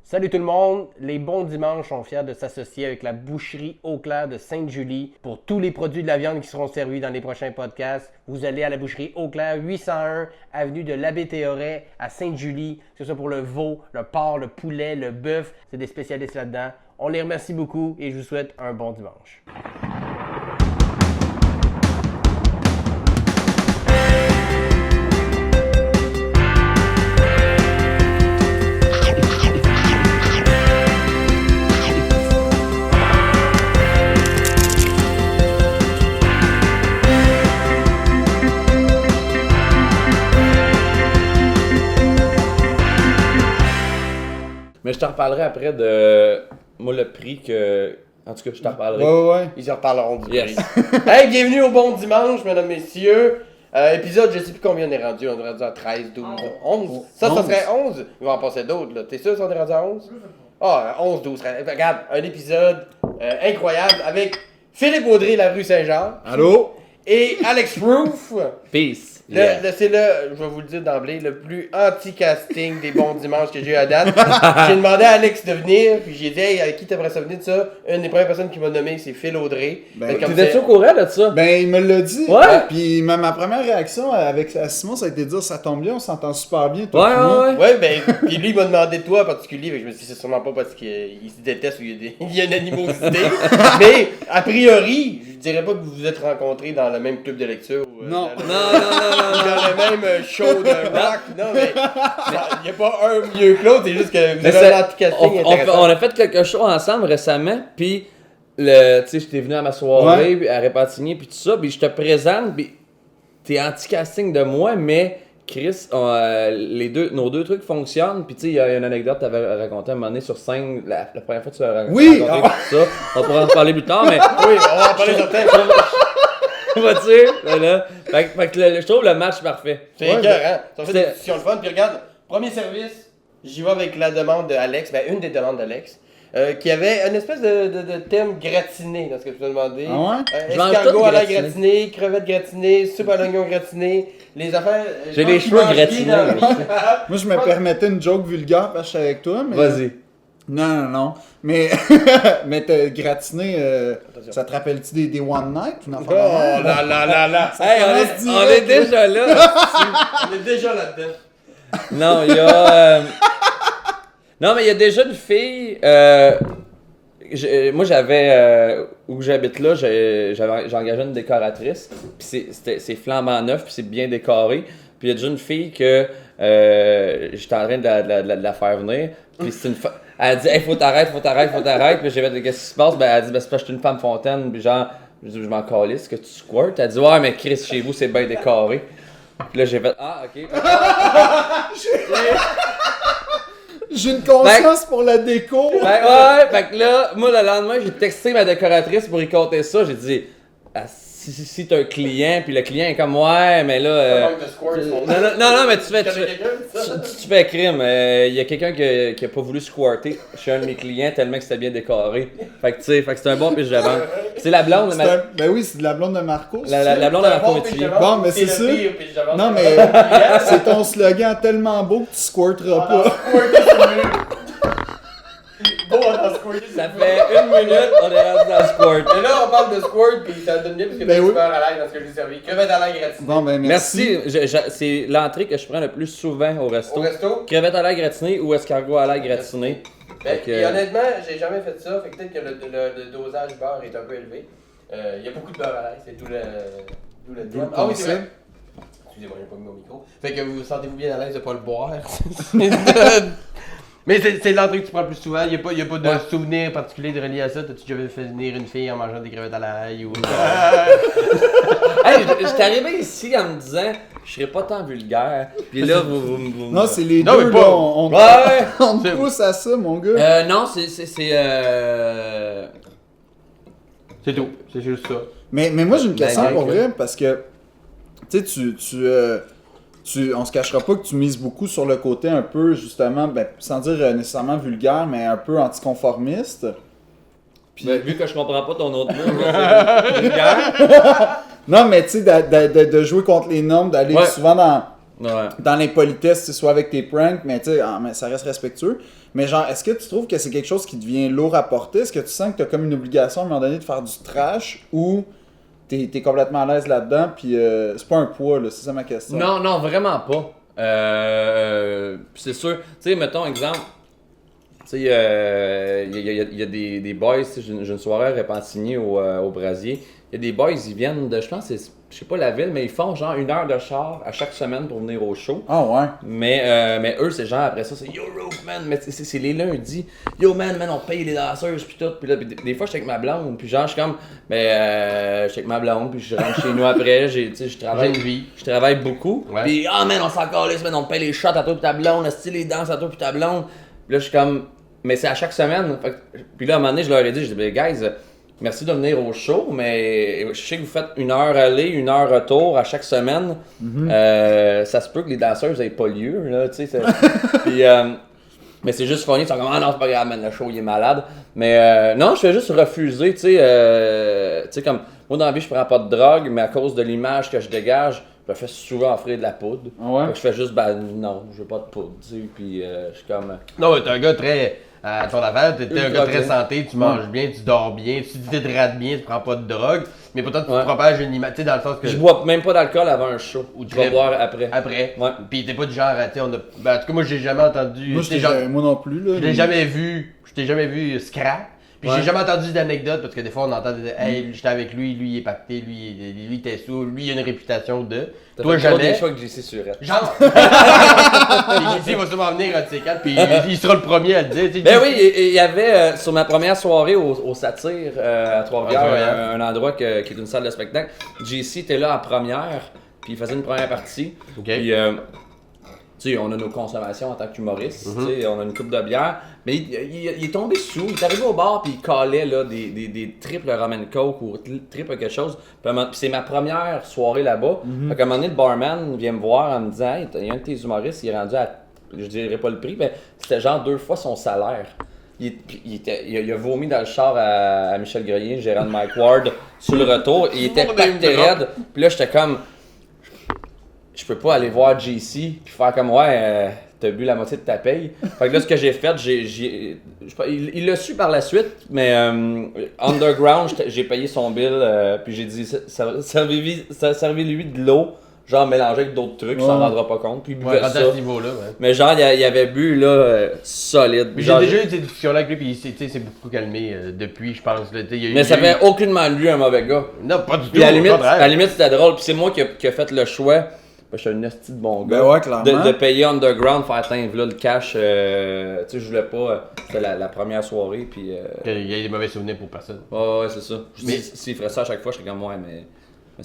Salut tout le monde, les bons dimanches sont fiers de s'associer avec la boucherie Eau-Claire de Sainte-Julie pour tous les produits de la viande qui seront servis dans les prochains podcasts. Vous allez à la boucherie Eau-Claire, 801 avenue de l'Abbé Théoret à Sainte-Julie, que ce soit pour le veau, le porc, le poulet, le bœuf, c'est des spécialistes là-dedans. On les remercie beaucoup et je vous souhaite un bon dimanche. Mais je t'en reparlerai après de moi le prix que. En tout cas, je t'en reparlerai. Ouais. Ils en reparleront du Yes. prix. Hey, bienvenue au bon dimanche, mesdames, messieurs. Épisode, je sais plus combien on est rendu. On est rendu à 13, 12, 11. Ça serait 11. Il va en passer d'autres, là. T'es sûr qu'on est rendu à 11? Ah, 11, 12. Regarde, un épisode incroyable avec Philippe Audrey, la rue Saint-Jean. Allô? Et Alex Proof. Peace. C'est je vais vous le dire d'emblée, le plus anti-casting des bons dimanches que j'ai eu à date. J'ai demandé à Alex de venir, puis j'ai dit, hey, à qui t'aimerais ça venir de ça? Une des premières personnes qui m'a nommé, c'est Phil Audrey. T'étais-tu au courant de ça? Ben, il me l'a dit. Ouais. Puis ma première réaction avec Simon, ça a été de dire ça tombe bien, on s'entend super bien. Toi, puis moi. Ouais, ben, puis lui, il m'a demandé de toi en particulier, fait que je me suis dit, c'est sûrement pas parce qu'il se déteste ou il y a une animosité. Mais, a priori, je dirais pas que vous vous êtes rencontrés dans le même club de lecture. Ou, Non. dans le même show de rock. Non, mais il n'y a pas un mieux que l'autre, c'est juste que vous Mais avez un anti-casting intéressant. on a fait quelque chose ensemble récemment, puis tu sais, j'étais venu à ma soirée puis à Répentigny, puis tout ça, puis je te présente, puis t'es anti-casting de moi, mais Chris, nos deux trucs fonctionnent, puis tu sais, il y a une anecdote que t'avais racontée à un moment donné sur scène, la première fois que tu l'as raconté, Oui! tout ça, on pourra en parler plus tard, mais... Oui, on va en parler certain. Vois-tu? Là. Fait que je trouve le match parfait. C'est écœurant. Ça fait des discussions le fun. Puis regarde, premier service, j'y vais avec la demande d'Alex, ben une des demandes d'Alex, qui avait une espèce de thème gratiné dans ce que tu m'as demandé. Ah ouais? Escargot tout à la gratiné. gratinée, crevettes gratinées, soupe à l'oignon gratiné, les affaires... J'ai les cheveux gratinés. Moi, je me permettais une joke vulgaire parce que je suis avec toi, mais... Vas-y. Non. Mais, mais t'as gratiné, ça te rappelle-tu des One Night? Oh là. Hey, on est déjà là. On est déjà là-dedans. Non, il y a... Non, mais il y a déjà une fille... moi, j'avais... où j'habite là, j'ai engagé une décoratrice. Puis c'est flambant neuf, puis c'est bien décoré. Puis il y a déjà une fille que j'étais en train de la faire venir. Puis c'est une elle a dit, hey, faut t'arrêter. Puis j'ai fait, qu'est-ce qui se passe? Ben, elle a dit, ben, c'est parce que je suis une femme fontaine. Puis genre, je m'en calisse que tu squirtes. Elle a dit, ouais, mais Chris, chez vous, c'est bien décoré. Puis là, j'ai fait, ah, ok. J'ai une conscience pour la déco. Ouais, fait que là, moi, le lendemain, j'ai texté ma décoratrice pour y compter ça. J'ai dit, ah, si t'as un client, puis le client est comme, ouais, mais là... Non, mais tu fais crime. Il y a quelqu'un qui a pas voulu squirter chez un de mes clients tellement que c'était bien décoré. Fait que tu sais, c'est un bon pitch de vente. C'est la blonde. Ben oui, c'est de la blonde de Marco. La blonde de Marco Métivier. Bon, mais c'est ça. Non, mais c'est ton slogan tellement beau que tu squirteras pas. Ça fait 1 minute, on est rendu dans le squirt. Mais là, on parle de squirt, puis ça donne bien parce que Ben t'es oui. super à l'aise dans ce que j'ai servi. Crevettes à l'ail gratinées. Bon, ben merci. C'est l'entrée que je prends le plus souvent au resto. Au resto? Crevettes à l'ail gratiné ou escargot à l'ail gratiné. Ben, et honnêtement, j'ai jamais fait ça, fait que peut-être que le dosage beurre est un peu élevé. Il y a beaucoup de beurre à l'ail, c'est tout le thème. Ah oui, c'est vrai. Excusez-moi, j'ai pas mis mon micro. Fait que vous sentez-vous bien à l'aise de pas le boire. Mais c'est l'entrée que tu prends le plus souvent, il n'y a pas de souvenir particulier de relié à ça. T'as-tu déjà fait venir une fille en mangeant des crevettes à l'ail ou... Hey, j'étais arrivé ici en me disant, je serais pas tant vulgaire. Puis là, vous Non, c'est les Non, deux, mais pas- là, on C'est- te pousse à ça, mon gars. non, c'est C'est tout, c'est juste ça. Mais moi, j'ai une question Ben, pour ok. vrai, parce que, tu sais, on se cachera pas que tu mises beaucoup sur le côté un peu, justement, ben, sans dire nécessairement vulgaire, mais un peu anticonformiste. Puis, vu que je comprends pas ton autre mot, là, c'est vulgaire. non, mais tu sais, de jouer contre les normes, d'aller Ouais. souvent Ouais. dans l'impolitesse, c'est soit avec tes pranks, mais tu sais, mais ça reste respectueux. Mais genre, est-ce que tu trouves que c'est quelque chose qui devient lourd à porter? Est-ce que tu sens que t'as comme une obligation à un moment donné de faire du trash ou t'es complètement à l'aise là-dedans, puis c'est pas un poids, là, c'est ça ma question. Non, vraiment pas. C'est sûr, tu sais, mettons exemple, tu sais, il y a des boys, j'ai une soirée à Repentigny au Brasier. Il y a des boys, ils viennent de, je pense, je sais pas la ville, mais ils font genre 1 heure de char à chaque semaine pour venir au show. Ah ouais. Mais eux, c'est genre après ça, c'est Yo Roof, man, mais c'est les lundis. Yo man, on paye les danseuses pis tout. Pis là, des fois, j'étais avec ma blonde, puis genre, je suis comme, j'étais avec ma blonde, puis je rentre chez nous après, je travaille. J'ai une vie. Je travaille beaucoup. Ouais. Pis man, on s'en calisse, man, on paye les shots à toi pis ta blonde, les danses à toi pis ta blonde. Pis là, je suis comme, mais c'est à chaque semaine. Puis là, à un moment donné, je leur ai dit, je dis, guys, merci de venir au show, mais je sais que vous faites 1 heure aller, 1 heure retour à chaque semaine. Ça se peut que les danseuses n'aient pas lieu, là, tu sais. Puis, mais c'est juste funny, ils sont comme, ah non, c'est pas grave, man, le show, il est malade. Mais non, je fais juste refuser, tu sais, comme, moi dans la vie, je prends pas de drogue, mais à cause de l'image que je dégage, je me fais souvent offrir de la poudre. Ah ouais? Fait que je fais juste, non, je veux pas de poudre, tu sais, puis je suis comme... Non, mais t'es un gars très. À ton affaire, t'es un gars très santé, tu manges bien, tu dors bien, tu t'hydrates bien, tu prends pas de drogue, mais pourtant tu te propages une image, tu sais, dans le sens que. Je bois même pas d'alcool avant un show, ou tu vas boire après. Après. Ouais. Pis t'es pas du genre, tu sais, en tout cas, moi j'ai jamais entendu. Moi, moi non plus, là. Je t'ai jamais vu scrap. Puis j'ai jamais entendu d'anecdotes parce que des fois on entend des hey, j'étais avec lui il est pacté, lui il était sous, lui il a une réputation de. T'as Toi fait jamais. des choix que JC Surette. Genre. JC va sûrement venir un de ces quatre, puis il sera le premier à le dire. Tu sais, Ben oui, il y avait sur ma première soirée au Satire à Trois-Rivières, un endroit qui est une salle de spectacle. JC était là en première, puis il faisait une première partie. Ok. Puis, tu sais, on a nos consommations en tant qu'humoriste, tu sais, on a une coupe de bière, mais il est tombé sous, il est arrivé au bar puis il calait là, des triples ramen coke ou triple quelque chose. Puis c'est ma première soirée là-bas. Fait qu'à un moment donné, le barman vient me voir en me disant hey, il y a un de tes humoristes, il est rendu à, je dirais pas le prix, mais c'était genre 2 fois son salaire. Il a vomi dans le char à Michel Grenier, gérant de Mike Ward, sur le retour, et il était pacté raide. Puis là, j'étais comme... Je peux pas aller voir JC puis faire comme t'as bu la moitié de ta paye. Fait que là ce que j'ai fait, il l'a su par la suite, mais underground j'ai payé son bill puis j'ai dit servez-lui de l'eau, genre mélangée avec d'autres trucs, il s'en rendra pas compte puis il buvait à ça. ce niveau-là, ouais. Mais genre il avait bu là solide. Mais Genre, j'ai déjà eu ces discussions-là avec lui, puis c'est beaucoup calmé depuis, je pense. Là, mais ça fait aucunement de lui un mauvais gars. Non, pas du tout. Puis à au contraire. la limite c'était drôle, puis c'est moi qui a fait le choix. Je suis un esti de bon gars. Ben ouais, clairement. De payer underground, faire atteindre là, le cash. Tu sais, je voulais pas. C'était la première soirée. Puis. Il y a des mauvais souvenirs pour personne. Ouais, c'est ça. Mais- S'il ferait ça à chaque fois, je serais comme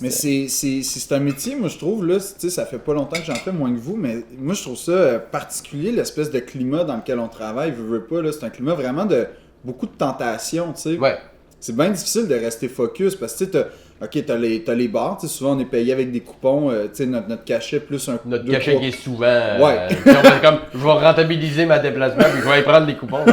Mais c'est un métier, moi je trouve, là, tu sais, ça fait pas longtemps que j'en fais, moins que vous, mais moi je trouve ça particulier, l'espèce de climat dans lequel on travaille, veux pas, là, c'est un climat vraiment de beaucoup de tentation, tu sais. Ouais. C'est bien difficile de rester focus, parce que tu sais, t'as les bars, tu sais, souvent on est payé avec des coupons, tu sais, notre cachet plus un Notre 2, cachet 3. qui est souvent. Ouais. Puis on fait comme, je vais rentabiliser ma déplacement, puis je vais aller prendre les coupons.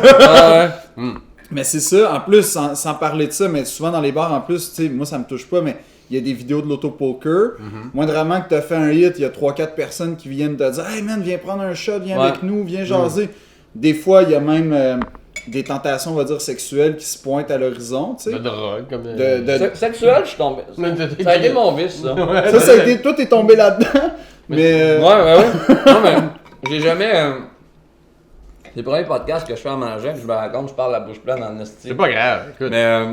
Mais c'est ça, en plus, sans parler de ça, mais souvent dans les bars, en plus, tu sais, moi ça me touche pas, mais il y a des vidéos de l'auto-poker. Moindrement que t'as fait un hit, il y a 3-4 personnes qui viennent te dire « Hey man, viens prendre un shot, viens avec nous, viens jaser. » Des fois, il y a même des tentations, on va dire, sexuelles qui se pointent à l'horizon, tu sais. De drogue, comme. Sexuel, je suis tombé. Ça a été mon vice, ça. Ça a été... Toi, t'es tombé là-dedans, mais... Ouais. Non, mais j'ai jamais. C'est le premier podcast que je fais en mangeant, puis je me rends compte, je parle la bouche pleine en esti. C'est pas grave, écoute. Mais.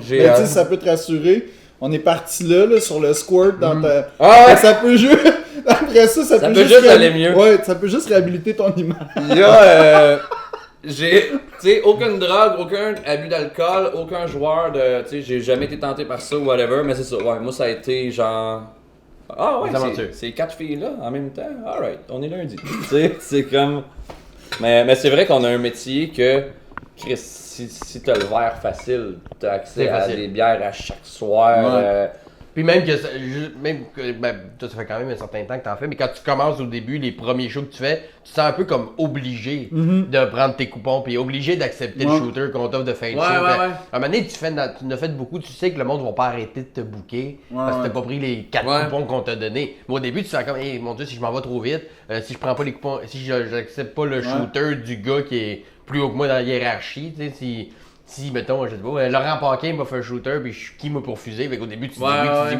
J'ai. Mais tu sais, ça peut te rassurer. On est parti là, sur le squirt dans ta... Ah ouais! Ça peut juste... Après ça peut juste aller mieux. Ouais, ça peut juste réhabiliter ton image. Il y a, j'ai, tu sais, aucune drogue, aucun abus d'alcool, aucun joueur de, tu sais, j'ai jamais été tenté par ça ou whatever, mais c'est ça, ouais, moi ça a été genre, ah ouais, Des aventures. ces 4 filles-là en même temps, alright, on est lundi, tu sais, c'est comme, mais c'est vrai qu'on a un métier que, Chris, si t'as le verre facile, t'as accès C'est à facile. des bières à chaque soir, Puis même que, ben, toi, ça fait quand même un certain temps que t'en fais, mais quand tu commences au début, les premiers shows que tu fais, tu te sens un peu comme obligé de prendre tes coupons, puis obligé d'accepter le shooter qu'on t'offre de fin de show. Ouais. À un moment donné, tu en as fait beaucoup, tu sais que le monde va pas arrêter de te booker parce que t'as pas pris les 4 coupons qu'on t'a donné. Mais au début, tu te sens comme, hey, mon Dieu, si je m'en vais trop vite, si je prends pas les coupons, si j'accepte pas le shooter du gars qui est plus haut que moi dans la hiérarchie, tu sais, si, mettons, je sais pas, Laurent Paquin m'a fait un shooter, puis je suis qui moi pour refuser? Fait qu'au début, tu dis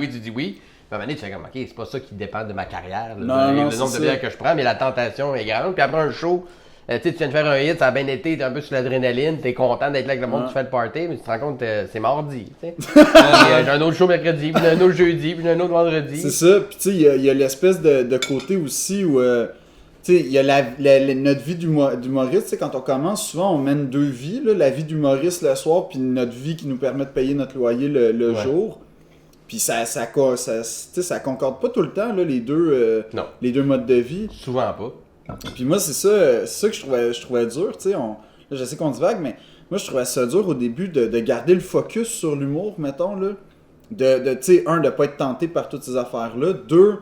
oui, tu dis oui. Puis à un moment donné, tu fais comme, ok, c'est pas ça qui dépend de ma carrière, le nombre de bières que je prends, mais la tentation est grande. Puis après un show, tu viens de faire un hit, ça a bien été, t'es un peu sur l'adrénaline, t'es content d'être là avec le monde, tu fais le party, mais tu te rends compte que c'est mardi, tu sais. J'ai un autre show mercredi, puis un autre jeudi, puis un autre vendredi. C'est ça, puis tu sais, il y a l'espèce de côté aussi où. Tu sais, il y a notre vie d'humoriste, tu sais, quand on commence, souvent on mène 2 vies, là, la vie d'humoriste le soir, puis notre vie qui nous permet de payer notre loyer le jour. Puis ça concorde pas tout le temps, là, les deux modes de vie. Souvent pas. Puis moi, c'est ça que je trouvais dur, tu sais. Là, je sais qu'on divague, mais moi, je trouvais ça dur au début de garder le focus sur l'humour, mettons, là. Tu sais, de pas être tenté par toutes ces affaires-là. 2,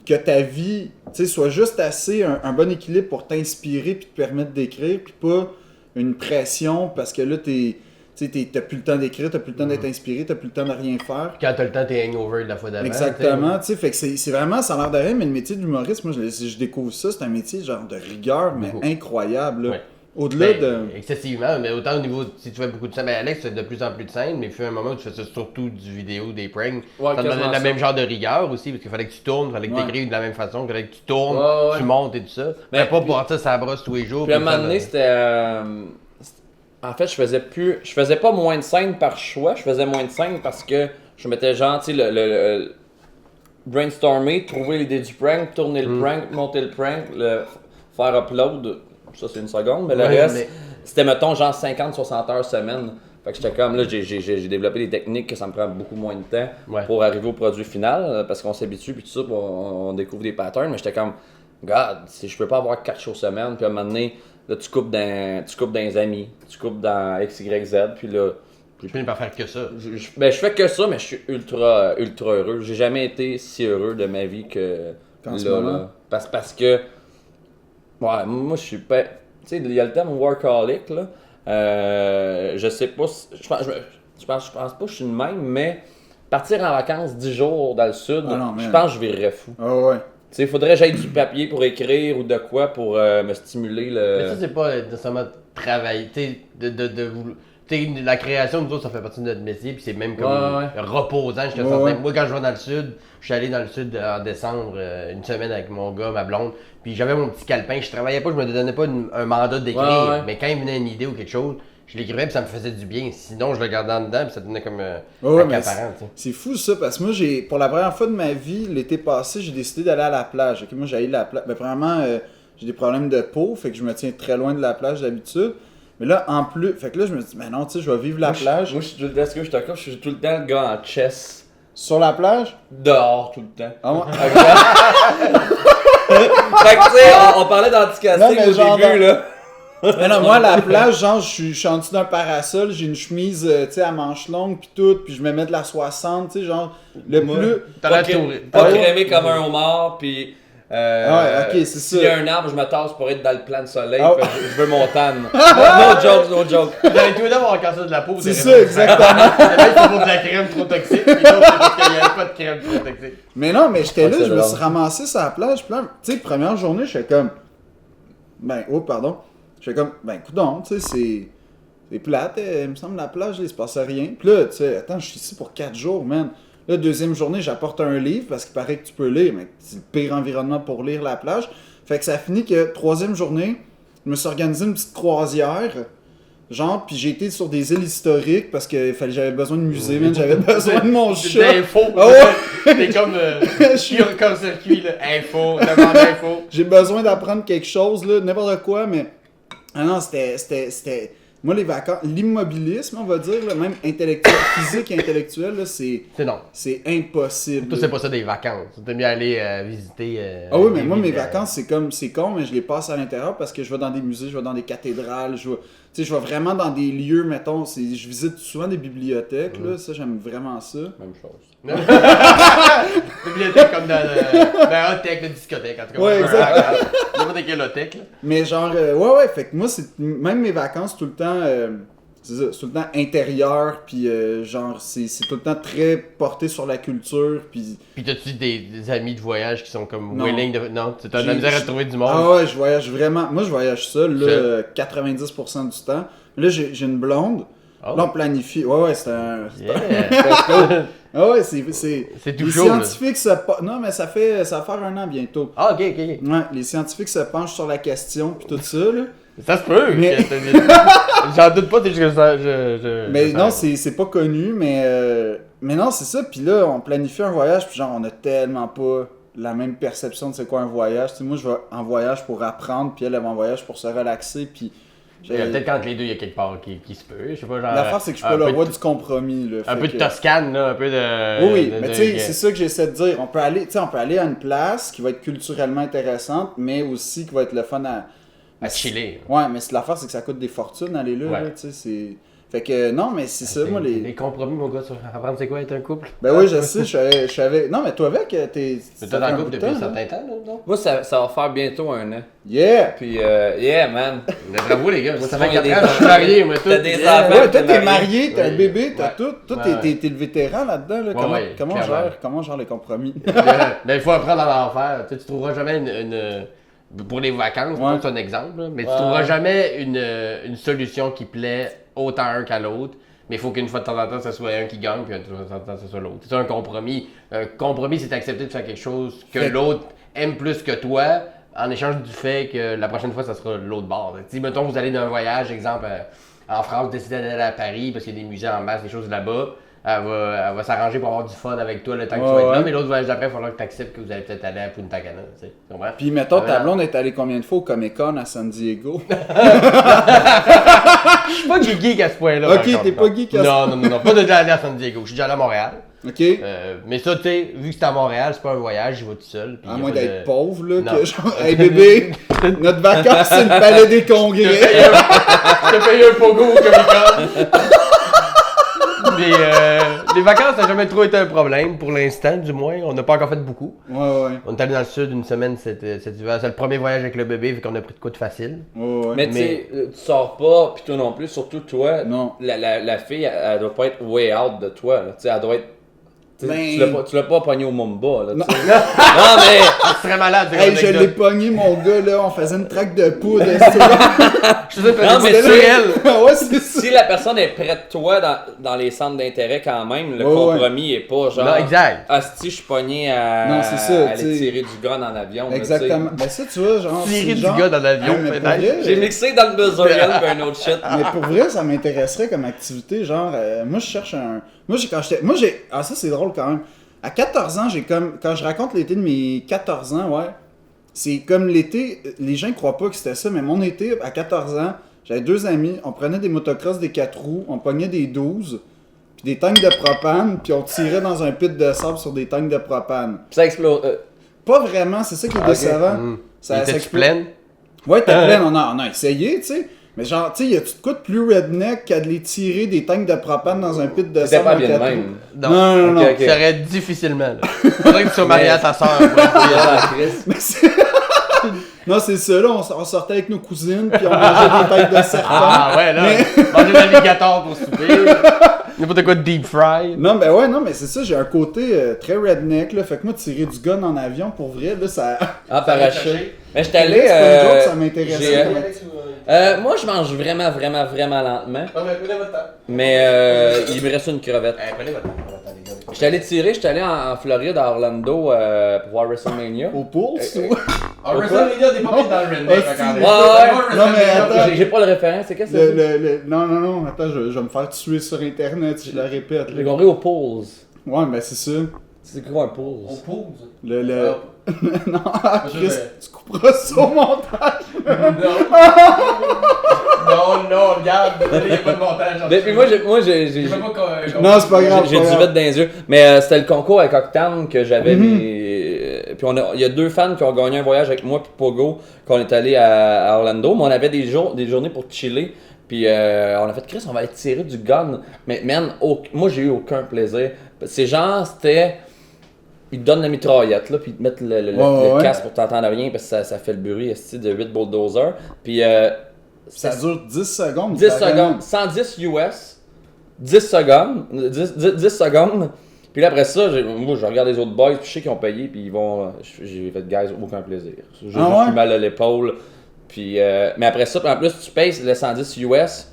que ta vie, tu sais, soit juste assez un bon équilibre pour t'inspirer puis te permettre d'écrire, puis pas une pression parce que là, t'as plus le temps d'écrire, t'as plus le temps d'être inspiré, t'as plus le temps de rien faire. Quand t'as le temps, t'es hangover de la fois d'avant. Exactement, tu sais, fait que c'est vraiment, ça a l'air de rien, mais le métier d'humoriste, moi, je découvre ça, c'est un métier genre de rigueur, mais incroyable, là. Ouais. Au-delà de... Excessivement, mais autant au niveau, si tu fais beaucoup de scènes, mais Alex, tu fais de plus en plus de scènes, mais il fut un moment où tu fais ça surtout du vidéo, des pranks. Ça te donne le même genre de rigueur aussi, parce qu'il fallait que tu tournes, il fallait que tu écrives de la même façon, il fallait que tu tournes, tu montes et tout ça. Mais pas pour ça, ça brosse tous les jours. Puis à un moment donné, c'était... En fait, je faisais pas moins de scènes par choix, je faisais moins de scènes parce que je mettais genre, tu sais, le brainstormer, trouver l'idée du prank, tourner le prank, monter le prank, faire upload. Ça, c'est une seconde, mais le reste, c'était, mettons, genre 50-60 heures semaine. Fait que j'étais comme, là, j'ai développé des techniques que ça me prend beaucoup moins de temps pour arriver au produit final, parce qu'on s'habitue, puis tout ça, puis on découvre des patterns, mais j'étais comme, God, si je peux pas avoir 4 shows semaine, puis à un moment donné, là, tu coupes dans les amis, tu coupes dans X, Y, Z, puis là... Je finis par faire que ça. Je fais que ça, mais je suis ultra heureux. J'ai jamais été si heureux de ma vie que là. Parce que... Ouais, moi je suis pas. Tu sais, il y a le terme workaholic là. Je sais pas. Je pense pas que je suis le même, mais partir en vacances 10 jours dans le sud, je pense que je virerais fou. Ah ouais. Tu sais, il faudrait que j'aille du papier pour écrire ou de quoi pour me stimuler le. Mais ça, c'est pas nécessairement travailler. Tu sais, la création, nous autres, ça fait partie de notre métier, puis c'est même comme reposant jusqu'à un certain. Moi, quand je vais dans le sud, je suis allé dans le sud en décembre, une semaine avec mon gars, ma blonde, puis j'avais mon petit calepin, je travaillais pas, je me donnais pas un mandat d'écrire, mais quand il venait une idée ou quelque chose, je l'écrivais puis ça me faisait du bien. Sinon, je le gardais en dedans puis ça devenait comme accaparant. C'est fou ça, parce que moi, pour la première fois de ma vie, l'été passé, j'ai décidé d'aller à la plage. Okay? Moi, j'allais à la plage. Ben, premièrement, j'ai des problèmes de peau, fait que je me tiens très loin de la plage d'habitude. Mais là, en plus, fait que là, je me dis, mais non, tu sais, je vais vivre la plage. Moi, je suis tout le temps le gars en chess. Sur la plage? Dehors, tout le temps. Ah ouais? Fait que, tu sais, on parlait d'anticasting au début, là. Mais non, moi, la plage, genre, je suis en dessous d'un parasol, j'ai une chemise, tu sais, à manches longues, pis tout, puis je me mets de la 60, tu sais, genre, le plus... Pas crémé comme un homard, pis... ok, c'est ça. S'il y a un arbre, je me tasse pour être dans le plan de soleil, je veux montagne. No joke. Vous allez tous les deux avoir un cancer de la peau. C'est ça, exactement. Il y en a qui font de la crème trop toxique, puis l'autre, c'est parce qu'il n'y avait pas de crème trop toxique. Mais non, mais j'étais là, je me suis ramassé sur la plage, puis là, tu sais, première journée, je fais comme... Je fais comme, coudonc, tu sais, c'est plate, il me semble, la plage, il se passait rien. Puis là, tu sais, attends, je suis ici pour 4 jours, man. Là, deuxième journée, j'apporte un livre parce qu'il paraît que tu peux lire, mais c'est le pire environnement pour lire la plage. Fait que ça finit que troisième journée, je me suis organisé une petite croisière, genre, puis j'ai été sur des îles historiques parce que j'avais besoin de musée, man, j'avais besoin de mon chat. D'info. Ah ouais. T'es comme court-circuit, là. Info, demande info. J'ai besoin d'apprendre quelque chose, là, n'importe quoi, mais... Ah non, c'était... Moi, les vacances, l'immobilisme, on va dire, là, même intellectuel, physique et intellectuel, là, c'est impossible. Toi, c'est pas ça des vacances. T'aimes bien aller visiter. Ah oui, mais moi, mes vacances, c'est con, mais je les passe à l'intérieur parce que je vais dans des musées, je vais dans des cathédrales, je vais vraiment dans des lieux, mettons, je visite souvent des bibliothèques, là, ça, j'aime vraiment ça. Même chose. Bibliothèque comme dans le... Ben, Hotech, la discothèque, en tout cas. Ouais, exact. N'importe quelle Hotech, là. Mais genre, ouais, fait que moi, même mes vacances, tout le temps, c'est ça, c'est tout le temps intérieur, puis genre, c'est tout le temps très porté sur la culture, puis... Puis t'as-tu des amis de voyage qui sont comme Non. willing de... Non, t'as de la J'ai- misère à trouver du monde. Ah ouais, je voyage vraiment. Moi, je voyage seul, là, 90% du temps. Là, j'ai une blonde. Oh. Là, on planifie. Ouais, c'est un. Yeah. Ah ouais, c'est. C'est tout Les chaud, là. scientifiques Non, mais ça va faire un an bientôt. Ah, ok. Ouais, les scientifiques se penchent sur la question, puis tout ça, là. Ça se peut. Mais- J'en doute pas, c'est juste que ça... Mais non, c'est pas connu, mais non, c'est ça. Puis là, on planifie un voyage, puis genre, on a tellement pas la même perception de c'est quoi un voyage. Tu sais, moi, je vais en voyage pour apprendre, puis elle va en voyage pour se relaxer, puis... Peut-être qu'entre les deux, il y a quelque part qui se peut. Je sais pas, genre... L'affaire, c'est que je suis pas un le peu roi de- du compromis, là. Un Fait peu de que- Toscane, là, un peu de... Oui, de- mais de- tu sais, c'est ça que j'essaie de dire. On peut aller à une place qui va être culturellement intéressante, mais aussi qui va être le fun À chiller. Ouais, mais l'affaire, c'est que ça coûte des fortunes aller là, Ouais. là, tu sais, c'est... Fait que, non, mais c'est ça, moi, Les compromis, mon gars, sur apprendre c'est quoi être un couple. Ben oui, je sais, je savais... Non, mais toi avec, t'es... Mais ça t'es dans fait le un couple bout de depuis un temps, certain hein? temps, là, non? Moi, ça va faire bientôt un an. Yeah! Puis, yeah, man. Mais bravo, les gars. Moi, ça fait Il y a 4 des ans, je suis marié, moi, tout. T'as des Yeah. enfants. Ouais, toi, t'es t'es marié. marié, t'as un Ouais. bébé, t'as Ouais. tout. Toi, Ouais, t'es le vétéran là-dedans, là. Ouais, Comment gère les compromis? Mais il faut apprendre à en faire. Tu sais, tu trouveras jamais pour les vacances, Ouais. c'est un exemple, là, mais tu Ouais. trouveras jamais une solution qui plaît autant à un qu'à l'autre. Mais il faut qu'une fois de temps en temps, ce soit un qui gagne, puis une fois de temps en temps, ce soit l'autre. C'est un compromis. Un compromis, c'est accepter de faire quelque chose que Fait- l'autre aime plus que toi, en échange du fait que la prochaine fois, ça sera l'autre bord. Si, mettons, vous allez d'un voyage, exemple, en France, vous décidez d'aller à Paris, parce qu'il y a des musées en masse, des choses là-bas, elle va s'arranger pour avoir du fun avec toi le temps que tu vas être là, Ouais. mais l'autre voyage d'après, il va falloir que tu acceptes que vous allez peut-être aller à Punta Cana. Tu comprends? Puis, mettons, ta Ouais. blonde est allée combien de fois au Comic-Con à San Diego? Je suis pas geek à ce point-là. Ok, par contre, t'es non. pas geek à ce- Non, pas déjà aller à San Diego. Je suis déjà allé à Montréal. OK? Mais ça, tu sais, vu que c'est à Montréal, c'est pas un voyage, j'y vais tout seul. puis À y a moins pas d'être de- pauvre, là, Non. que genre, hey bébé, notre vacances, c'est le palais des congrès. Je te paye un pogo au Comic-Con. Mais les vacances, ça n'a jamais trop été un problème, pour l'instant, du moins. On n'a pas encore fait beaucoup. Ouais. On est allé dans le sud une semaine cet hiver. C'est le premier voyage avec le bébé, vu qu'on a pris de quoi de facile. Mais tu sais, tu sors pas, puis toi non plus, surtout toi. Non. La fille, elle doit pas être way out de toi. Là. Tu sais, elle doit être. Tu sais, Ben- tu l'as pas pogné au Mumba. Là, Non. tu sais. Non, mais. C'est très malade, c'est Hey, comme je l'ai anecdote. pogné, mon gars, là, on faisait une traque de poudre. Je faisais Non, mais c'est c'est- réel. Ouais, c'est ça. Si la personne est près de toi dans les centres d'intérêt quand même, le Ouais, compromis est pas genre. Non, exact. Asti, je suis pogné à, Non, c'est ça, à aller tu sais. tirer du gun en avion. là, Exactement. Ben ça, tu vois, genre... Tirer c'est du genre- gars dans l'avion, Ah, mais pour peut-être. vrai, tu sais. J'ai mixé dans le Missourian puis un autre shit. Mais pour vrai, ça m'intéresserait comme activité. Genre, moi, je cherche un. Moi, j'ai. Ah, ça, c'est drôle quand même. À 14 ans, j'ai comme. Quand je raconte l'été de mes 14 ans, ouais. C'est comme l'été. Les gens ne croient pas que c'était ça, mais mon été, à 14 ans, j'avais 2 amis. On prenait des motocross, des 4 roues. On pognait des 12. Puis des tanks de propane. Puis on tirait dans un pit de sable sur des tanks de propane. Puis ça explose. Pas vraiment, c'est ça qui est ok. décevant. Ça, Ça tu pleine? Ouais, t'es plein, on a essayé, tu sais. Mais genre, tu sais, y a-tu de quoi de plus redneck qu'à de les tirer des tanks de propane dans un pit de C'était sable pas en bien de quatre même. roues? Non. Ok, ok. Ça aurait difficilement. Là. Faudrait que tu sois marié à ta soeur. Mais c'est... non, c'est ça, là, on sortait avec nos cousines, puis on mangeait des têtes de serpent. Ah ouais, là. Manger de l'alligator pour souper. N'importe quoi de deep fry. Non, ben ouais, non, mais c'est ça, j'ai un côté très redneck, là. Fait que moi, tirer du gun en avion, pour vrai, là, ça... En parachute. Mais j'étais Là, allé. c'est pas une joke, ça m'intéressait. Moi, je mange vraiment, vraiment, vraiment lentement. Prenez votre temps. Mais il me reste une crevette. Prenez votre temps. J'étais allé tirer, j'étais allé en Floride, à Orlando, pour voir WrestleMania. Au Pulse, ou... Ah, WrestleMania, t'es pas mis dans le redneck. Ah, si. regardez. Ouais. Non, mais attends. J'ai pas le référent, c'est qu'est-ce que c'est? Non, attends, je vais me faire tuer sur Internet si je la répète. J'ai Là. compris au pools. Ouais, ben c'est ça. C'est quoi un pools? pause. Le... Ah. non, Je Chris, vais- tu couperas ça au montage. Non, regarde. Il n'y a pas de montage. Mais puis moi, j'ai Je sais pas quoi. Non, c'est pas grave. j'ai c'est du pas grave. vide dans les yeux. Mais c'était le concours avec Octane que j'avais mes. puis il y a 2 fans qui ont gagné un voyage avec moi puis Pogo, qu'on est allé à Orlando, mais on avait des journées pour chiller. Puis on a fait Chris, on va aller tirer du gun. Mais man, moi j'ai eu aucun plaisir. C'est genre, c'était. Ils te donnent la mitraillette, là, puis ils te mettent le casque pour t'entendre rien parce que ça fait le bruit de 8 bulldozers. Puis ça dure 10 secondes. 10 secondes, 110 US, 10 secondes, 10 secondes. Puis là après ça, moi je regarde les autres boys, puis je sais qu'ils ont payé, puis ils vont. J'ai fait guys, aucun plaisir. J'ai juste eu mal à l'épaule. Puis, mais après ça, en plus, tu payes le 110 US.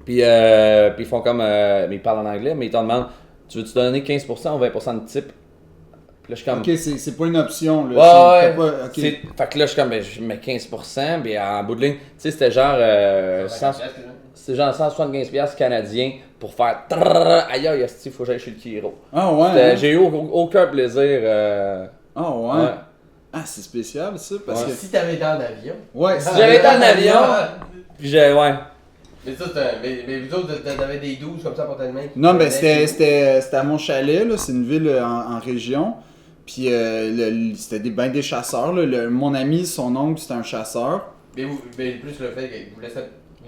Puis ils font comme. Mais ils parlent en anglais, mais ils te demandent tu veux-tu donner 15% ou 20% de type. Puis là, je suis comme. Ok, c'est pas une option. Là. Ouais, pas, okay. Fait que là, je suis comme. Ben, je mets 15%. Puis en bout de ligne, tu sais, c'était genre. C'était genre 175$ canadiens pour faire. Aïe, aïe, il faut que j'aille chez le Kiro. Ah ouais. J'ai eu aucun plaisir. Ah ouais. Ah, c'est spécial ça, parce que... Si t'avais été en avion... Ouais, si j'avais été en avion, puis ouais. Mais ça, mais vous autres, t'avais des 12 comme ça pour ta main? Non, ben c'était à mon chalet, là, c'est une ville en région, puis c'était ben des chasseurs, là. Mon ami, son oncle, c'était un chasseur. Mais plus le fait que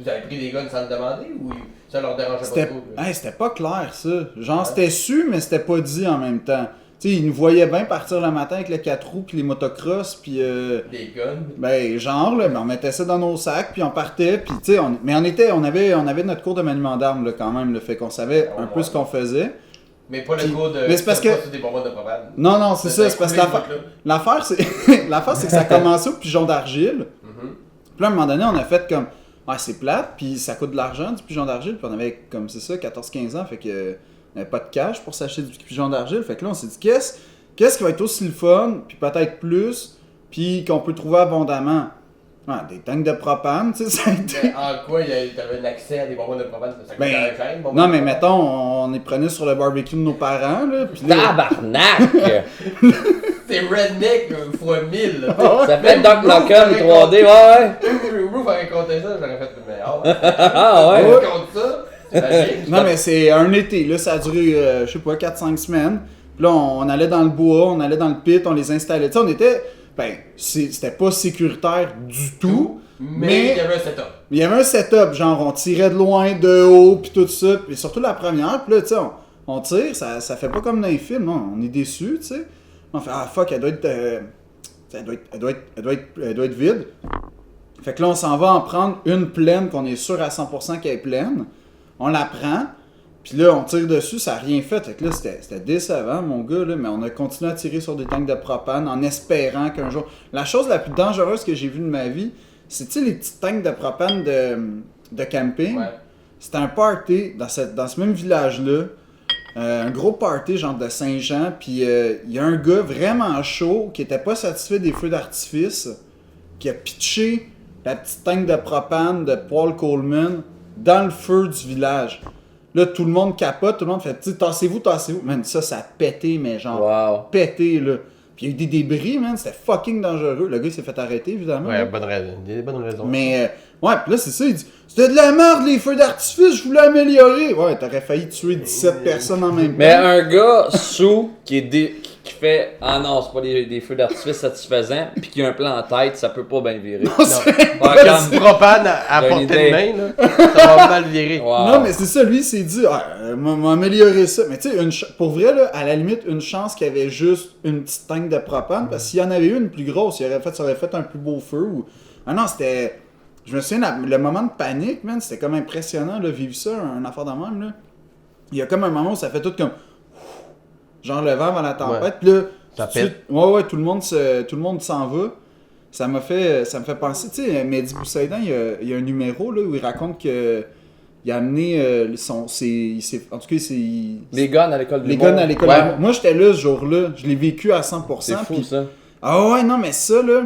vous avez pris des guns sans le demander, ou ça leur dérangeait pas trop? Hey, c'était pas clair, ça. Genre, c'était su, mais c'était pas dit en même temps. Tu sais, ils nous voyaient bien partir le matin avec les 4 roues puis les motocross puis des guns. Ben genre là, on mettait ça dans nos sacs puis on partait puis tu sais on avait notre cours de maniement d'armes là quand même, le fait qu'on savait un peu ce qu'on faisait. Mais pas le cours de mais c'est parce que des bonbonnes de propane. Non, c'est ça, c'est parce que l'affaire c'est que ça commençait au pigeon d'argile. Puis là à un moment donné, on a fait comme c'est plate puis ça coûte de l'argent du pigeon d'argile, puis on avait comme c'est ça 14-15 ans, fait que on n'avait pas de cash pour s'acheter du pigeon d'argile. Fait que là, on s'est dit, qu'est-ce qui va être aussi le fun, puis peut-être plus, puis qu'on peut trouver abondamment? Des tanks de propane, tu sais, ça a été... En quoi t'avais un accès à des bonbons de propane? Ça coûte cher, non, mais mettons, on les prenait sur le barbecue de nos parents, là, puis là... Tabarnak! C'est redneck fois 1000, là. Ça fait Doc Nukem 3D, ouais. Vous m'avez raconté ça, j'aurais fait, mais ah ouais? On raconte ça? Non, mais c'est un été, là, ça a duré, je sais pas, 4-5 semaines. Puis là, on allait dans le bois, on allait dans le pit, on les installait. Tu sais, on était, c'était pas sécuritaire du tout. Mais il y avait un setup. Il y avait un setup, genre, on tirait de loin, de haut, puis tout ça. Puis surtout la première, puis là, tu sais, on tire, ça fait pas comme dans les films, non, on est déçus, tu sais. On fait, fuck, elle doit être vide. Fait que là, on s'en va en prendre une pleine qu'on est sûr à 100% qu'elle est pleine. On la prend, puis là, on tire dessus, ça n'a rien fait. Fait que là, c'était décevant, mon gars, là, mais on a continué à tirer sur des tanks de propane en espérant qu'un jour... La chose la plus dangereuse que j'ai vue de ma vie, c'est, tu sais, les petits tanks de propane de camping. Ouais. C'était un party dans ce même village-là, un gros party, genre de Saint-Jean, puis il y a un gars vraiment chaud qui était pas satisfait des feux d'artifice, qui a pitché la petite tank de propane de Paul Coleman dans le feu du village. Là, tout le monde capote, tout le monde fait « Tassez-vous. » Man, ça a pété, mais genre pété, là. Puis il y a eu des débris, man, c'était fucking dangereux. Le gars, il s'est fait arrêter, évidemment. Ouais, des bonnes raisons. Mais, ouais, pis là, c'est ça, il dit « C'était de la merde, les feux d'artifice, je voulais améliorer. » Ouais, t'aurais failli tuer 17 personnes en même temps. Mais un gars sous qui fait « Ah non, c'est pas des feux d'artifice satisfaisants » pis qui a un plan en tête, ça peut pas bien virer. Non, comme propane à portée de main, là, ça va mal virer. Wow. Non, mais c'est ça, lui, il s'est dit « m'a amélioré ça. » Mais tu sais, pour vrai, là, à la limite, une chance qu'il y avait juste une petite tank de propane, parce que s'il y en avait une plus grosse, ça aurait fait un plus beau feu. Ah non, c'était... Je me souviens, le moment de panique, man, c'était comme impressionnant, là, vivre ça, un affaire de même, là. Il y a comme un moment où ça fait tout comme... Genre le vent avant la tempête, pis là... Ça pète. Ouais, tout le monde s'en va. Ça me fait penser, tu sais, Mehdi Boussaïdan, il y a un numéro, là, où il raconte que... Il a amené en tout cas, les guns à l'école de l'humour. Les guns à l'école de l'humour. Moi, j'étais là ce jour-là. Je l'ai vécu à 100%. C'est fou, ça. Ah ouais, non, mais ça, là...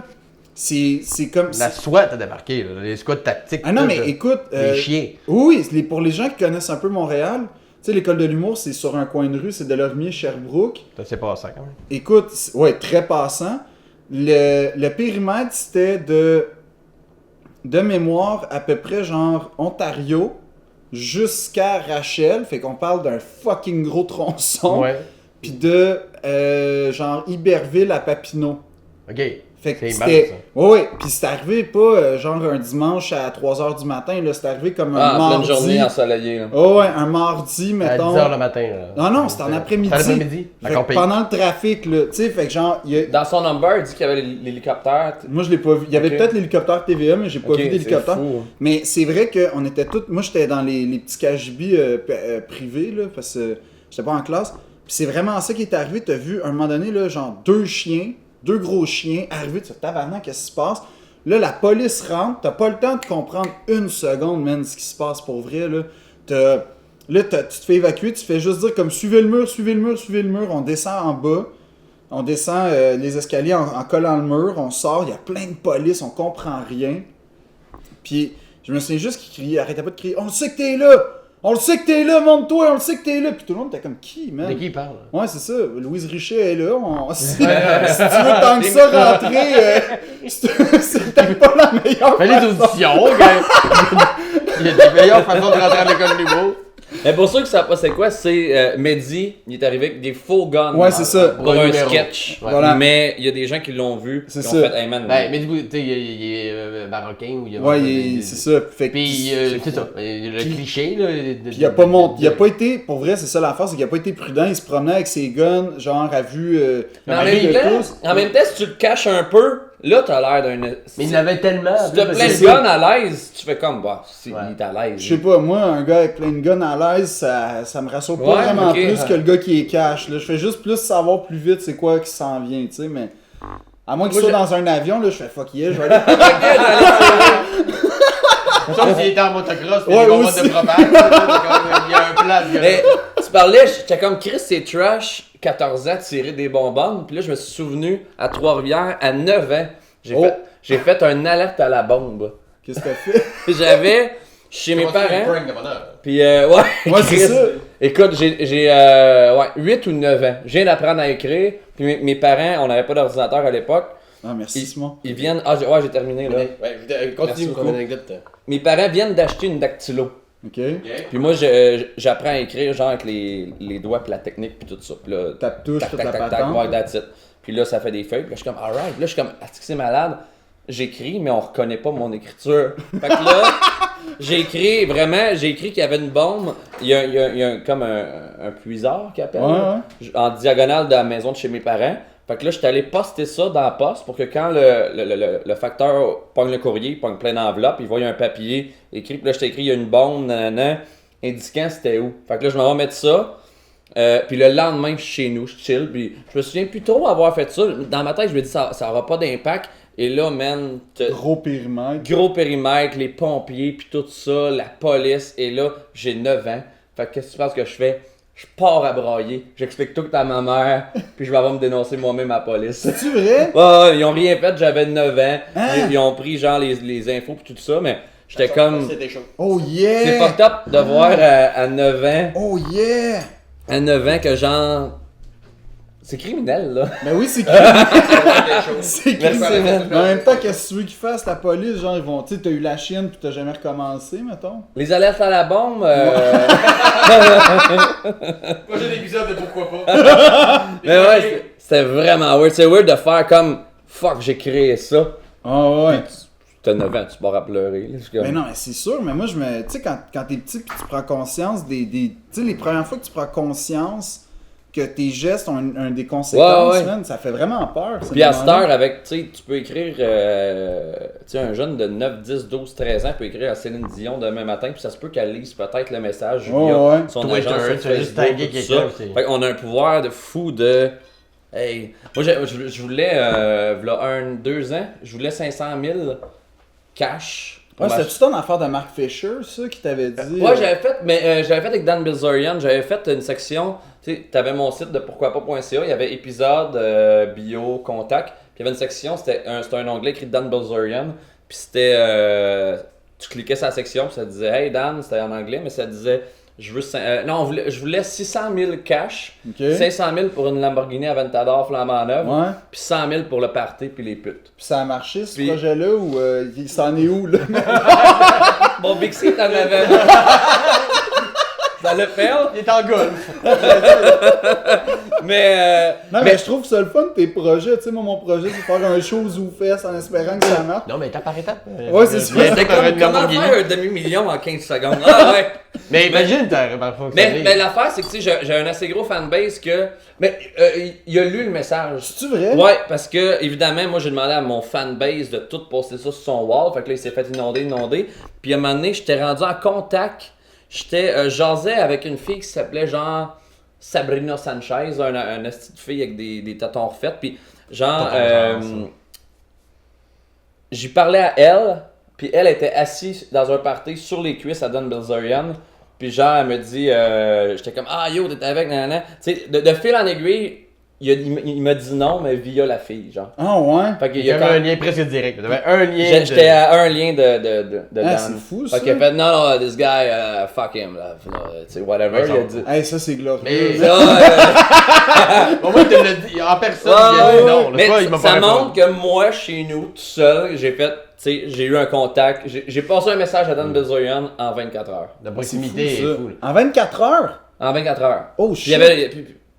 C'est comme... La SWAT a débarqué, là, les squads tactiques. Ah non, mais écoute... les chiens. Oui, pour les gens qui connaissent un peu Montréal, tu sais, l'école de l'humour, c'est sur un coin de rue, c'est Delormier, Sherbrooke. C'est passant, quand même. Écoute, ouais, très passant. Le périmètre, c'était de mémoire à peu près genre Ontario jusqu'à Rachel. Fait qu'on parle d'un fucking gros tronçon. Ouais. puis de genre Iberville à Papineau. OK. Fait que C'est c'était. mal, Ouais, puis c'est arrivé pas genre un dimanche à 3h du matin, là, c'est arrivé comme un Ah, en pleine mardi. journée ensoleillée. Là. Oh, ouais, un mardi, À mettons. 10h le matin. Là. Non, c'était en après-midi. C'était en après-midi? Fait D'accord, que payé. pendant le trafic, là, tu sais, fait que genre, Dans son number, il dit qu'il y avait l'hélicoptère. moi je l'ai pas vu. Il y avait Ok. peut-être l'hélicoptère TVA, mais j'ai pas Ok, vu d'hélicoptère. c'est fou. Mais c'est vrai qu'on était tous. Moi j'étais dans les petits KGB privés, là, parce que j'étais pas en classe. Puis c'est vraiment ça qui est arrivé. T'as vu, à un moment donné, là, genre deux gros chiens arriver, tu fais tabarnak, qu'est-ce qui se passe? Là, la police rentre, t'as pas le temps de comprendre une seconde, man, ce qui se passe pour vrai, là. Tu te fais évacuer, tu fais juste dire comme suivez le mur, suivez le mur, suivez le mur, on descend en bas, on descend les escaliers en collant le mur, on sort, il y a plein de police, on comprend rien. Puis je me souviens juste qu'il criait, arrêtait pas de crier, on le sait que t'es là! On le sait que t'es là, monte-toi, on le sait que t'es là! Puis tout le monde était comme qui, man? De qui il parle? Ouais, c'est ça. Louise Richet est là. Si tu veux tant que ça rentrer, c'était pas la meilleure Fais les façon. auditions, gars! Il y a des meilleures façons de rentrer à l'école de l'humour. Mais pour ceux qui savent pas c'est quoi, c'est Mehdi, il est arrivé avec des faux guns. Ouais, c'est ça. Pour un numéro. sketch. Ouais. Voilà. Mais il y a des gens qui l'ont vu. C'est qui ont ça. fait, hey man. Ben, mais du coup, tu sais, il est marocain ou il y a. Ouais, c'est ça. Fait que- Puis, c'est ça. Le cliché, là. Puis il a pas été, pour vrai, c'est ça l'affaire, c'est qu'il a pas été prudent. Il se promenait avec ses guns, genre à vue. Mais à en vue même, de temps, tous. en même temps, si tu le caches un peu, là t'as l'air d'un. Mais il l'avait tellement. Si t'as plein c'est de ça. guns à l'aise, tu fais comme, bah, si, Ouais. il est à l'aise. Je sais pas, moi, un gars avec plein de guns à l'aise, ça me rassure pas Ouais, vraiment ok. plus que le gars qui est cash. Là. Je fais juste plus savoir plus vite c'est quoi qui s'en vient, tu sais, mais. À moins qu'il Moi, soit j'ai- dans un avion, là, je fais fuck yeah, je vais aller. Sauf s'il était en motocross, puis Ouais, des combats aussi. de propane. Il y a un plan. Mais tu parlais, j'étais comme Chris, c'est trash, 14 ans, tirer des bonbonnes. Puis là, je me suis souvenu à Trois-Rivières, à 9 ans, Oh. j'ai fait un alerte à la bombe. Qu'est-ce que t'as fait? J'avais chez mes parents. Puis ouais, Ouais, c'est Chris, ça. Écoute, j'ai 8 ou 9 ans. Je viens d'apprendre à écrire. Puis mes parents, on n'avait pas d'ordinateur à l'époque. Ah, merci, Simon. Ils viennent. Ah, j'ai terminé là. Ouais, Merci continue ton beaucoup. anecdote. Mes parents viennent d'acheter une dactylo. Ok. Puis moi, j'apprends à écrire genre avec les doigts, puis la technique, puis tout ça. Puis là, Tape touche, tac, toute tac, la tac, tac, patente. ouais, that's it. Puis là, ça fait des feuilles. Puis là, je suis comme, alright. Puis là, je suis comme, est-ce que c'est malade? J'écris, mais on reconnaît pas mon écriture. Fait que là, j'ai écrit qu'il y avait une bombe. Il y a comme un puisard qui appelle. Ouais, là, en diagonale de la maison de chez mes parents. Fait que là, j'étais allé poster ça dans la poste pour que quand le facteur pogne le courrier, il pogne plein d'enveloppes, il voit un papier écrit. Puis là, j'étais écrit, il y a une bombe, nanana, indiquant c'était où. Fait que là, je m'en vais mettre ça. Puis le lendemain, je suis chez nous, je chill. Puis je me souviens plus trop avoir fait ça. Dans ma tête, je me dis, ça aura pas d'impact. Et là, man, Gros périmètre. gros périmètre, les pompiers, puis tout ça, la police. Et là, j'ai 9 ans. Fait que qu'est-ce que tu penses que je fais? Je pars à brailler. J'explique tout à ma mère. Puis je vais avoir me dénoncer moi-même à la police. C'est-tu vrai? Ouais, ils ont rien fait, j'avais 9 ans. Hein? Ils ont pris genre les infos puis tout ça, mais j'étais comme. C'était chaud. Oh yeah! C'est fucked up de voir à 9 ans. Oh yeah! À 9 ans que genre. C'est criminel là. Ben oui, c'est criminel. C'est Merci, criminel. man. Mais en même temps, qu'est-ce que tu veux qu'ils fassent, la police? Genre, ils vont. Tu sais, t'as eu la chienne pis t'as jamais recommencé, mettons? Les alertes à la bombe. Prochain épisode de Pourquoi pas. Mais ouais, c'était vraiment weird. C'est weird de faire comme. Fuck, j'ai créé ça. Ah ouais. T'as 9 ans, tu pars à pleurer. Là. Je suis comme- Ben non, mais c'est sûr, mais moi, je me. Tu sais, quand t'es petit pis tu prends conscience tu sais, les premières fois que tu prends conscience que tes gestes ont des conséquences, Ouais, ouais. man, ça fait vraiment peur. ces Puis à cette moments-là. heure, avec, tu sais, tu peux écrire, tu sais, un jeune de 9, 10, 12, 13 ans peut écrire à Céline Dion demain matin, puis ça se peut qu'elle lise peut-être le message via Ouais, ouais. son Twitter, agent sur tu vas juste Facebook, taguer tout quelqu'un ça. aussi. Fait qu'on a un pouvoir de fou de... Hey, moi, je voulais, v'là 2 ans, je voulais 500 000 cash. pour Ouais, m'acheter- c'était-tu ton affaire de Mark Fisher, ça, qui t'avait dit? Ouais, j'avais fait, mais j'avais fait avec Dan Bilzerian, j'avais fait une section, tu sais, t'avais mon site de pourquoipas.ca, il y avait épisode, bio, contact, puis il y avait une section, c'était un onglet écrit Dan Bilzerian, puis c'était, tu cliquais sur la section, puis ça disait « Hey Dan », c'était en anglais, mais ça disait « Je voulais 600 000 cash, Ok. 500 000 pour une Lamborghini Aventador flambant neuve, Ouais. puis 100 000 pour le party puis les putes. » Puis ça a marché, ce Puis- projet-là, ou il s'en est où, là? Bon, Bixi, t'en avais. Ça le fait. Il est en golf. Mais. Non, mais je trouve que c'est le fun de tes projets. Tu sais, moi, mon projet, c'est faire un show ZooFest en espérant que ça marche. Non, mais étape par étape. Ouais, c'est ça. C'était comme comment faire un demi-million en 15 secondes. Ah ouais. Mais imagine, t'as parfois Mais l'affaire, c'est que tu sais, j'ai un assez gros fanbase que. Mais il a lu le message. C'est-tu vrai? Ouais, parce que, évidemment, moi, j'ai demandé à mon fanbase de tout poster ça sur son wall. Fait que là, il s'est fait inonder. Puis à un moment donné, j'étais rendu en contact. Jasais avec une fille qui s'appelait genre Sabrina Sanchez, un esti de fille avec des tatons refaits. Puis genre, j'y parlais à elle. Puis elle était assise dans un party sur les cuisses à Don Bilzerian. Puis genre, elle me dit, j'étais comme, ah yo, t'es avec, nanana. Tu sais, de fil en aiguille, il m'a dit non, mais via la fille, genre. Ah ouais? Fait qu'il Il y avait un lien presque direct. Il y avait un lien. J'étais à un lien de Ah, Dan. c'est fou, ça. Fait qu'il a fait, non, this guy, fuck him, là. Tu sais, whatever, il a dit. Hey, ça, c'est glorieux. Mais- Ça, Au moins, tu l'as dit en personne. ouais, Il a dit ouais, non. mais Il m'a pas ça répondu. montre que moi, chez nous, tout seul, j'ai fait, tu sais, j'ai eu un contact. J'ai passé un message à Dan Bilzerian en 24 heures. La C'est proximité fou, est ça. cool. En 24 heures? En 24 heures. Oh Puis shit!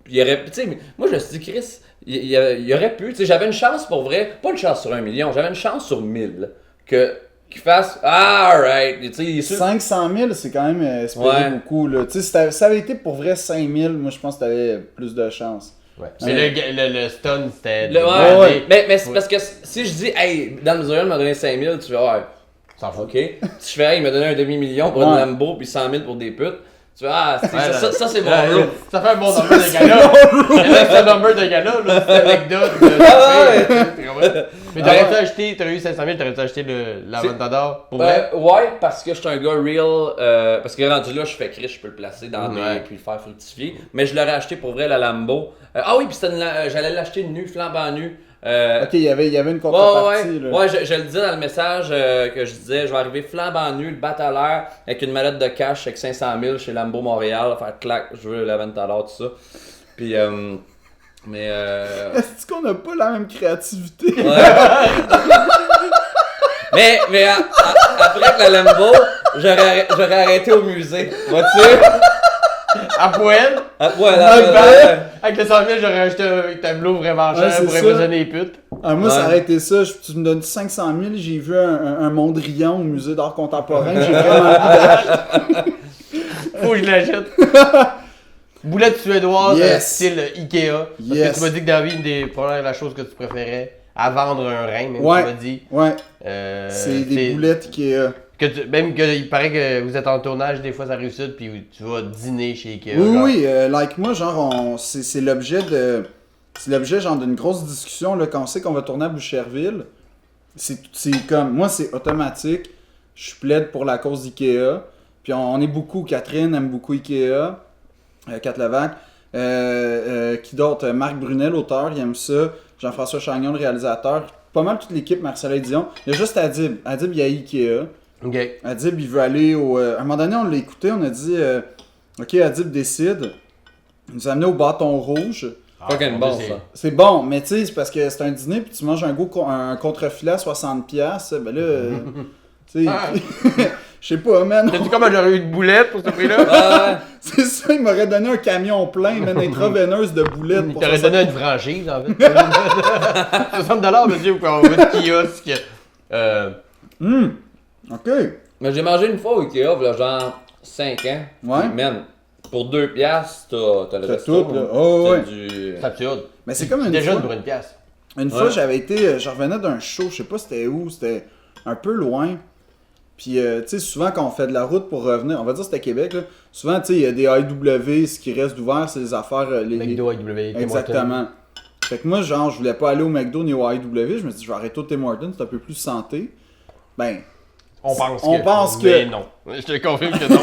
il y aurait, tu sais, moi je me suis dit, Chris, il y aurait pu, tu sais, j'avais une chance pour vrai, pas une chance sur 1 million, j'avais une chance sur 1000, qu'il fasse, alright, tu sais, il est sûr. 500 000, c'est quand même espéré Ouais. beaucoup. Là. Tu sais, si ça avait été pour vrai 5 000, moi je pense que t'avais plus de chance. Ouais. Mais le stun, c'était. Ouais. Mais c'est parce que si je dis, hey, Dan Bilzerian m'a donné 5000, tu vas, ouais, S'en fout. ok. Si je fais, hey, il m'a donné un demi-million pour une Ouais. Lambo puis 100 000 pour des putes, tu vas, ah, Ouais, ça c'est bon. Ouais, bro. ça fait un bon number de gala. C'est un number de gala, là. C'est une anecdote. Mais t'aurais-tu acheté, t'aurais eu 500 000, t'aurais-tu acheté l'Aventador pour vrai? Ouais, parce que je suis un gars real. Parce que rendu là, je fais Chris, je peux le placer dans Ouais. des. Puis le faire fructifier. Mais je l'aurais acheté pour vrai, la Lambo. Ah oui, puis j'allais l'acheter nu, flambant nu. Ok, il y avait une Ouais, contrepartie. Là. ouais, je le disais dans le message que je disais, je vais arriver flambant nu, le bat à l'air, avec une mallette de cash avec 500 000 chez Lambo Montréal, faire clac, je veux l'Aventador, tout ça. Puis, mais Est-ce qu'on n'a pas la même créativité? ouais. mais après que la Lambo, j'aurais arrêté au musée. Vois-tu? À poêle, avec le 100 000, j'aurais acheté un tableau vraiment cher Ouais, c'est pour ça. impressionner les putes. Ah, moi, Ouais. ça aurait été ça. Tu me donnes 500 000, j'ai vu un Mondrian au musée d'art contemporain. J'ai vraiment envie d'acheter. Faut que je l'achète. Boulette suédoise, Yes. style Ikea. Parce Yes. que tu m'as dit que dans la vie, une des premières la chose que tu préférais à vendre un rein, même Ouais. tu m'as dit. Ouais, c'est des boulettes Ikea. Même qu'il paraît que vous êtes en tournage des fois ça réussit puis tu vas dîner chez Ikea. Oui, genre. oui, like moi, genre, c'est l'objet de. C'est l'objet genre d'une grosse discussion là, quand on sait qu'on va tourner à Boucherville. C'est comme. Moi, c'est automatique. Je plaide pour la cause d'Ikea. Puis on est beaucoup. Catherine aime beaucoup Ikea. Kat Levac. Qui d'autre? Marc Brunet, l'auteur, il aime ça. Jean-François Chagnon, le réalisateur. Pas mal toute l'équipe, Marcel et Dion. Il y a juste Adib. Adib, il y a Ikea. Ok. Adib, il veut aller au. À un moment donné, on l'a écouté, on a dit ok, Adib décide. Il nous a amené au bâton rouge. Fucking bon, c'est- ça. C'est bon, mais tu sais, c'est parce que c'est un dîner, puis tu manges un contre-filet à 60$. Ben là, tu sais, je sais pas, man. T'as-tu comment j'aurais eu de boulette pour ce prix-là? Ouais. C'est ça, il m'aurait donné un camion plein, une intraveineuse de boulettes. Il pour t'aurait 60$. donné une franchise en fait. 60$, monsieur, pour avoir votre kiosque. Ok. Mais j'ai mangé une fois au Ikea, il y a genre 5 ans. Ouais. Puis, man, pour 2 piastres, t'as le T'as resto. tout, là. Oh, T'as ouais. du... C'est absurde. Mais c'est comme une Déjà fois. pour une pièce. Une fois, Ouais. j'avais été. Je revenais d'un show, je sais pas c'était où, c'était un peu loin. Puis, tu sais, souvent quand on fait de la route pour revenir, on va dire que c'était Québec, là. Souvent, tu sais, il y a des IW, ce qui reste ouvert, c'est les affaires. McDo, IW, Exactement. Fait que moi, genre, je voulais pas aller au McDo ni au IW, je me dis, je vais arrêter au Tim Hortons, c'est un peu plus santé. Ben, On pense On que. pense que- Mais non. Je te confirme que non.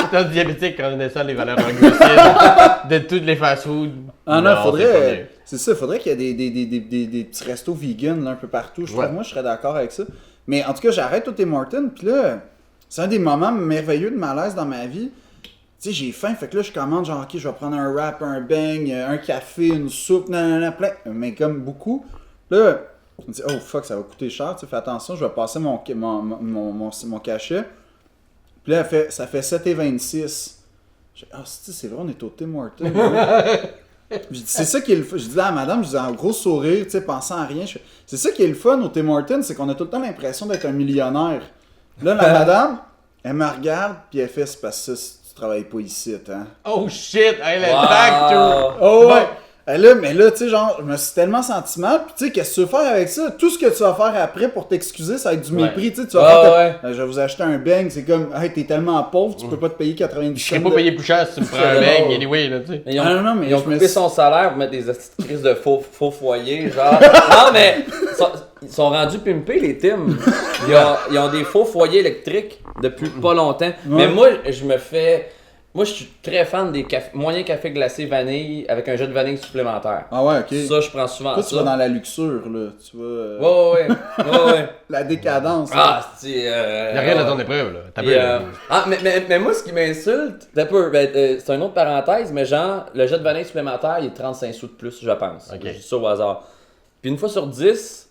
Étant diabétique, quand on descend les valeurs en glucides de toutes les fast-foods. ah non, c'est pas faudrait. mieux. C'est ça, faudrait qu'il y ait des petits restos vegan là, un peu partout. Ouais. Moi, je serais d'accord avec ça. Mais en tout cas, j'arrête au Tim Hortons, puis là, c'est un des moments merveilleux de malaise dans ma vie. Tu sais, j'ai faim, fait que là, je commande, genre, ok, je vais prendre un wrap, un beigne, un café, une soupe, nanana, plein, mais comme beaucoup. Là, je me dis, oh fuck, ça va coûter cher, tu sais, fais attention, je vais passer mon cachet. Puis là, ça fait 7,26. J'ai dit, c'est vrai, on est au Tim Hortons. Je dis, c'est ça qui est le fun. Je dis à madame, je dis un gros sourire, tu sais, pensant à rien. C'est ça qui est le fun au Tim Hortons, c'est qu'on a tout le temps l'impression d'être un millionnaire. Là, la madame, elle me regarde, puis elle fait, c'est parce que tu travailles pas ici, hein. Oh shit! Hey, le back to... Oh ouais! Là, mais là, tu sais, genre, je me suis tellement senti mal. Puis, tu sais, qu'est-ce que tu veux faire avec ça? Tout ce que tu vas faire après pour t'excuser, ça va être du mépris. Tu sais, tu vas faire. Je vais vous acheter un beigne. C'est comme, hey, t'es tellement pauvre, tu peux pas te payer 90 cents. Je serais pas payé plus cher si tu me prends un beigne, anyway, là, tu sais. Ils ont coupé son salaire pour mettre des crises de faux foyers, genre. Non, mais ils sont rendus pimpés, les Tim. Ils ont des faux foyers électriques depuis pas longtemps. Mais moi, Moi, je suis très fan des moyens café glacé vanille avec un jus de vanille supplémentaire. Ah ouais, ok. Ça, je prends souvent ça. Tu vas dans la luxure, là. Tu vas... Ouais. La décadence. C'est... Il n'y a rien à ton épreuve, là. Mais moi, ce qui m'insulte, c'est une autre parenthèse, mais genre, le jus de vanille supplémentaire, il est 35 sous de plus, je pense. Ok. Je dis ça au hasard. Puis une fois sur 10,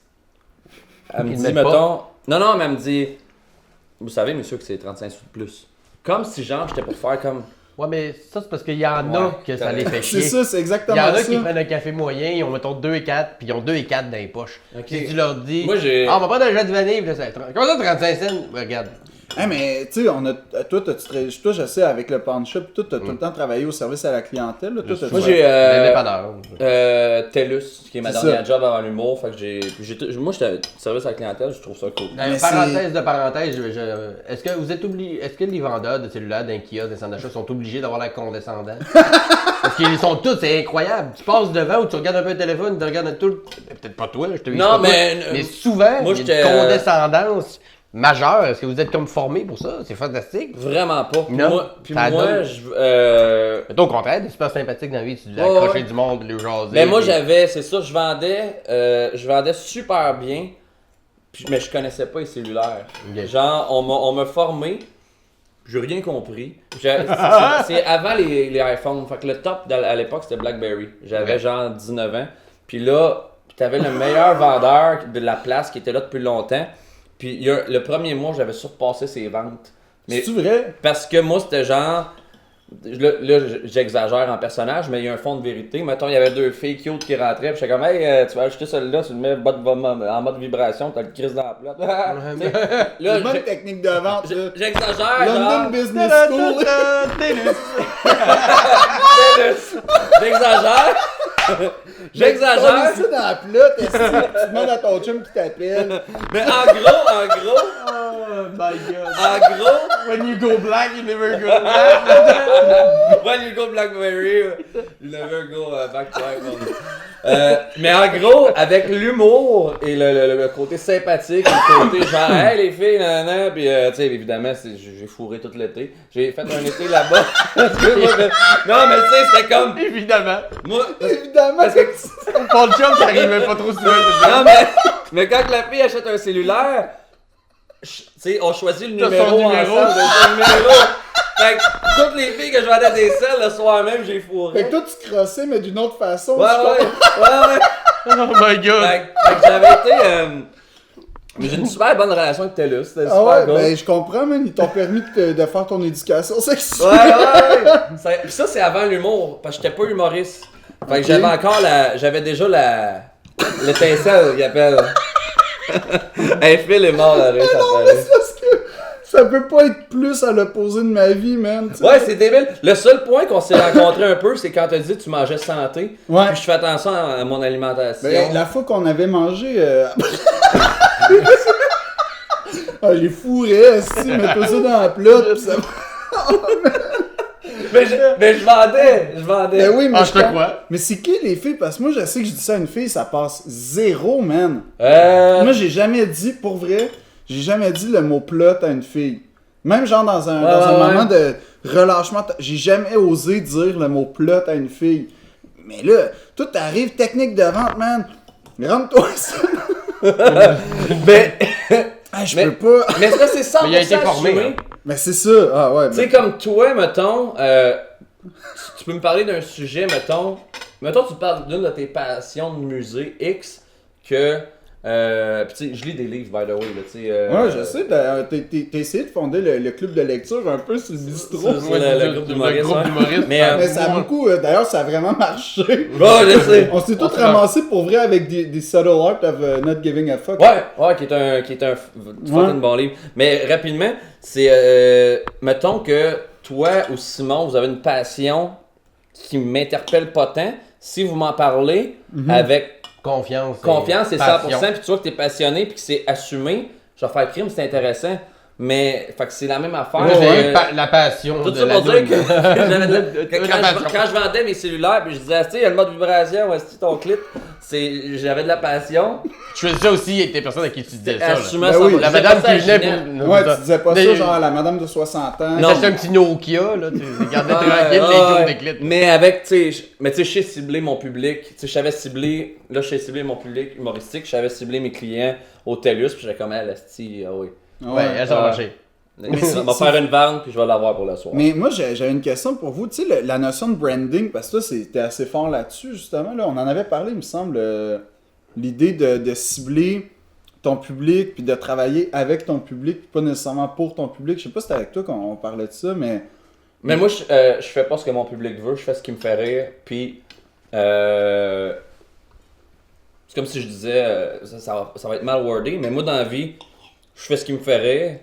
elle me dit, mettons... Non, mais elle me dit... Vous savez, monsieur, que c'est 35 sous de plus. Comme si, genre, j'étais pour faire comme... Ouais, mais ça, c'est parce qu'il y en a que ça les fait chier. C'est ça, c'est exactement ça. Il y en a qui prennent un café moyen, ils ont, mettons, 2 et 4, puis ils ont 2 et 4 dans les poches. Okay. Si tu leur dis, moi, on va prendre un jus de vanille, puis là, ça va être... Comment ça, 35 cents? Regarde. Hey, mais tu sais, toi, je sais, avec le pawn shop, toi, t'as tout le temps travaillé au service à la clientèle. Là, moi, j'ai l'indépendant. TELUS, qui est ma dernière job avant l'humour. Fait que moi, j'étais service à la clientèle, je trouve ça cool. Parenthèse de parenthèse, est-ce que vous êtes est-ce que les vendeurs de cellulaires d'un kiosque, des centres d'achat sont obligés d'avoir la condescendance? Parce qu'ils sont tous, c'est incroyable. Tu passes devant ou tu regardes un peu le téléphone, tu regardes tout. Peut-être pas toi, là, je te dis non, pas mais souvent, il y a une condescendance majeur. Est-ce que vous êtes comme formé pour ça? C'est fantastique. Vraiment pas. Non. Moi, au contraire, c'est super sympathique dans la vie. Tu dois accrocher du monde, le jaser. Mais moi, c'est ça, je vendais super bien, mais je connaissais pas les cellulaires. Okay. Genre, on m'a formé, j'ai rien compris. C'est avant les iPhones. Fait que le top à l'époque, c'était BlackBerry. J'avais genre 19 ans. Puis là, t'avais le meilleur vendeur de la place qui était là depuis longtemps. Puis le premier mois, j'avais surpassé ses ventes. C'est-tu vrai? Parce que moi, c'était genre... Là, j'exagère en personnage, mais il y a un fond de vérité. Mettons, il y avait 2 filles cute qui rentraient, puis j'étais comme, hey, tu vas acheter celle-là, tu le mets en mode vibration, t'as le crise dans la plate. C'est une bonne technique de vente, là. J'exagère, London Business School. J'exagère. Tu ça dans la plate, tu demandes à ton chum qui t'appelle. Mais en gros. Oh my god. En gros. When you go black, you never go back. When you go Blackberry, you never go back to iPhone. Mais en gros, avec l'humour et le côté sympathique, le côté genre, hey les filles, nanana, puis tu sais, évidemment, j'ai fourré tout l'été. J'ai fait un été là-bas. Non, mais tu sais, c'était comme. Évidemment. Moi, évidemment. Parce que. Paul Chum, ça arrivait pas trop souvent. Non, mais quand la fille achète un cellulaire, tu sais, on choisit le numéro ensemble. Fait que toutes les filles que je vendais des selles, le soir même, j'ai fourré. Fait que toi, tu crossais, mais d'une autre façon. Ouais. Oh my god. Fait que j'avais été. Mais j'ai une super bonne relation avec TELUS, c'était super cool. Ben je comprends, man, ils t'ont permis de faire ton éducation sexuelle. Ouais. Pis ça, c'est avant l'humour, parce que j'étais pas humoriste. Fait que j'avais déjà l'étincelle, il appelle. Hey, Phil est mort, là, ça non, mais c'est parce que ça peut pas être plus à l'opposé de ma vie, man. T'sais. Ouais, c'est débile. Le seul point qu'on s'est rencontrés un peu, c'est quand t'as dit que tu mangeais santé. Ouais. Puis je fais attention à mon alimentation. Ben, la fois qu'on avait mangé. J'ai fourré, si, mets-toi ça dans la plotte, pis ça. Mais je vendais. Ben oui, mais je te crois. Mais c'est qui les filles? Parce que moi, je sais que je dis ça à une fille, ça passe 0, man. Moi, j'ai jamais dit, pour vrai, j'ai jamais dit le mot plot à une fille. Même genre dans un moment de relâchement, j'ai jamais osé dire le mot plot à une fille. Mais là, toi, t'arrives, technique de vente, man. Rentre-toi ça. Mais... je peux pas. Mais ça, c'est ça. Mais il a été formé. Mais c'est ça. Ah ouais. Tu sais, comme toi, mettons, tu peux me parler d'un sujet, mettons, tu parles d'une de tes passions de musée X que Puis tu sais, je lis des livres, by the way, là, tu sais. Ouais, je sais, t'as essayé de fonder le club de lecture un peu sur le bistrot. C'est le groupe d'humoristes. Mais Mais ça a beaucoup, d'ailleurs, ça a vraiment marché. Ouais, je sais. On s'est tous ramassés pour vrai avec des subtle art of not giving a fuck. Ouais, qui est un fucking bon livre. Mais rapidement, c'est, mettons que toi ou Simon, vous avez une passion qui m'interpelle pas tant. Si vous m'en parlez avec confiance et 100%, puis tu vois que t'es passionné puis que c'est assumé, je vais faire crime, c'est intéressant. Mais, fait que c'est la même affaire. Moi, j'ai la passion Tout de ça la pour dire que passion. quand je vendais mes cellulaires, puis je disais, tu sais, il y a le mode vibration, est-ce que ton clip, j'avais de la passion. Je faisais ça aussi avec des personnes à qui tu disais ça. là. Assumant Ben oui. La je disais madame pas ça qui à venait Ginette. pour... Ouais, tu disais pas Mais- ça, genre la madame de 60 ans. Tu achetais un petit Nokia, là, tu gardais tranquille Ouais, les ouais. tours des clips. Mais avec, tu sais, je sais cibler mon public. Tu sais, je savais cibler, là, je sais cibler mon public humoristique, je savais cibler mes clients au TELUS, puis j'étais comme, ah, l'asti, ah oui. Ouais, elle ça va marcher. On va faire une vente, puis je vais l'avoir pour le soir. Mais moi, j'avais une question pour vous. Tu sais, la notion de branding, parce que toi, t'es assez fort là-dessus, justement. Là, on en avait parlé, il me semble, l'idée de cibler ton public, puis de travailler avec ton public, puis pas nécessairement pour ton public. Je sais pas si c'était avec toi qu'on parlait de ça, mais... Mais moi, je fais pas ce que mon public veut, je fais ce qui me fait rire, puis c'est comme si je disais, ça va être mal wordé, mais moi dans la vie, je fais ce qui me fait rire,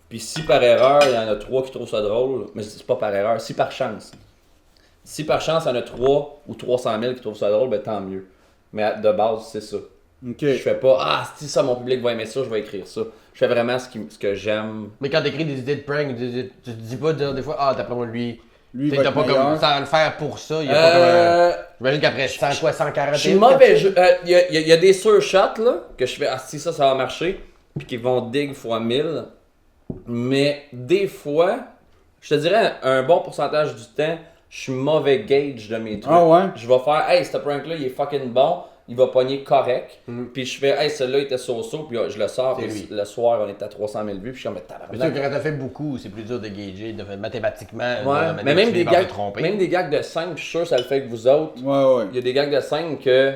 puis si par erreur, il y en a 3 qui trouvent ça drôle, mais c'est pas par erreur, si par chance. Si par chance, il y en a 3 ou 300 000 qui trouvent ça drôle, ben tant mieux. Mais de base, c'est ça. Ok. Je fais pas, si ça, mon public va aimer ça, je vais écrire ça. Je fais vraiment ce que j'aime. Mais quand t'écris des idées de prank, tu te dis pas des fois, d'après moi, lui, Lui, t'sais, va t'as être pas meilleur. comme sans le faire pour ça, il y a pas comme un... J'imagine qu'après 140 Je suis mauvais. Il y a des surshots là, que je fais, si ça va marcher, puis qui vont dig fois 1000. Mais des fois, je te dirais un bon pourcentage du temps, je suis mauvais gauge de mes trucs. Ah ouais? Je vais faire, hey, ce prank-là, il est fucking bon, il va pogner correct. Puis je fais, hey, celui-là il était so-so, puis je le sors, C'est puis lui. le soir, on est à 300 000 vues, puis je suis comme, mais Mais sûr, tabarnak. quand t'as fait beaucoup, c'est plus dur de gager, mathématiquement. Ouais, de mais même tu des finis par te gags, tromper. même des gags de 5, je suis sûr que ça le fait que vous autres. Ouais. Il y a des gags de scène que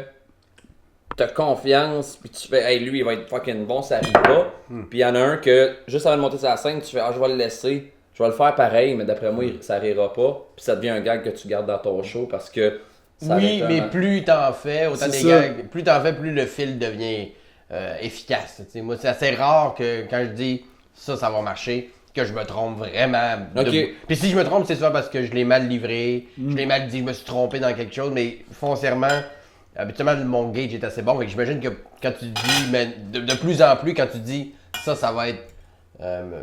t'as confiance, puis tu fais, hey, lui, il va être fucking bon, ça arrive pas. Puis il y en a un que, juste avant de monter sur la scène, tu fais, je vais le laisser, je vais le faire pareil, mais d'après moi, ça rira pas. Puis ça devient un gag que tu gardes dans ton show parce que ça Oui, arrête mais tellement. plus t'en fais, autant C'est des ça. gags, plus t'en fais, plus le fil devient efficace. T'sais, moi, c'est assez rare que quand je dis ça va marcher, que je me trompe vraiment. Ok. Puis si je me trompe, c'est souvent parce que je l'ai mal livré, je l'ai mal dit, je me suis trompé dans quelque chose, mais foncièrement, habituellement, mon gauge est assez bon. Fait que j'imagine que quand tu dis, mais de plus en plus, quand tu dis ça va être,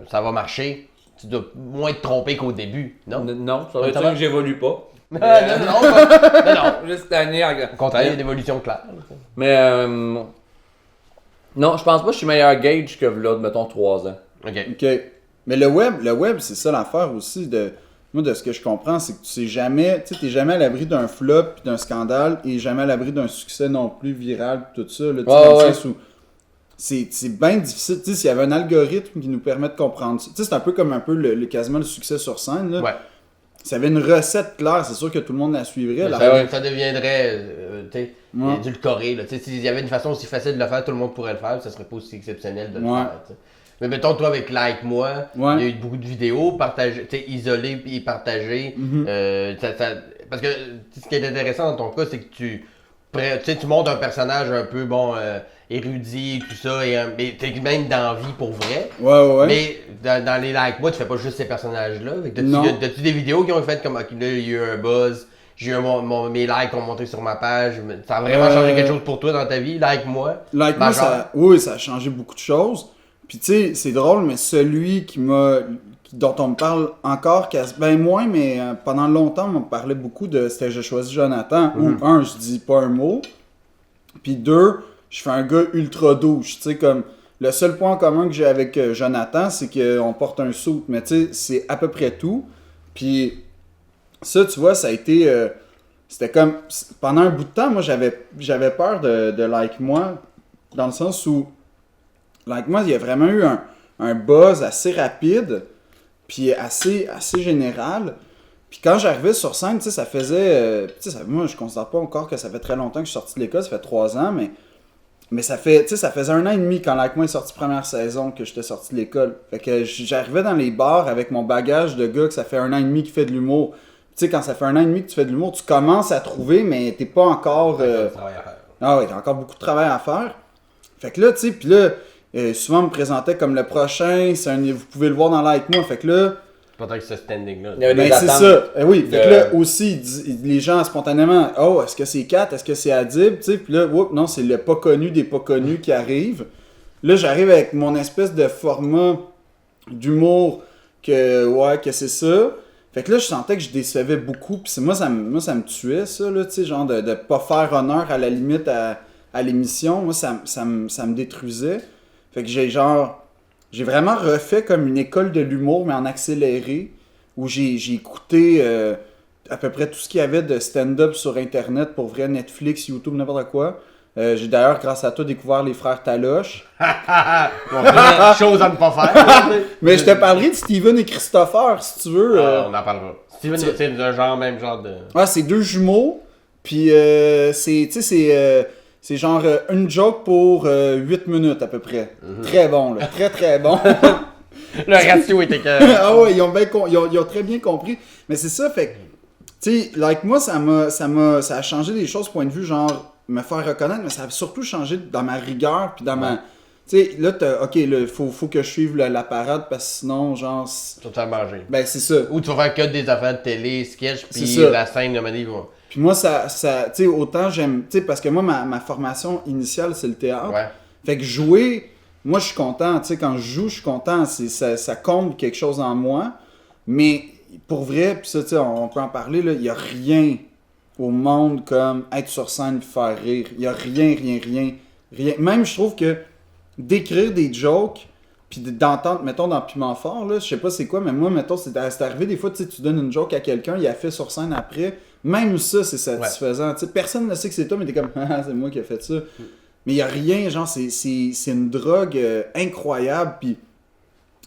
ça va marcher, tu dois moins te tromper qu'au début, non? Non, ça veut Comment? dire que j'évolue pas. non, non. Juste cette année, Au contraire, il y a une évolution claire. Mais non, je pense pas que je suis meilleur gauge que là, mettons 3 ans. Ok. Ok. Mais le web, c'est ça l'affaire aussi moi, de ce que je comprends, c'est que tu sais jamais, tu sais, t'es jamais à l'abri d'un flop pis d'un scandale et jamais à l'abri d'un succès non plus viral pis tout ça, là, tu sais, dans le sens où c'est bien difficile, tu sais, s'il y avait un algorithme qui nous permet de comprendre ça, tu sais, c'est un peu comme quasiment le succès sur scène, là. Ouais. S'il y avait une recette claire, c'est sûr que tout le monde la suivrait. Mais là. ça deviendrait Ouais. édulcoré. Là. S'il y avait une façon aussi facile de le faire, tout le monde pourrait le faire, ça serait pas aussi exceptionnel de le Ouais. faire. T'sais. Mais mettons, toi, avec Like Moi, Ouais. il y a eu beaucoup de vidéos partagées, isolées et partagées. Parce que ce qui est intéressant dans ton cas, c'est que tu montres un personnage un peu érudit, tout ça, mais t'es même dans la vie pour vrai. Ouais. Mais dans les Like Moi, tu fais pas juste ces personnages-là. Non. T'as-tu des vidéos qui ont fait comme, ok, là, il y a eu un buzz, j'ai eu mes likes ont monté sur ma page, ça a vraiment changé quelque chose pour toi dans ta vie, Like Moi? Like moi, ça a changé beaucoup de choses. Puis tu sais, c'est drôle, mais celui dont on me parle encore, ben moins, mais pendant longtemps, on me parlait beaucoup c'était J'ai choisi Jonathan, où je dis pas un mot, puis 2, je fais un gars ultra douche, tu sais, comme, le seul point en commun que j'ai avec Jonathan, c'est qu'on porte un suit, mais tu sais, c'est à peu près tout, puis ça, tu vois, ça a été, c'était comme, pendant un bout de temps, moi, j'avais peur de Like Moi, dans le sens où, Like Moi, il y a vraiment eu un buzz assez rapide, puis assez général. Puis quand j'arrivais sur scène, tu sais, ça faisait... moi, je considère pas encore que ça fait très longtemps que je suis sorti de l'école, ça fait 3 ans, mais Mais ça faisait 1 an et demi quand Like Moi est sorti première saison que j'étais sorti de l'école. Fait que j'arrivais dans les bars avec mon bagage de gars que ça fait 1 an et demi qui fait de l'humour. Tu sais, quand ça fait 1 an et demi que tu fais de l'humour, tu commences à trouver, mais t'es pas encore... Ah ouais, t'as encore beaucoup de travail à faire. Fait que là, tu sais, pis là, souvent on me présentait comme le prochain, vous pouvez le voir dans Like Moi. Fait que là... Pendant que ce standing-là. Ben c'est ça. Oui, fait que là aussi, les gens spontanément, oh, est-ce que c'est Kat, est-ce que c'est Adib, tu sais, puis là, whoop, non, c'est le pas connu des pas connus qui arrive. Là, j'arrive avec mon espèce de format d'humour que c'est ça. Fait que là, je sentais que je décevais beaucoup, puis moi, ça me tuait, ça, là, tu sais, genre de pas faire honneur à la limite à l'émission. Moi, ça me détruisait. Fait que j'ai vraiment refait comme une école de l'humour, mais en accéléré, où j'ai écouté à peu près tout ce qu'il y avait de stand-up sur Internet, pour vrai, Netflix, YouTube, n'importe quoi. J'ai d'ailleurs, grâce à toi, découvert les frères Taloche. Chose à ne pas faire. Mais je te parlerai de Steven et Christopher, si tu veux. On en parlera. Steven, c'est même genre de... Ouais, c'est 2 jumeaux, puis c'est genre une joke pour 8 minutes à peu près. Très bon, là. Très, très bon. Le ratio était que... Ah ouais, ils ont très bien compris. Mais c'est ça, fait que, tu sais, Like Moi, ça a changé des choses, point de vue, genre, me faire reconnaître, mais ça a surtout changé dans ma rigueur, puis dans ma... Tu sais, là, faut que je suive la parade, parce que sinon, genre... Tu vas te faire manger. Ben, c'est ça. Ou tu vas faire que des affaires de télé, sketch, puis la scène de Mani. Puis moi, ça tu sais, autant j'aime... Tu sais, parce que moi, ma formation initiale, c'est le théâtre. Ouais. Fait que jouer, moi, je suis content. Tu sais, quand je joue, je suis content. Ça comble quelque chose en moi. Mais pour vrai, puis ça, tu sais, on peut en parler, là, il n'y a rien au monde comme être sur scène et faire rire. Il n'y a rien. Même, je trouve que d'écrire des jokes, puis d'entendre, mettons, dans Piment Fort, là, je sais pas c'est quoi, mais moi, mettons, c'est arrivé des fois, tu sais, tu donnes une joke à quelqu'un, il a fait sur scène après. Même ça, c'est satisfaisant. Ouais. Personne ne sait que c'est toi, mais t'es comme, ah, c'est moi qui ai fait ça. Mais il n'y a rien, genre, c'est une drogue incroyable, puis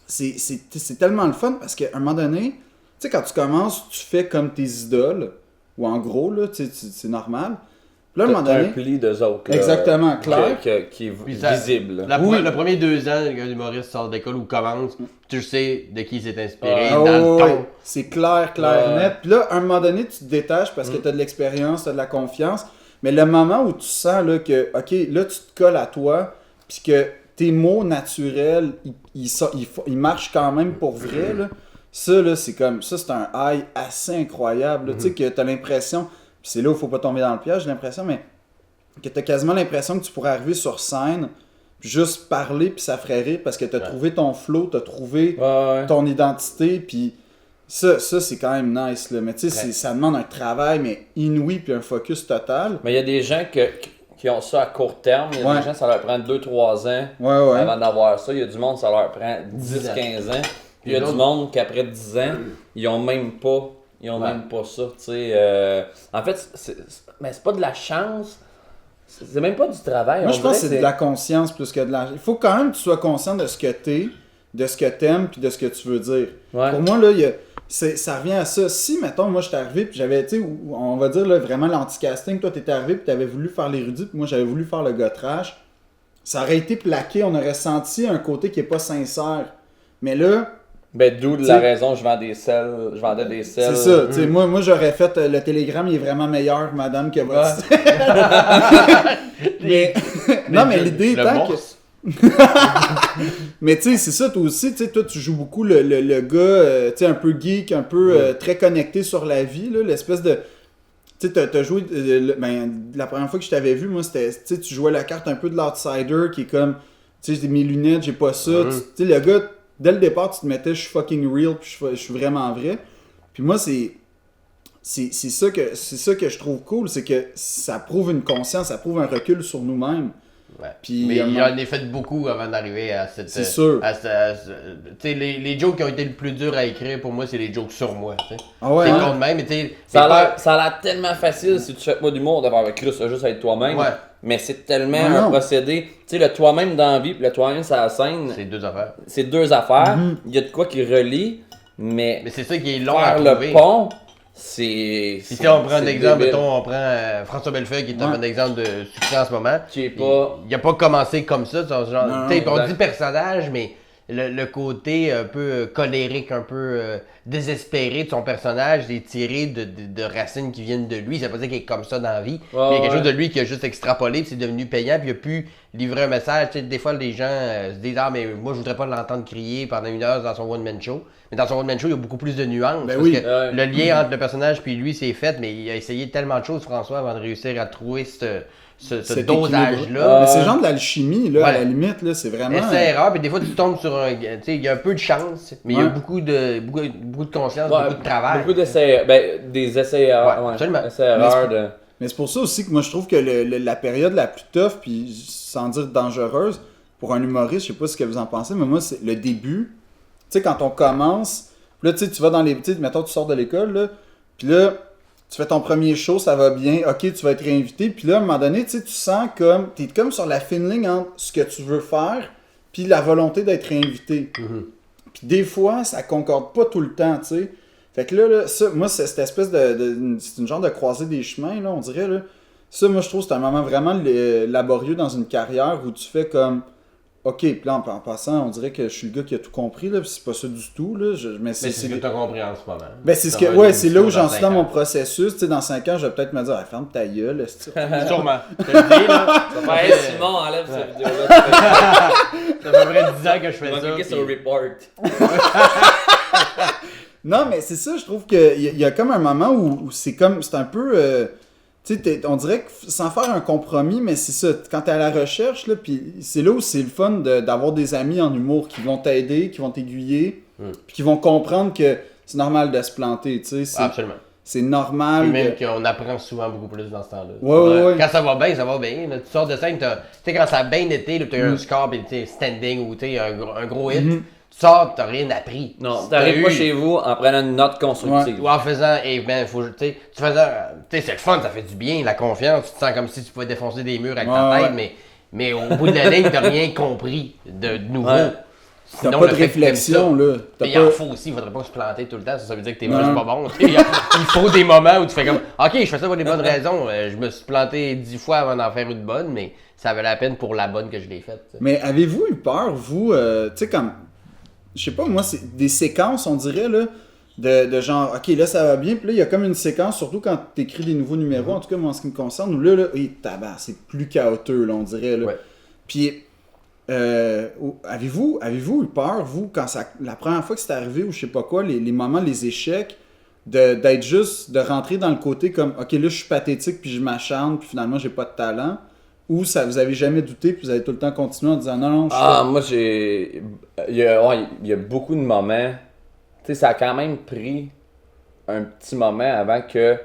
c'est tellement le fun, parce qu'à un moment donné, tu sais, quand tu commences, tu fais comme tes idoles, ou en gros, là, c'est normal. Puis là, à un moment donné... un pli d'eux autres. Là, exactement, clair. Qui est visible. Le premier 2 ans qu'un humoriste sort d'école ou commence, tu sais de qui il s'est inspiré, dans le ton. C'est clair, net. Puis là, à un moment donné, tu te détaches parce que tu as de l'expérience, tu as de la confiance. Mais le moment où tu sens là, que, OK, là, tu te colles à toi, puis que tes mots naturels, ils marchent quand même pour vrai, là. Ça, là, c'est comme... Ça, c'est un high assez incroyable, tu sais, que tu as l'impression... Puis c'est là où il faut pas tomber dans le piège, j'ai l'impression, mais que tu as quasiment l'impression que tu pourrais arriver sur scène, juste parler, puis ça ferait rire, parce que tu as trouvé ton flow, tu as trouvé ton identité, puis ça c'est quand même nice, là. Mais tu sais, ça demande un travail, mais inouï, puis un focus total. Mais il y a des gens qui ont ça à court terme, il y a des gens, ça leur prend 2-3 ans avant d'avoir ça. Il y a du monde, ça leur prend 10-15 ans. Puis il y a du monde qu'après 10 ans, ils ont même pas... Ils ont même pas ça, tu sais. En fait, c'est pas de la chance, c'est même pas du travail. Moi, je pense que c'est de la conscience plus que de la... Il faut quand même que tu sois conscient de ce que t'es, de ce que t'aimes, puis de ce que tu veux dire. Ouais. Pour moi, là, ça revient à ça. Si, mettons, moi, je suis arrivé, puis j'avais, tu sais, on va dire, là, vraiment l'anti-casting, toi, t'étais arrivé, puis t'avais voulu faire l'érudit, puis moi, j'avais voulu faire le gars trash, ça aurait été plaqué, on aurait senti un côté qui est pas sincère. Mais là... Ben, d'où de la raison, je vendais des selles. C'est ça, tu sais, moi j'aurais fait le télégramme, il est vraiment meilleur, madame, que votre. Mais, non, mais l'idée étant que. Mais tu sais, c'est ça, toi aussi, tu sais, toi tu joues beaucoup le gars, tu sais, un peu geek, un peu très connecté sur la vie, là, l'espèce de. Tu sais, t'as joué, la première fois que je t'avais vu, moi, c'était, tu sais, tu jouais la carte un peu de l'outsider qui est comme, tu sais, j'ai mes lunettes, j'ai pas ça, tu sais, le gars. Dès le départ, tu te mettais « je suis fucking real » puis je suis vraiment vrai. Puis moi, c'est ça que je trouve cool, c'est que ça prouve une conscience, ça prouve un recul sur nous-mêmes. Ouais. Puis, mais il y en a fait beaucoup avant d'arriver à cette... C'est sûr. Tu sais, les jokes qui ont été le plus dur à écrire, pour moi, c'est les jokes sur moi. T'sais. Ah ouais, c'est contre même, mais tu sais... Ça a l'air tellement facile si tu fais pas d'humour d'avoir avec Chris, juste à être toi-même. Ouais. Mais c'est tellement un procédé. Tu sais, le toi-même dans la vie puis le toi-même sur la scène. C'est 2 affaires. C'est 2 affaires. Il y a de quoi qui relie, mais c'est ça qui est long à trouver. Le pont, c'est. Si on prend un c'est exemple, débile. mettons, on prend François Bellefeuille qui est un bon exemple de succès en ce moment. Qui est pas. Il a pas commencé comme ça, genre, Non, t'sais, on exact. dit personnage, mais le côté un peu colérique, un peu désespéré de son personnage est tiré de racines qui viennent de lui. Ça veut pas dire qu'il est comme ça dans la vie, mais il y a quelque chose de lui qui a juste extrapolé, puis c'est devenu payant, puis il a pu livrer un message. T'sais, des fois, les gens se disent « Ah, mais moi, je voudrais pas l'entendre crier pendant 1 heure dans son one-man show. » Mais dans son one-man show, il y a beaucoup plus de nuances. Ben parce oui. que Ouais. le lien entre le personnage puis lui, c'est fait, mais il a essayé tellement de choses, François, avant de réussir à trouver ce Cet dosage-là. équilibre. Mais c'est genre de l'alchimie, là, à Ouais. la limite, là, c'est vraiment... Essai-erreur, puis des fois tu tombes sur un. Tu sais, il y a un peu de chance, mais il y a Ouais. beaucoup de conscience, Ouais, beaucoup de travail. Beaucoup d'essais. Ben, des essais-erreurs. Ouais, absolument. Essais-erreurs de. Mais c'est pour ça aussi que moi, je trouve que la période la plus tough, puis sans dire dangereuse, pour un humoriste, je sais pas ce que vous en pensez, mais moi, c'est le début. Tu sais, quand on commence, puis là, tu sais, tu vas dans les... Tu sais, mettons, tu sors de l'école, là, puis là... Tu fais ton premier show, ça va bien, ok, tu vas être réinvité, puis là, à un moment donné, tu sais, tu sens comme, t'es comme sur la fine ligne entre ce que tu veux faire, puis la volonté d'être réinvité. Puis des fois, ça concorde pas tout le temps, tu sais. Fait que là, ça, moi, c'est cette espèce c'est une genre de croisée des chemins, là, on dirait, là. Ça, moi, je trouve que c'est un moment vraiment laborieux dans une carrière où tu fais comme, ok, puis là, en passant, on dirait que je suis le gars qui a tout compris, là, puis c'est pas ça du tout, là. Mais c'est ce que tu as compris en ce moment. Ben, c'est ce que, ouais, c'est là où j'en suis dans mon processus. Tu sais, dans 5 ans, je vais peut-être me dire, ah, ferme ta gueule, est-ce que Sûrement. Je te le dis, là. Ça Ouais, fait, Simon, enlève cette vidéo-là. ça fait à peu près 10 ans que je fais Tu vas ça. cliquer sur puis- report. Non, mais c'est ça, je trouve qu'il y a comme un moment où c'est comme, c'est un peu, tu sais, on dirait que sans faire un compromis, mais c'est ça, quand t'es à la recherche, là, puis c'est là où c'est le fun d'avoir des amis en humour qui vont t'aider, qui vont t'aiguiller, puis qui vont comprendre que c'est normal de se planter, tu sais, Absolument. c'est normal. Puis même de- qu'on apprend souvent beaucoup plus dans ce temps-là. Ouais. Quand ça va bien, ça va bien. Là, tu sors de scène, tu sais, quand ça a bien été, tu as eu un score, puis tu sais, standing ou tu sais, un gros hit, tu sors, tu n'as rien appris. Non, T'as t'arrives eu- pas chez vous en prenant une note constructive. Ou en faisant, hey man, faut, tu sais, c'est le fun, ça fait du bien, la confiance, tu te sens comme si tu pouvais défoncer des murs avec ta Ouais, tête, mais au bout de la ligne, t'as rien compris de nouveau. Ouais. T'as Sinon, pas le de fait que t'aimes réflexion, ça, là. T'as mais il pas- en faut aussi, il faudrait pas se planter tout le temps, ça veut dire que t'es Non. juste pas bon. Il faut des moments où tu fais comme, ok, je fais ça pour des bonnes raisons, je me suis planté 10 fois avant d'en faire une bonne, mais ça valait la peine pour la bonne que je l'ai faite. t'sais. Mais avez-vous eu peur, vous, tu sais, comme, je sais pas, moi, c'est des séquences, on dirait, là, de genre, ok, là, ça va bien, puis là, il y a comme une séquence, surtout quand t'écris des nouveaux numéros, en tout cas, moi, en ce qui me concerne, où là, tabac, c'est plus chaotique, là, on dirait, là. Ouais. Puis, avez-vous eu peur, vous, quand la première fois que c'est arrivé, ou je sais pas quoi, les moments, les échecs, d'être juste, de rentrer dans le côté comme, ok, là, je suis pathétique, puis je m'acharne, puis finalement, j'ai pas de talent, ou ça, vous avez jamais douté, puis vous avez tout le temps continué en disant, non, je suis Ah, moi, j'ai. Il y a beaucoup de moments. Tu sais, ça a quand même pris un petit moment avant que.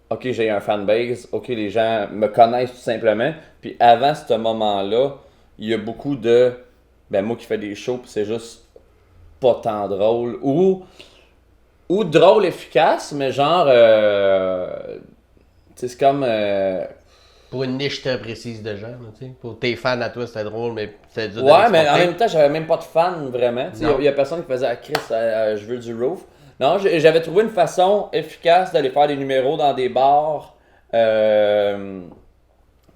Ok, j'ai un fanbase. Ok, les gens me connaissent tout simplement. Puis avant ce moment-là, il y a beaucoup de. Ben, moi qui fais des shows, puis c'est juste pas tant drôle. Ou drôle efficace, mais genre. Tu sais, c'est comme. Pour une niche très précise de gens, là, tu sais. Pour tes fans à toi, c'était drôle, mais c'est dur de Ouais, mais en l'exporter. même temps, j'avais même pas de fans vraiment. Il Non. y a personne qui faisait Chris, je veux du roof. Non, j'avais trouvé une façon efficace d'aller faire des numéros dans des bars.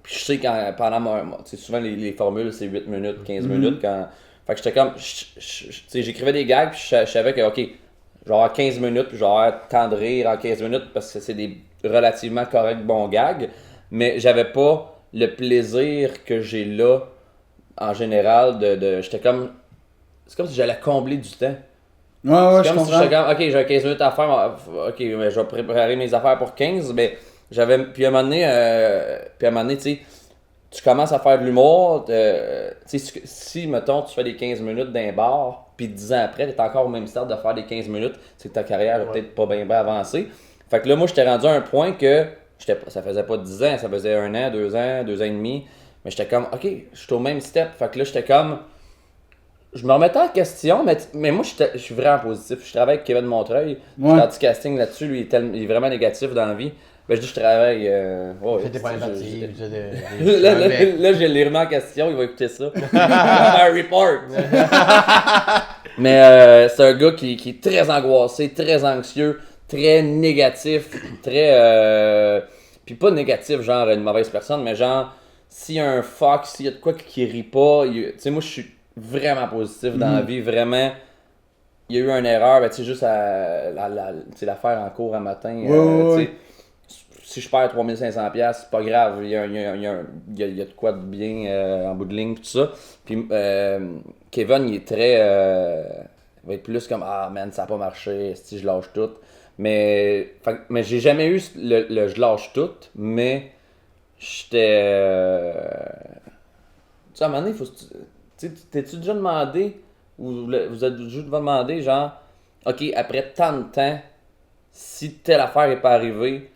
Puis je sais quand pendant tu sais, souvent les formules c'est 8 minutes, 15 minutes quand. Fait que j'étais comme. Tu sais, j'écrivais des gags, puis je savais que, ok, je vais avoir 15 minutes, puis je vais avoir temps de rire en 15 minutes parce que c'est des relativement corrects bons gags. Mais j'avais pas le plaisir que j'ai là, en général, j'étais comme. C'est comme si j'allais combler du temps. Ouais, je C'est comme si comprends. j'étais comme, ok, j'ai 15 minutes à faire, ok, mais je vais préparer mes affaires pour 15, mais j'avais. Puis à un moment donné, tu sais, tu commences à faire de l'humour, tu sais, si, mettons, tu fais des 15 minutes d'un bar, puis 10 ans après, t'es encore au même stade de faire des 15 minutes, c'est que ta carrière a peut-être pas bien avancé. Fait que là, moi, j'étais rendu à un point que ça faisait pas 10 ans, ça faisait 1 an, 2 ans, 2 ans et demi. Mais j'étais comme, ok, je suis au même step. Fait que là, j'étais comme. Je me remettais en question, mais moi, je suis vraiment positif. Je travaille avec Kevin Montreuil. Ouais. Je fais du casting là-dessus. Lui, il est vraiment négatif dans la vie. Ben, je dis, je travaille. Ouais, Fais tes premières parties, je- tu sais, Là, je l'ai remis en question, il va écouter ça. Un report. Mais c'est un gars qui est très angoissé, très anxieux, très négatif, très... Puis pas négatif, genre une mauvaise personne, mais genre, s'il y a un fuck, s'il y a de quoi qui rit pas, tu sais, moi je suis vraiment positif dans la vie, vraiment. Il y a eu une erreur, ben tu sais, juste l'affaire en cours un matin, tu sais, si je perds 3500$, c'est pas grave, il y a de quoi de bien en bout de ligne, pis tout ça. Puis Kevin, il est très... il va être plus comme « Ah man, ça a pas marché, si je lâche tout ». Mais j'ai jamais eu le je lâche tout, mais j'étais... Tu sais, à un moment donné, t'es-tu déjà demandé, ou vous êtes déjà demandé, genre, ok, après tant de temps, si telle affaire est pas arrivée,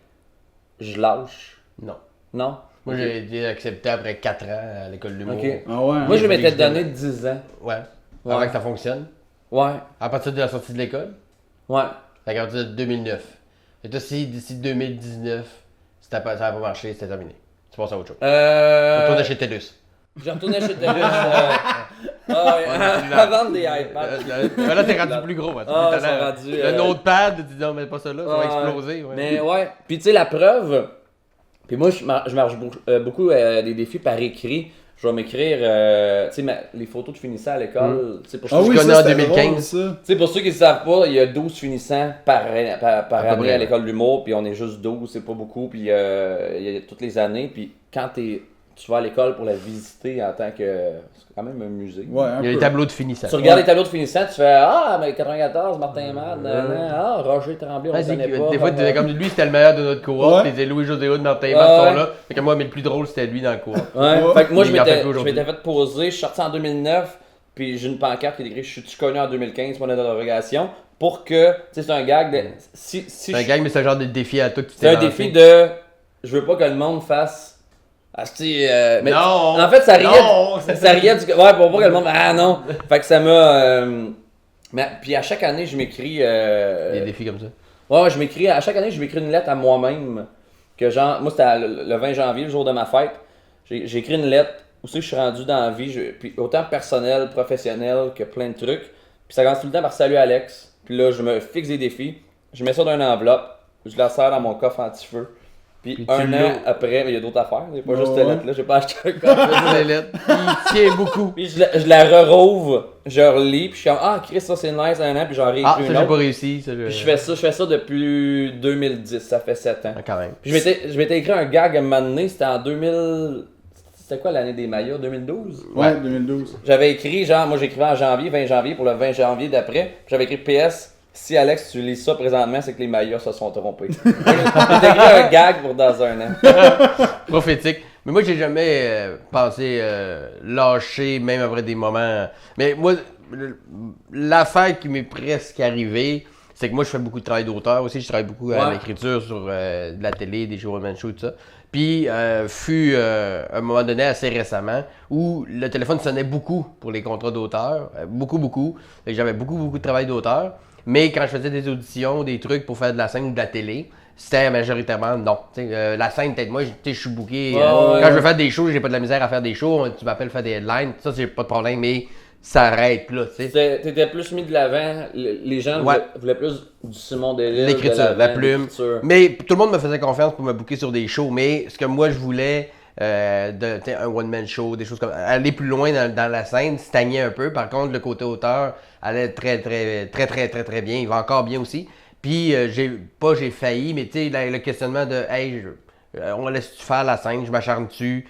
je lâche? Non. Non? Moi, j'ai été accepté après 4 ans à l'école de l'humour. Ok. Ah ouais. Moi, je m'étais donné 10 ans. Ouais. Avant que ça fonctionne. Ouais. À partir de la sortie de l'école. Ouais. À partir de 2009. Et toi, si d'ici 2019, ça n'a pas marché, c'était terminé. Tu passes à autre chose. Retourne chez TELUS. Je retournais chez TELUS. À vendre des iPads. Là, t'es rendu plus gros. Le notepad, tu dis non, mais pas ça là, ça va exploser. Ouais. Mais ouais. Puis tu sais, la preuve. Puis moi, je marche beaucoup des défis par écrit. Je vais m'écrire, tu sais, les photos de finissants à l'école. Ah oui, je connais ça, en 2015. Tu sais, pour ceux qui ne savent pas, il y a 12 finissants par année à l'école de l'humour, puis on est juste 12, c'est pas beaucoup, puis il y a toutes les années, puis quand tu vas à l'école pour la visiter en tant que... C'est quand même un musée. Ouais, il y a les tableaux de finissants. Tu regardes les tableaux de finissants, tu fais « Ah, mais 94, Martin Mad, ah, Roger Tremblay, on le connaît pas. » Des fois, tu disais comme lui, c'était le meilleur de notre cohorte, les Louis-José Hood, Martin Mad sont là. Fait que moi, mais le plus drôle, c'était lui dans le cohorte. Ouais, fait que moi, je m'étais aujourd'hui. fait poser, je suis sorti en 2009, puis j'ai une pancarte qui est écrite « Je suis connu en 2015, point d'interrogation », pour que, tu sais, c'est un gag de... C'est un gag, mais c'est un genre de défi à toi que tu t'es C'est un lancé. défi de... Je veux pas que le monde fasse... mais non! En fait, ça riait, non, ça riait du... Ouais, pour pas que le monde... Ah non! Fait que ça m'a... Mais, puis à chaque année, je m'écris... Des défis comme ça. Ouais, je m'écris... À chaque année, je m'écris une lettre à moi-même. Que genre... Moi, c'était le 20 janvier, le jour de ma fête. J'ai écrit une lettre où c'est que je suis rendu dans la vie. Puis autant personnel, professionnel, que plein de trucs. Puis ça commence tout le temps par « Salut Alex ». Puis là, je me fixe des défis. Je mets ça dans une enveloppe. Je la serre dans mon coffre anti-feu. Puis un an après, il y a d'autres affaires. Il n'y a pas juste cette lettre-là. J'ai pas acheté un coffre. Il tient beaucoup. Puis je la re-rouvre, je relis, puis je suis comme ah Chris, ça c'est nice un an, puis j'en réécris Ah, ça une j'ai autre. pas réussi. Ça, Puis je fais ça depuis 2010, ça fait 7 ans. Ah, quand même. Puis je m'étais écrit un gag à un moment donné, c'était en 2000. C'était quoi l'année des maillots, 2012? Ouais, 2012. J'avais écrit, genre, moi j'écrivais en janvier, 20 janvier pour le 20 janvier d'après. J'avais écrit PS, si Alex, tu lis ça présentement, c'est que les maillots se sont trompés. J'ai écrit un gag pour dans un an. Prophétique. Mais moi, j'ai jamais pensé lâcher, même après des moments. Mais moi, l'affaire qui m'est presque arrivée, c'est que moi, je fais beaucoup de travail d'auteur aussi. Je travaille beaucoup à l'écriture sur de la télé, des shows, one-man show, tout ça. Puis, fut un moment donné, assez récemment, où le téléphone sonnait beaucoup pour les contrats d'auteur. Beaucoup. Et j'avais beaucoup de travail d'auteur. Mais quand je faisais des auditions, des trucs pour faire de la scène ou de la télé, c'était majoritairement non. La scène, peut-être moi, je suis booké. Quand je veux faire des shows, j'ai pas de la misère à faire des shows. Tu m'appelles faire des headlines, ça, j'ai pas de problème, mais ça arrête là. T'étais plus mis de l'avant, les gens voulaient plus du Simon Delille. L'écriture, la plume. Mais tout le monde me faisait confiance pour me booker sur des shows, mais ce que moi je voulais, un one-man show, des choses comme aller plus loin dans la scène, stagner un peu. Par contre, le côté auteur allait très bien. Il va encore bien aussi. Puis j'ai failli, mais tu sais, le questionnement de hey, on laisse-tu faire la scène, je m'acharne dessus.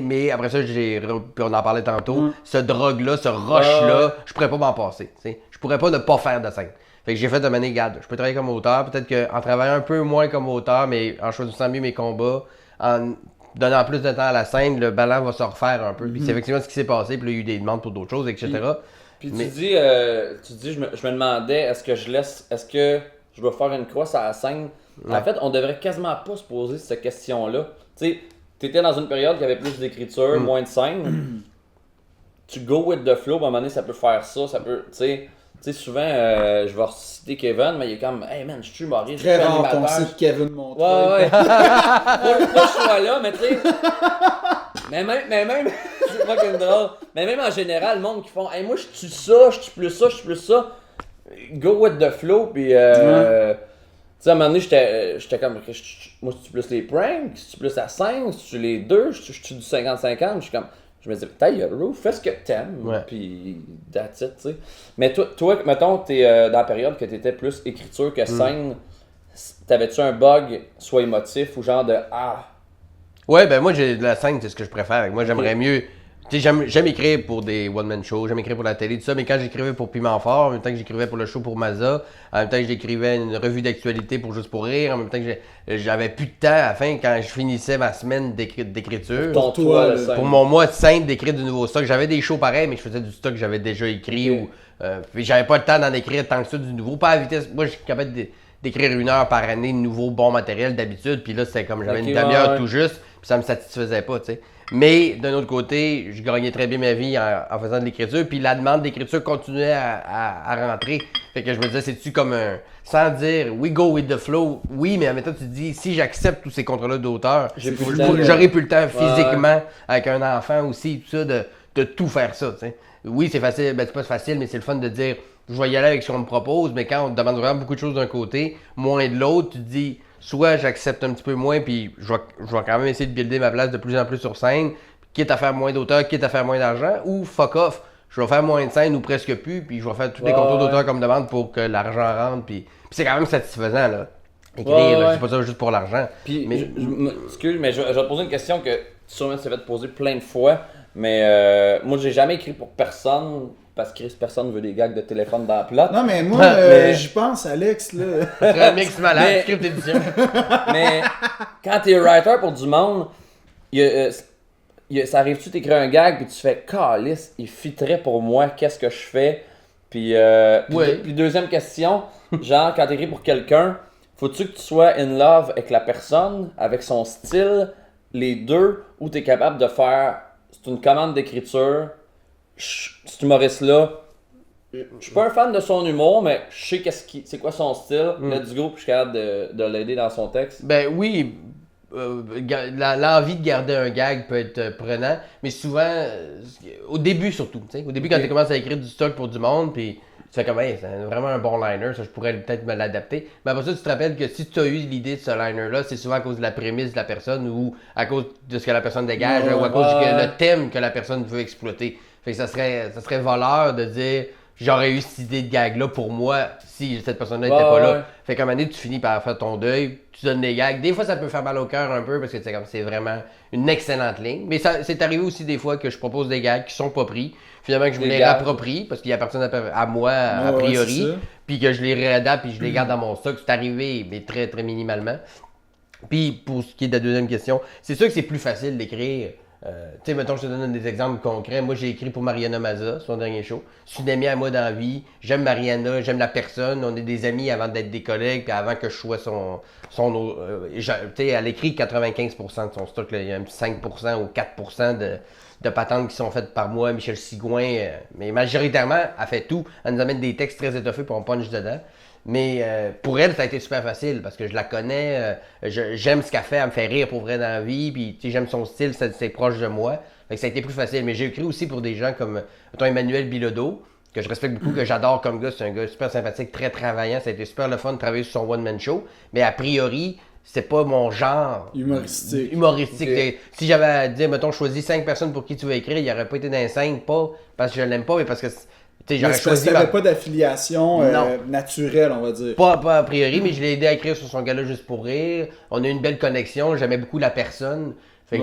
Mais après ça, puis on en parlait tantôt, ce drogue-là, ce rush-là, je pourrais pas m'en passer. T'sais. Je pourrais pas ne pas faire de scène. Fait que j'ai fait de manière, regarde, je peux travailler comme auteur, peut-être qu'en travaillant un peu moins comme auteur, mais en choisissant mieux mes combats, en donnant plus de temps à la scène, le ballon va se refaire un peu. Puis c'est effectivement ce qui s'est passé, puis là, il y a eu des demandes pour d'autres choses, etc. Puis tu dis, je me demandais, est-ce que je dois faire une croix à la scène? Ouais. En fait, on devrait quasiment pas se poser cette question-là. Tu sais, t'étais dans une période qui avait plus d'écriture, moins de scène. Tu go with the flow, à un moment donné, ça peut faire ça, ça peut, tu sais, souvent, je vais citer Kevin, mais il est comme, hey man, je suis humoriste, je suis animateur. Très rare qu'on cite Kevin Montreuil. Ouais. Faut que je sois là, mais tu sais, mais même, c'est pas comme drôle, mais même en général, le monde qui font, hey moi, je tue ça, je tue plus ça, go with the flow, puis sais, à un moment donné, j'étais comme, moi, c'est-tu plus les pranks, c'est-tu plus la scène, c'est-tu les deux, je suis du 50-50, je me disais, ta gueule, Roo, fais ce que t'aimes, pis that's it, tu sais. Mais toi, mettons, t'es dans la période que t'étais plus écriture que scène, t'avais-tu un bug, soit émotif, ou genre de, Ouais, ben moi, la scène, c'est ce que je préfère. Moi, j'aimerais mieux. Tu sais, j'aime écrire pour des one-man shows, j'aime écrire pour la télé, tout ça, mais quand j'écrivais pour Piment Fort, en même temps que j'écrivais pour le show pour Mazza, en même temps que j'écrivais une revue d'actualité pour Juste pour rire, en même temps que j'avais plus de temps à la fin quand je finissais ma semaine d'écriture. Pour mon mois de scène d'écrire du nouveau stock. J'avais des shows pareils, mais je faisais du stock que j'avais déjà écrit. Puis j'avais pas le temps d'en écrire tant que ça du nouveau. Pas à vitesse. Moi, je suis capable d'écrire 1 heure par année de nouveau bon matériel d'habitude. Puis là, c'était comme j'avais une demi-heure tout juste, puis ça me satisfaisait pas, tu sais. Mais d'un autre côté, je gagnais très bien ma vie en faisant de l'écriture, puis la demande d'écriture continuait à rentrer. Fait que je me disais, c'est-tu comme un... Sans dire « we go with the flow », oui, mais en même temps, tu te dis, si j'accepte tous ces contrats-là d'auteur, j'aurais plus le temps physiquement, avec un enfant aussi, tout ça, de tout faire ça, tu sais. Oui, c'est facile, ben c'est pas facile, mais c'est le fun de dire « je vais y aller avec ce qu'on me propose », mais quand on te demande vraiment beaucoup de choses d'un côté, moins de l'autre, tu te dis... Soit j'accepte un petit peu moins, puis je vais quand même essayer de builder ma place de plus en plus sur scène, quitte à faire moins d'auteurs, quitte à faire moins d'argent, ou fuck off, je vais faire moins de scènes ou presque plus, puis je vais faire tous les contours d'auteurs comme demande pour que l'argent rentre, puis c'est quand même satisfaisant, là. Écrire, là, je fais pas ça juste pour l'argent. Puis, excuse, mais je vais te poser une question que sûrement tu t'es fait poser plein de fois, mais moi j'ai jamais écrit pour personne. Parce que personne veut des gags de téléphone dans la plate. Non, mais moi, j'y pense, Alex, là. C'est un mix malade, script d'édition. Mais quand t'es writer pour du monde, ça arrive-tu d'écrire un gag puis tu fais « Calice, il fitterait pour moi, qu'est-ce que je fais? » Puis deuxième question, genre quand t'écris pour quelqu'un, faut-tu que tu sois in love avec la personne, avec son style, les deux, ou t'es capable de faire... C'est une commande d'écriture... Cet humoriste-là, je suis pas un fan de son humour, mais je sais c'est quoi son style. Let's go, puis je suis capable de l'aider dans son texte. Ben oui, l'envie de garder un gag peut être prenant, mais souvent, au début surtout, tu sais, au début quand tu commences à écrire du stock pour du monde, puis tu fais comme, hey, c'est vraiment un bon liner, ça je pourrais peut-être me l'adapter. Mais après ça, tu te rappelles que si tu as eu l'idée de ce liner-là, c'est souvent à cause de la prémisse de la personne ou à cause de ce que la personne dégage ou à cause du thème que la personne veut exploiter. Fait que ça serait voleur de dire j'aurais eu cette idée de gag-là pour moi si cette personne-là n'était pas là. Fait qu'à un moment donné, tu finis par faire ton deuil, tu donnes des gags. Des fois, ça peut faire mal au cœur un peu parce que c'est vraiment une excellente ligne. Mais c'est arrivé aussi des fois que je propose des gags qui sont pas pris. Finalement, que je me les réapproprie parce qu'ils appartiennent à moi a priori. Puis que je les réadapte puis je les garde dans mon stock. C'est arrivé, mais très, très minimalement. Puis pour ce qui est de la deuxième question, c'est sûr que c'est plus facile d'écrire. Tu sais, mettons, je te donne des exemples concrets. Moi, j'ai écrit pour Mariana Mazza, son dernier show. C'est une amie à moi dans la vie. J'aime Mariana, j'aime la personne. On est des amis avant d'être des collègues, puis avant que je sois tu sais, elle écrit 95% de son stock. Là. Il y a un petit 5% ou 4% de patentes qui sont faites par moi, Michel Sigouin. Mais majoritairement, elle fait tout. Elle nous amène des textes très étoffés pour on punch dedans. Mais pour elle, ça a été super facile parce que je la connais, j'aime ce qu'elle fait, elle me fait rire pour vrai dans la vie, puis j'aime son style, c'est proche de moi. Fait que ça a été plus facile. Mais j'ai écrit aussi pour des gens comme Emmanuel Bilodeau, que je respecte beaucoup, que j'adore comme gars. C'est un gars super sympathique, très travaillant. Ça a été super le fun de travailler sur son one-man show. Mais a priori, c'est pas mon genre humoristique. Okay. Si j'avais à dire, mettons, choisis 5 personnes pour qui tu veux écrire, il aurait pas été dans les 5, pas parce que je l'aime pas, mais parce que... J'aurais choisi. T'avais pas d'affiliation naturelle, on va dire. Pas a priori, mais je l'ai aidé à écrire sur son gars-là juste pour rire. On a eu une belle connexion, j'aimais beaucoup la personne. Fait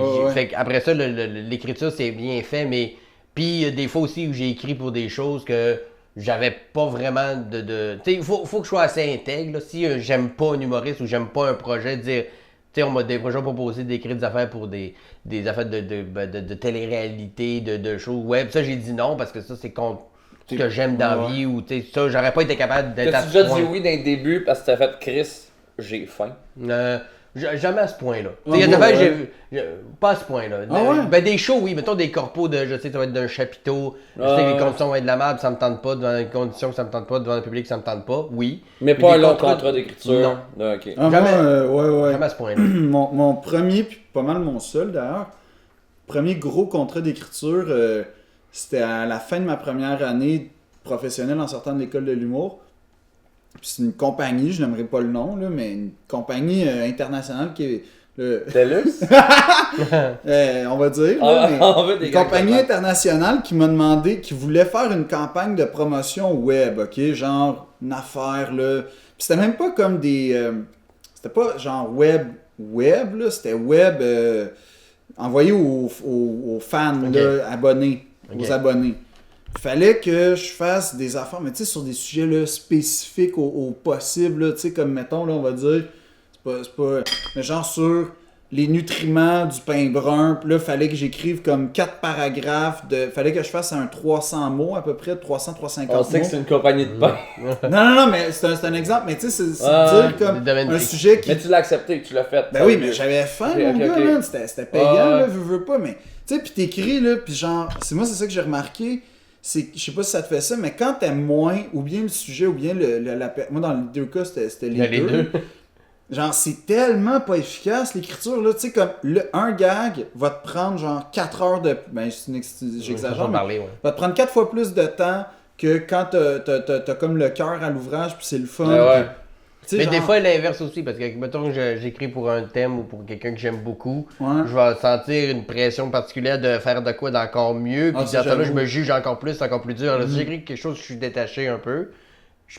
qu'après ça, l'écriture, c'est bien fait, mais... Puis des fois aussi où j'ai écrit pour des choses que j'avais pas vraiment de... Tu sais, il faut que je sois assez intègre. Là. Si j'aime pas un humoriste ou j'aime pas un projet, dire... Tu sais, on m'a des projets proposé d'écrire des affaires pour des affaires de télé-réalité, de shows web. Ça, j'ai dit non, parce que ça, c'est contre... ce que j'aime dans la vie ou tu sais ça j'aurais pas été capable d'être à ce point. Tu as déjà dit oui dès le début parce que t'as fait Chris, j'ai faim. Jamais à ce point-là. Il y a des fois, pas à ce point-là. Ben des shows, oui, mettons des corpos de, je sais, ça va être d'un chapiteau, je sais que les conditions vont être de la merde, ça me tente pas, devant les conditions que ça me tente pas, devant le public ça me tente pas, oui. Mais pas un long contrat d'écriture. Non. Okay. Jamais à ce point-là. mon premier, puis pas mal mon seul d'ailleurs, premier gros contrat d'écriture, c'était à la fin de ma première année professionnelle en sortant de l'école de l'humour. c'est une compagnie, je n'aimerais pas le nom, là, mais une compagnie internationale qui est... Deluxe? on va dire. Là, mais on veut des une gars compagnie capables. internationale qui m'a demandé, qui voulait faire une campagne de promotion web, ok? Genre, une affaire, là. Puis c'était même pas comme des... c'était pas genre web, là. C'était web envoyé aux fans, Ok. là, abonnés, Ok. aux abonnés. Fallait que je fasse des affaires, mais tu sais, sur des sujets là, spécifiques au possible, là, tu sais, comme mettons, là, on va dire, c'est pas, mais genre sur les nutriments du pain brun, puis là, fallait que j'écrive comme 4 paragraphes, fallait que je fasse un 300 mots à peu près, 300-350 On mots. sait que c'est une compagnie de pain. Non, mais c'est un exemple, mais tu sais, c'est Ouais, dire comme des domaines un fixes. sujet qui... Mais tu l'as accepté, tu l'as fait. Ben oui, mais j'avais faim, Ok, mon ok, gars, ok. man. C'était payant, Ouais. là, veux pas, mais... Tu sais, pis t'écris, là, pis genre... C'est ça que j'ai remarqué, c'est... Je sais pas si ça te fait ça, mais quand t'aimes moins, ou bien le sujet, ou bien moi, dans les deux cas, c'était Il y a les les deux. deux. Genre, c'est tellement pas efficace, l'écriture, là. Tu sais, comme, un gag va te prendre, genre, 4 heures de... Ben, j'exagère, mais... Parler, ouais. Va te prendre 4 fois plus de temps que quand t'as comme le cœur à l'ouvrage, puis c'est le fun. Ouais. Tu sais, Mais genre- des fois, l'inverse aussi, parce que, mettons que j'écris pour un thème ou pour quelqu'un que j'aime beaucoup, Ouais. je vais sentir une pression particulière de faire de quoi d'encore mieux, puis Ah, ça, dans ce temps-là, je j'avoue. me juge encore plus, c'est encore plus dur. Alors, si j'écris quelque chose, je suis détaché un peu.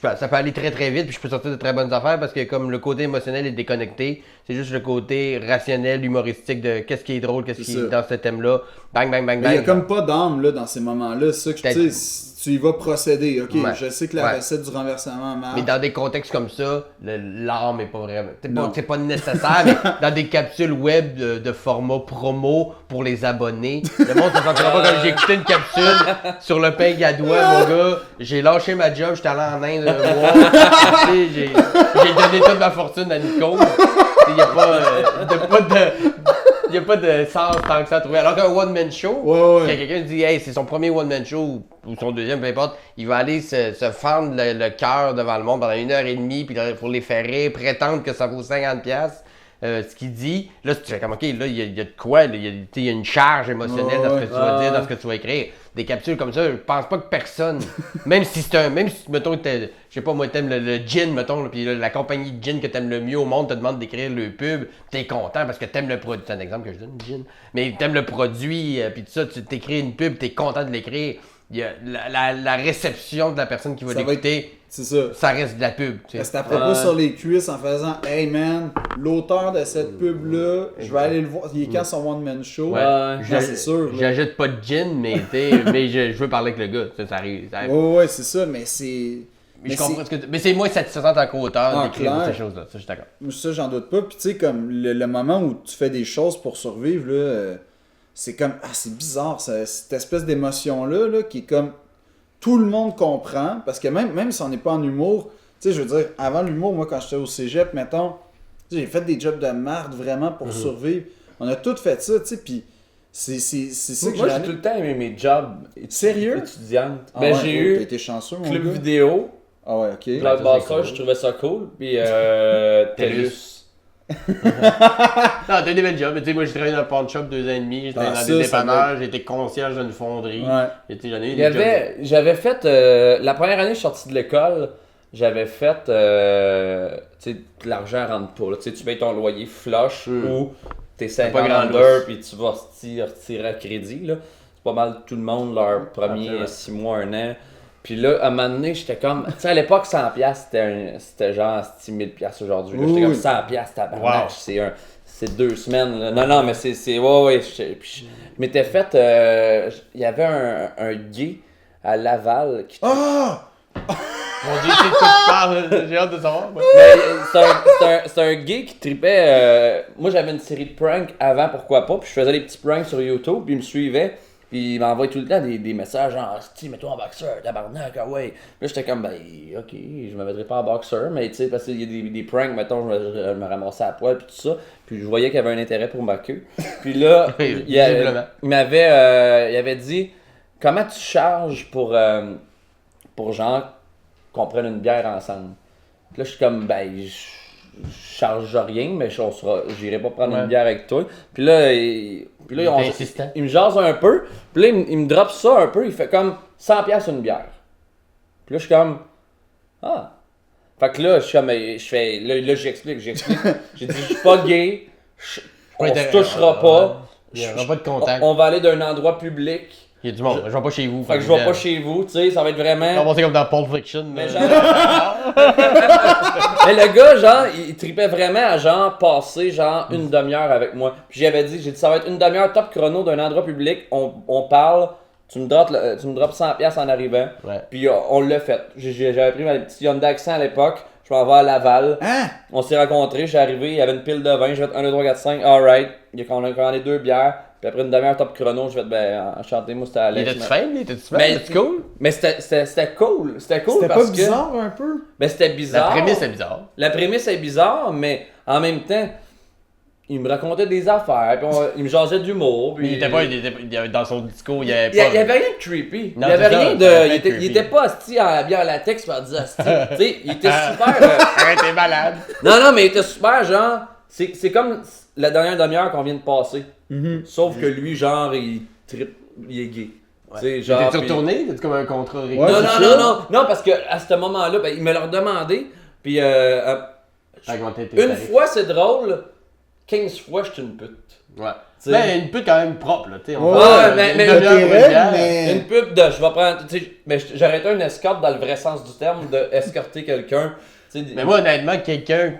Ça peut aller très très vite, puis je peux sortir de très bonnes affaires parce que comme le côté émotionnel est déconnecté, c'est juste le côté rationnel, humoristique de qu'est-ce qui est drôle, qu'est-ce qui C'est est ça. dans ce thème-là. Bang, bang, bang, Mais il y a bang. comme pas d'âme là dans ces moments-là, c'est ça que Peut-être. tu sais, si tu y vas procéder, ok, Ouais. je sais que la Ouais. recette du renversement marche. Mais dans des contextes comme ça, l'âme est pas vraiment. Non. C'est pas nécessaire, mais dans des capsules web de format promo pour les abonnés, le monde se sentira pas comme j'ai écouté une capsule sur le pain gadois, mon gars. J'ai lâché ma job, j'étais allé en Inde un mois. Tu sais, j'ai donné toute ma fortune à Nico. Il n'y a pas de sens tant que ça à trouver. Alors qu'un one-man show, Ouais, quand ouais. quelqu'un dit hey, c'est son premier one-man show ou son deuxième, peu importe, il va aller se fendre le cœur devant le monde pendant 1h30 puis pour les faire rire, prétendre que ça vaut 50$. Ce qu'il dit, là tu fais comme ok, là il y a de quoi, là, il y a une charge émotionnelle dans ce que tu vas dire, dans ce que tu vas écrire. Des capsules comme ça, je pense pas que personne, même si mettons, je sais pas moi, t'aimes le gin, mettons, puis la compagnie de gin que t'aimes le mieux au monde te demande d'écrire le pub, t'es content parce que t'aimes le produit, c'est un exemple que je donne, gin, mais t'aimes le produit, puis tout ça, tu t'écris une pub, t'es content de l'écrire. Il y a la réception de la personne qui va Ça va l'écouter, C'est ça. ça reste de la pub. Tu sais. C'est à propos Ouais. sur les cuisses en faisant hey man, l'auteur de cette pub-là, je vais aller le voir. Il est quand son one-man show? Ouais. Ouais. Non, c'est sûr. là. J'achète pas de gin, mais, mais je veux parler avec le gars. Ça arrive. Ça arrive. Ouais, c'est ça, mais c'est. Mais je comprends ce que mais c'est moins satisfaisant en co-auteur Ah, d'écrire clair. ces choses-là. Ça, je suis d'accord. Ça, j'en doute pas. Puis tu sais, comme le moment où tu fais des choses pour survivre, là, c'est comme. Ah, c'est bizarre, cette espèce d'émotion-là, là, qui est comme. Tout le monde comprend. Parce que même si on n'est pas en humour, tu sais, je veux dire, avant l'humour, moi, quand j'étais au cégep, mettons, tu sais, j'ai fait des jobs de marde vraiment pour survivre. On a tout fait ça, tu sais, puis c'est ça que Moi, j'ai j'ai tout le temps aimé mes jobs Sérieux? étudiantes. Ah Ben, ouais, j'ai oh, T'as eu été chanceux, mon club gars. vidéo, Ah ouais, ok. Blockbuster, cool. je trouvais ça cool, puis TELUS. Non, t'as des belles jobs. Mais tu sais, moi, j'ai travaillé dans un pawn shop 2 ans et demi. J'étais Ah, dans ça, des ça dépanneurs. J'ai été concierge d'une fonderie. Ouais. Et tu sais, j'en ai eu des jobs. J'avais fait, la première année que je suis sorti de l'école, j'avais fait, tu sais, l'argent rentre pas, là. Tu sais, tu payes ton loyer flush ou t'es pas 50 grand under lousse. puis tu vas retirer à crédit, là. C'est pas mal tout le monde, leur premier Absolument. 6 mois, 1 an. Puis là, à un moment donné, j'étais comme, tu sais, à l'époque, 100$, c'était genre 6 000$ aujourd'hui. là. J'étais Oui. comme 100$, tabarnak, Wow. c'est 2 semaines. Là. Non, mais c'est ouais, puis je m'étais fait, il y avait un gay à Laval qui Ah! Mon Dieu, c'est de quoi tu parles. J'ai hâte de savoir. moi. mais c'est un gay qui tripait. Moi, j'avais une série de pranks avant, pourquoi pas. Puis je faisais des petits pranks sur YouTube. Puis il me suivait. Puis il m'envoyait tout le temps des messages genre Sti, mets-toi en boxeur, tabarnak, ah ouais. Puis là, j'étais comme, ben, ok, je me mettrais pas en boxeur. Mais tu sais, parce qu'il y a des pranks, mettons, je me ramassais à poil. Puis tout ça. Puis je voyais qu'il y avait un intérêt pour ma queue. Puis là, Oui, il visiblement. m'avait dit, comment tu charges pour genre qu'on prenne une bière ensemble. Puis là, je suis comme, ben, je charge rien, mais j'irai pas prendre Ouais. une bière avec toi. Puis là, T'es insistant. il me jase un peu. Puis là, il me drop ça un peu. Il fait comme 100$ une bière. Puis là, je suis comme, ah. Fait que là, là, j'explique. J'ai dit, je suis pas gay, on se touchera pas. Il n'y aura pas de contact. On va aller d'un endroit public. Il y a du monde, je vais pas chez vous. Fait que je vais pas chez vous, tu sais, ça va être vraiment... On va comme dans Pulp Fiction. Mais genre... Mais le gars, genre, il tripait vraiment à genre passer genre une demi-heure avec moi. Puis j'ai dit, ça va être une demi-heure top chrono d'un endroit public, on parle, tu me drops 100$ en arrivant. Ouais. Puis on l'a fait. J'avais pris ma petite Hyundai Accent à l'époque, je m'en vais à Laval. Hein? On s'est rencontrés, je suis arrivé, il y avait une pile de vin, je vais 1, 2, 3, 4, 5, alright. On a commandé 2 bières. Puis après une demi-heure top chrono, je vais enchanté, moi c'était Alex. Était-tu fin? Était-tu fin? Mais- C'était cool? Mais c'était cool. C'était cool C'était parce pas que. bizarre un peu? Ben c'était La bizarre. prémisse est bizarre. La prémisse est bizarre, mais en même temps, il me racontait des affaires, puis il me jasait d'humour. Mais Puis il avait dans son discours, il y avait il y pas. avait rien de creepy. Non, il y avait c'est ça, rien ça de. avait Il était, creepy. il était pas asti en bière latex pour dire asti. Tu sais, il était super. Arrête, t'es malade. Non, mais il était super, genre. C'est comme la dernière demi-heure qu'on vient de passer. Sauf que lui, genre, il est gay. Tu sais, genre. T'es-tu puis- retourné? T'es-tu comme un contrat réglé? Ouais, Non, c'est non, ça. non, parce que à ce moment-là, ben, il me l'a redemandé. Puis Augmenter tes une tarifs. fois c'est drôle, 15 fois je suis une pute. Ouais. T'sais. Ben, une pute quand même propre, là. Tu sais, Ouais, mais une demi-heure t'es pour une raide, bière. mais- Une pute de, je vais prendre, tu sais, mais j'aurais été une escorte dans le vrai sens du terme, de escorter quelqu'un. Tu sais, Mais moi, honnêtement, quelqu'un,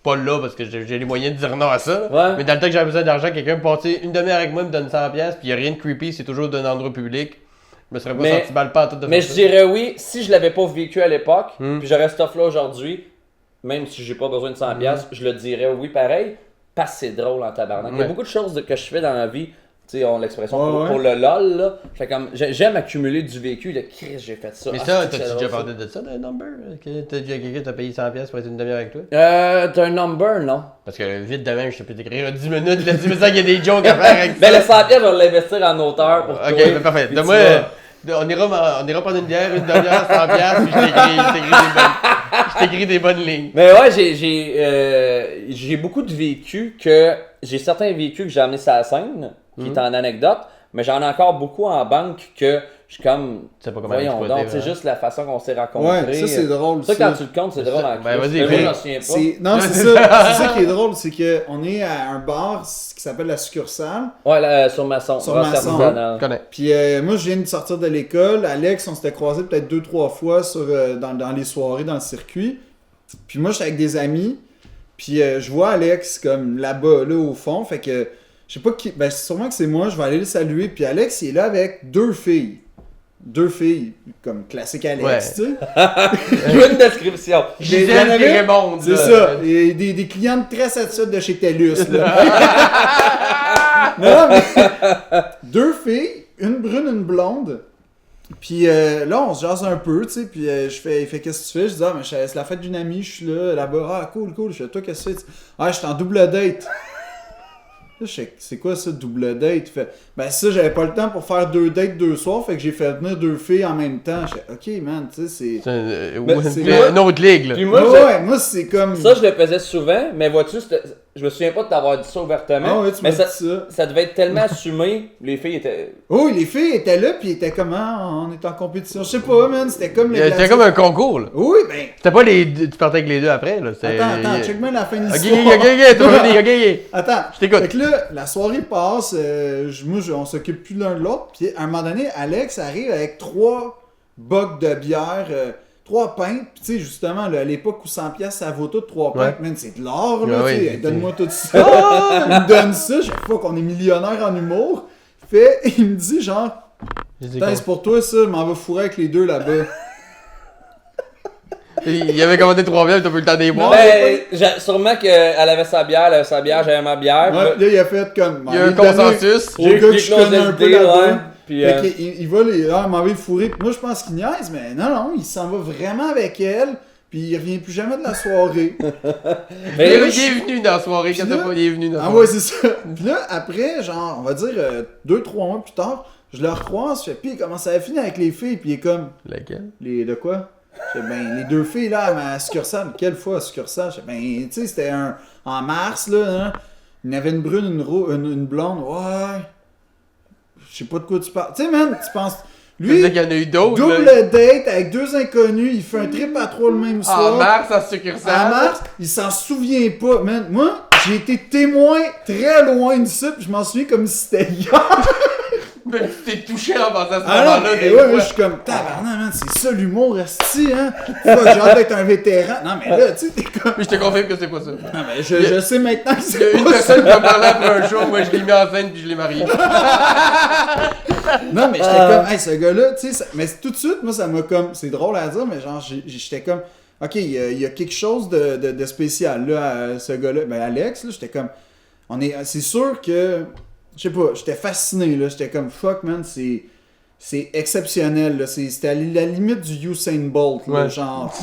pas là parce que j'ai les moyens de dire non à ça, là, Ouais. mais dans le temps que j'avais besoin d'argent, quelqu'un me passer une demi-heure avec moi, me donne 100$, puis il n'y a rien de creepy, c'est toujours d'un endroit public. Je me serais pas Mais- senti mal pas à tout de mais faire je ça. dirais oui, si je l'avais pas vécu à l'époque, Hmm. puis j'aurais ce stuff là aujourd'hui, même si j'ai pas besoin de 100$, je le dirais oui pareil, parce que c'est drôle en tabarnak. Il y a Ouais. beaucoup de choses que je fais dans la vie, tu sais, on a l'expression Ouais, pour ouais. le lol, là. Fait comme, j'aime accumuler du vécu, le Chris, j'ai fait ça. Mais Ah, ça, c'est t'as-tu drôle, déjà ça. parlé de ça, d'un number? Que t'as déjà quelqu'un qui t'a payé 100$ pour être une demi-heure avec toi? T'as un number, non? Parce que vite de même, je te peux t'écrire 10 minutes, là, tu me sens qu'il y a des jokes à faire avec ça. Ben le 100$, je vais l'investir en auteur pour Ok, toi. ben parfait. Puis Donne-moi. tu vas- On ira prendre une bière, une demi-heure, 100$, puis je t'écris des bonnes lignes. Mais ouais, j'ai beaucoup de vécus que. J'ai certains vécus que j'ai amenés sur la scène, qui est en anecdote, mais j'en ai encore beaucoup en banque que je suis comme. Tu sais pas comment Voyons exploiter, donc, c'est vraiment. juste la façon qu'on s'est rencontrés. Ouais, ça c'est drôle. Ça, quand tu le comptes, c'est drôle en Ben, Christ. vas-y, Mais moi, fais. j'en souviens pas. Non, c'est ça. C'est ça qui est drôle, c'est qu'on est à un bar qui s'appelle la succursale. Ouais, là, sur Masson. Sur Ross Masson. Artisanal. Je connais. Puis moi, je viens de sortir de l'école. Alex, on s'était croisés peut-être 2-3 fois dans les soirées, dans le circuit. Puis moi, j'étais avec des amis. Puis je vois Alex comme là-bas, là au fond. Fait que je sais pas qui. Ben, sûrement que c'est moi. Je vais aller le saluer. Puis Alex, il est là avec 2 filles. 2 filles, comme classique Alex, Ouais. tu sais. Je veux une description. Gisèle j'en avais- et Raymond. C'est ça. Et des clientes très satisfaites de chez TELUS, là. Non, mais 2 filles, une brune, une blonde. Puis là, on se jase un peu, tu sais. Puis il fait qu'est-ce que tu fais? Je dis, ah, mais c'est la fête d'une amie, je suis là-bas. Ah, cool. Je fais, toi, qu'est-ce que tu fais? Ah, je suis en double date. Là, je sais, c'est quoi ça, double date? Il fait, ben ça, j'avais pas le temps pour faire 2 dates 2 soirs, fait que j'ai fait venir 2 filles en même temps. Je fais, ok, man, tu sais, c'est. c'est Une autre ligue, là. Puis moi, Ouais, moi, c'est comme. ça, je le faisais souvent, mais vois-tu, je me souviens pas de t'avoir dit ça ouvertement. Ah ouais, tu mais m'as ça, dit ça. ça devait être tellement assumé, les filles étaient. Oh, les filles étaient là, puis étaient comme, ah, on est en compétition. Je sais pas, man, c'était comme les. C'était comme un concours, là. Oui, ben. C'était pas les deux, tu partais avec les deux après, là. c'était- Attends, check-moi la fin de Ok, l'histoire. tu vas venir, ok. Attends, Je t'écoute. Fait que là, la soirée passe, on s'occupe plus l'un de l'autre, puis à un moment donné, Alex arrive avec 3 bocs de bière, 3 pintes, puis tu sais, justement, là, à l'époque où 100$, ça vaut tout 3 pintes, Ouais. man, c'est de l'or, là, Ouais, tu sais, ouais, donne-moi tout ça. Il me donne ça, chaque fois qu'on est millionnaire en humour, il me dit genre, putain, c'est pour toi ça, je m'en vais fourrer avec les deux là-bas. Il avait commandé 3 bières, t'as pas eu le temps des boire. Ben, sûrement qu'elle avait sa bière, j'avais ma bière. Ouais, puis là, il a fait comme, Il y a un consensus. Au gars que je connais un peu là-bas. Puis, Fait qu'il va les. Ah, il m'avait fourré. Puis moi, je pense qu'il niaise, mais non, il s'en va vraiment avec elle. Puis il revient plus jamais de la soirée. mais Il oui, est venu dans la soirée, Puis quand là- t'as pas, il est venu dans la Ah soirée. ouais, c'est ça. Puis là, après, genre, on va dire 2-3 mois plus tard, je le recroise. Je fais, puis comment ça a fini avec les filles? Puis il est comme, Laquelle? les de quoi? Je fais, ben, les 2 filles là, à ma succursale. Quelle fois à succursale? Je fais, ben, tu sais, c'était en mars, là. Hein? Il y en avait une brune, une blonde. Ouais. Je sais pas de quoi tu parles. Tu sais, man, tu penses. Lui, qu'il y en a eu d'autres. double là. date avec 2 inconnus, il fait un trip à 3 le même En soir. mars, en succursale. En mars, il s'en souvient pas. Man, moi, j'ai été témoin très loin de ça, puis je m'en souviens comme si c'était hier. Mais tu t'es touché en pensant à ce Ah non, moment-là. mais ouais, moi, je suis comme, tabarnak, man, c'est ça l'humour, esti, hein. Fuck, j'ai hâte d'être un vétéran. Non, mais là, tu sais, t'es comme. Mais je te confirme que c'est pas ça. Non, mais je sais maintenant que Il y a c'est une pas ça. personne qui m'a parlé après un show, moi je l'ai mis en scène puis je l'ai marié. Non, mais j'étais comme, hey, ce gars-là, tu sais, mais tout de suite, moi, ça m'a comme, c'est drôle à dire, mais genre, j'étais comme, ok, il y a quelque chose de spécial, là, à ce gars-là. Ben, Alex, là, j'étais comme, c'est sûr que, je sais pas, j'étais fasciné, là, j'étais comme, fuck, man, c'est exceptionnel, là, c'était à la limite du Usain Bolt, là, Ouais. genre,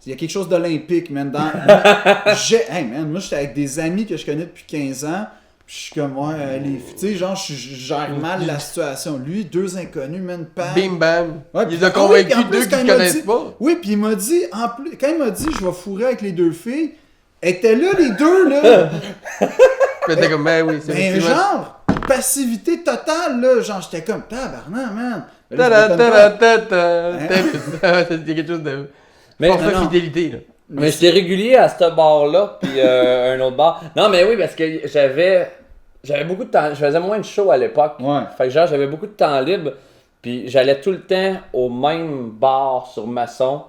il y a quelque chose d'olympique, man, hey, man, moi, j'étais avec des amis que je connais depuis 15 ans, puis je suis comme, ouais, tu sais, genre, je gère mal la situation. Lui, 2 inconnus, man, bam. Bim bam. Ouais, Il puis- les a ah oui, convaincus puis en plus, deux qui quand ne il m'a connaissent dit- pas. Oui, puis il m'a dit, en plus, quand il m'a dit, je vais fourrer avec les 2 filles, elles étaient là, les deux, là. Puis t'es comme, ben oui, c'est Mais effectivement- genre, passivité totale, là. Genre, j'étais comme, tabarnak, man. Mais là, Ta-da, je m'étonne pas. ta-da, ta-da. Il y a quelque chose de. Mais- Force de non. fidélité, là. Mais j'étais régulier à ce bar-là, puis un autre bar. Non, mais oui, parce que j'avais beaucoup de temps. Je faisais moins de shows à l'époque. Ouais. Fait que genre, j'avais beaucoup de temps libre, puis j'allais tout le temps au même bar sur Masson.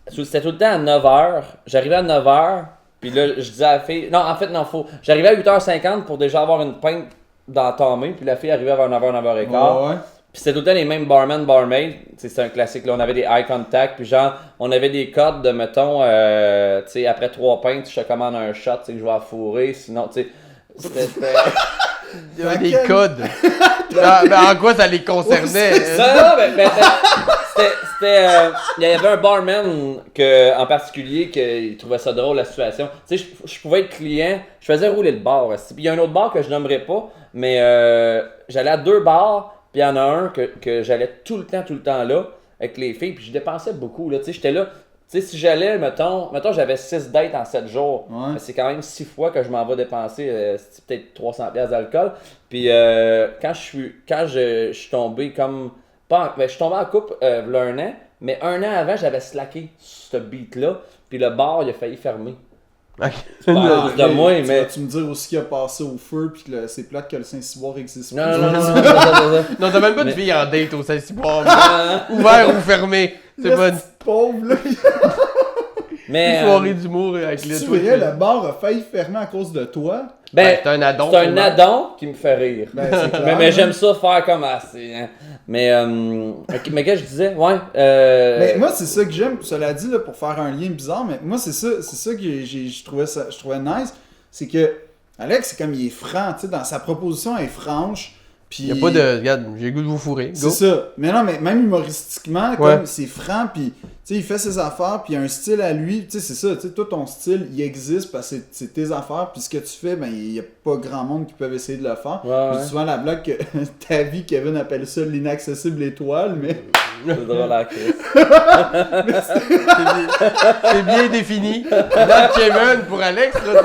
C'était tout le temps à 9h. J'arrivais à 9h, puis là, je disais à la fille... Non, en fait, non, faut... J'arrivais à 8h50 pour déjà avoir une pinte dans ta main, puis la fille arrivait vers 9h, 9h15. Ouais. Puis c'était tout le temps les mêmes barman, barmaid. C'est un classique, là. On avait des eye contact. Puis genre, on avait des codes de, mettons, tu sais, après 3 pintes, je te commande un shot, tu sais, que je vais à fourrer. Sinon, tu sais, c'était... Il y avait des Laquelle? codes. Mais en quoi ça les concernait? Non, mais il y avait un barman en particulier qui trouvait ça drôle, la situation. Tu sais, je pouvais être client, je faisais rouler le bar. Puis il y a un autre bar que je nommerai pas, mais j'allais à 2 bars. Puis il y en a un que j'allais tout le temps là, avec les filles, puis je dépensais beaucoup, là, tu sais, j'étais là, tu sais, si j'allais, mettons j'avais 6 dates en 7 jours, Ouais. c'est quand même 6 fois que je m'en vais dépenser, c'est peut-être 300$ d'alcool, puis quand je suis tombé comme, je suis tombé en couple v'là un an, mais un an avant, j'avais slacké ce beat-là, puis le bar, il a failli fermer. Ok. Pas de moi, Tu mais... vas-tu me dire aussi qu'il a passé au feu, puis que c'est plate que le Saint-Cyboire existe Non, plus. non, non, non, non, non, non. Non, t'as même pas de Mais- fille en date au Saint-Cyboire. Ouvert ou fermé. C'est Le pas une petit pauvre, là. Mais, soirée d'humour avec le Tu truc. vrai, le bar a failli fermer à cause de toi. ben, C'est un addon. c'est un addon qui me fait rire. Ben, c'est clair. Mais j'aime ça faire comme assez. Hein. Mais qu'est-ce que je disais? Ouais. Mais moi, c'est ça que j'aime, cela dit, là, pour faire un lien bizarre, mais moi, c'est ça que je trouvais nice. C'est que Alex, c'est comme il est franc, tu sais, dans sa proposition, elle est franche. Puis Il y a pas de. Regarde, j'ai le goût de vous fourrer. c'est Go. ça. Mais non, mais même humoristiquement, Ouais. comme c'est franc, puis tu sais, il fait ses affaires, puis il a un style à lui. Tu sais, c'est ça, tu sais, toi, ton style, il existe parce que c'est tes affaires, puis ce que tu fais, ben, il y a pas grand monde qui peuvent essayer de le faire. Ouais, J'ai ouais. souvent la blague que ta vie, Kevin appelle ça l'inaccessible étoile, mais C'est drôle à crise. C'est bien défini. Dans Kevin, pour Alex, là,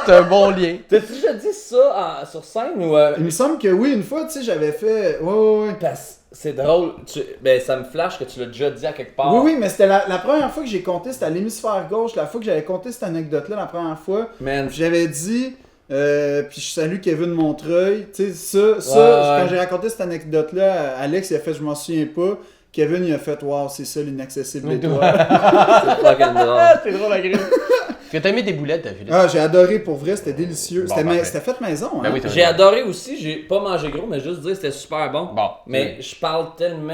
c'est un bon lien. T'as-tu déjà dit ça sur scène ou. il me semble que oui, une fois, tu sais, j'avais fait. Ouais. Parce c'est drôle. Ben, ça me flash que tu l'as déjà dit à quelque part. Oui, mais c'était la première fois que j'ai compté, c'était à l'hémisphère gauche, la fois que j'avais compté cette anecdote-là, la première fois. Man, J'avais dit, puis je salue Kevin Montreuil, tu sais, ça Ouais. quand j'ai raconté cette anecdote-là, Alex, il a fait, je m'en souviens pas. Kevin, il a fait, waouh, c'est ça l'inaccessible étoile. c'est fucking drôle. C'est drôle à grille. Est-ce que t'as aimé tes boulettes, Philippe? Ah, j'ai adoré, pour vrai, c'était délicieux. Bon, C'était parfait. c'était fait maison, hein. Ben oui, t'as J'ai raison. adoré aussi, j'ai pas mangé gros, mais juste dire que c'était super bon. Bon. Mais je parle tellement.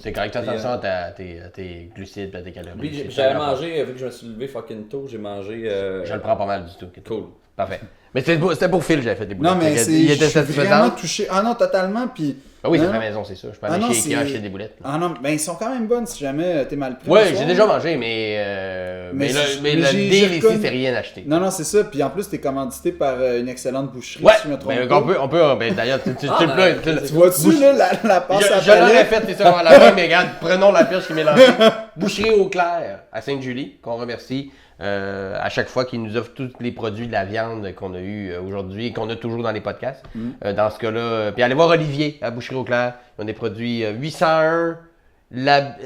C'est correct, fais attention à tes glucides et à tes calories. Puis C'est j'avais pas grave. mangé, vu que je me suis levé fucking tôt, j'ai mangé. Je le prends pas mal du tout. Cool. Parfait. Mais c'était pour Phil, j'avais fait des boulettes. Non, mais Fait que c'est. Il Je était suis vraiment satisfaisant. touché. Ah non, totalement, puis. Ah oui, c'est Non. fait maison, c'est ça. Je peux Ah aller non, chez Ikea c'est- acheter des boulettes. Ah non, ben ils sont quand même bonnes si jamais t'es mal pris. Ouais, le j'ai soir. déjà mangé, mais Mais le j'ai deal ici, reconnu- c'est rien acheté. Non, c'est ça. Puis en plus, t'es commandité par une excellente boucherie, Ouais, si je me trompe mais pas. on peut, ben, d'ailleurs, tu Ah, le ben, plains. Tu vois-tu, là, la passe à Je l'aurais palette? fait, c'est ça, à la fin, mais regarde, prenons la perche qui est mélangée. Boucherie au clair à Sainte-Julie, qu'on remercie. à chaque fois qu'il nous offre tous les produits de la viande qu'on a eu aujourd'hui et qu'on a toujours dans les podcasts. Dans ce cas-là, puis allez voir Olivier à Boucherie au Clair. Ils ont des produits 801,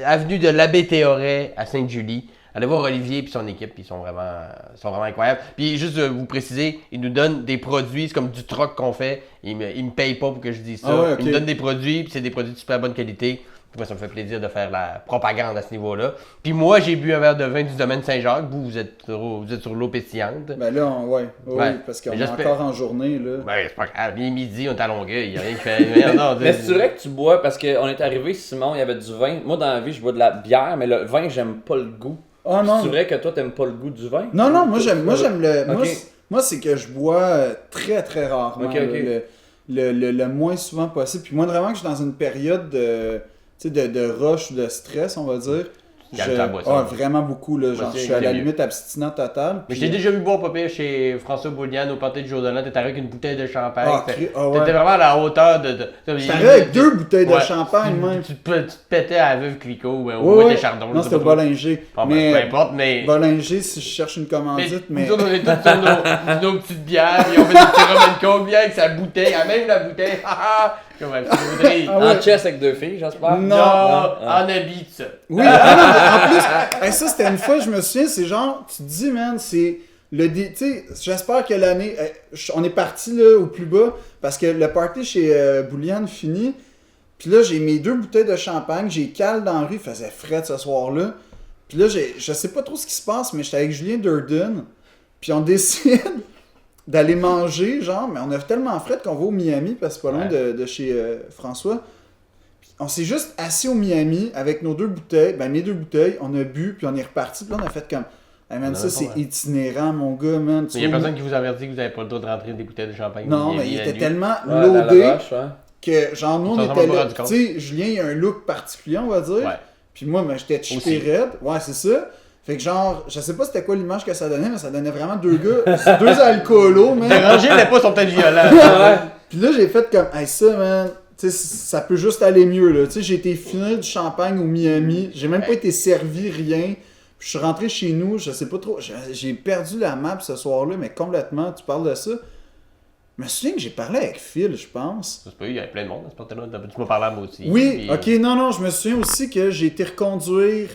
avenue de l'Abbé Théoret à Sainte-Julie. Allez voir Olivier et son équipe, ils sont vraiment incroyables. Puis juste vous préciser, ils nous donnent des produits, c'est comme du troc qu'on fait. Ils me payent pas pour que je dise ça. Ah ouais, ok. Ils me donnent des produits, puis c'est des produits de super bonne qualité. Moi, ça me fait plaisir de faire la propagande à ce niveau-là. Puis moi, j'ai bu un verre de vin du domaine Saint-Jacques. Vous êtes sur l'eau pétillante. Ben là, oui, Ouais. parce qu'on Mais est j'espère- encore en journée, là. Ben, c'est pas grave. Il est midi, on est à Longueuil. Il n'y a rien qui fait. Non, Mais c'est vrai que tu bois, parce qu'on est arrivé, Simon, il y avait du vin. Moi, dans la vie, je bois de la bière, mais le vin, j'aime pas le goût. Oh non. C'est vrai que toi, t'aimes pas le goût du vin? Non, moi j'aime le. Ok. Moi, c'est que je bois très très rarement. Ok, là, ok. le moins souvent possible. Puis moi, vraiment que je suis dans une période de rush ou de stress, on va dire. calmes ta boisson. Vraiment beaucoup. Là, genre, c'est je suis à la mieux. limite abstinent total. Mais je puis- t'ai déjà vu boire pas pire chez François Bouliane au party de jour de l'an. T'étais avec une bouteille de champagne. Ah, ouais. T'étais vraiment à la hauteur de. J'étais arrivé avec 2 bouteilles de Ouais. champagne, même. Tu te pétais à la veuve Clicquot ou au Ouais, bois des Chardons. non, je sais c'était au pas trop. Bollinger. Ah, ben, Mais peu importe, mais. Bollinger, si je cherche une commandite, mais. Nous autres, on est tous sur nos petites bières, puis on fait des petits rum and coke, bien avec sa bouteille, même la bouteille, comme un petit Audrey. Ah ouais. En chess avec 2 filles, j'espère? Non. En habit, tout ça. Oui, ah non, mais en plus, hey, ça c'était une fois, je me souviens, c'est genre, tu te dis, man, c'est tu sais, j'espère que l'année, on est parti là au plus bas, parce que le party chez Bouliane finit, puis là j'ai mes 2 bouteilles de champagne, j'ai cale dans la rue, il faisait frais ce soir-là, puis là je sais pas trop ce qui se passe, mais j'étais avec Julien Durden, puis on décide d'aller manger, genre, mais on a tellement frais qu'on va au Miami, parce que c'est pas loin de chez François. On s'est juste assis au Miami avec nos 2 bouteilles, ben mes 2 bouteilles, on a bu, puis on est reparti, puis là on a fait comme, hey man, On ça avait c'est pas, ouais. itinérant, mon gars, man. Il y a personne qui vous avertit que vous n'avez pas le droit de rentrer des bouteilles de champagne. Non, au mais Miami il la était nuit. tellement Ouais, dans la loadé roche, ouais. que, genre, nous On on s'en était rend pas là. rendu compte. Tu sais, Julien, il a un look particulier, on va dire. Ouais. Puis moi, ben, j'étais chippé Aussi. raide. Ouais, c'est ça. Fait que genre, je sais pas c'était quoi l'image que ça donnait, mais ça donnait vraiment 2 gars, 2 alcoolos, man. Déranger les pas sont peut-être violents. Ouais. Puis là, j'ai fait comme, hey, ça, man, tu sais, ça peut juste aller mieux, là. Tu sais, j'ai été finir du champagne au Miami, j'ai même pas été servi, rien. Puis je suis rentré chez nous, je sais pas trop, j'ai perdu la map ce soir-là, mais complètement, tu parles de ça. Je me souviens que j'ai parlé avec Phil, je pense. C'est pas eu, il y avait plein de monde à ce party-là. Tu m'as parlé à moi aussi. Oui, Puis, ok, non, je me souviens aussi que j'ai été reconduire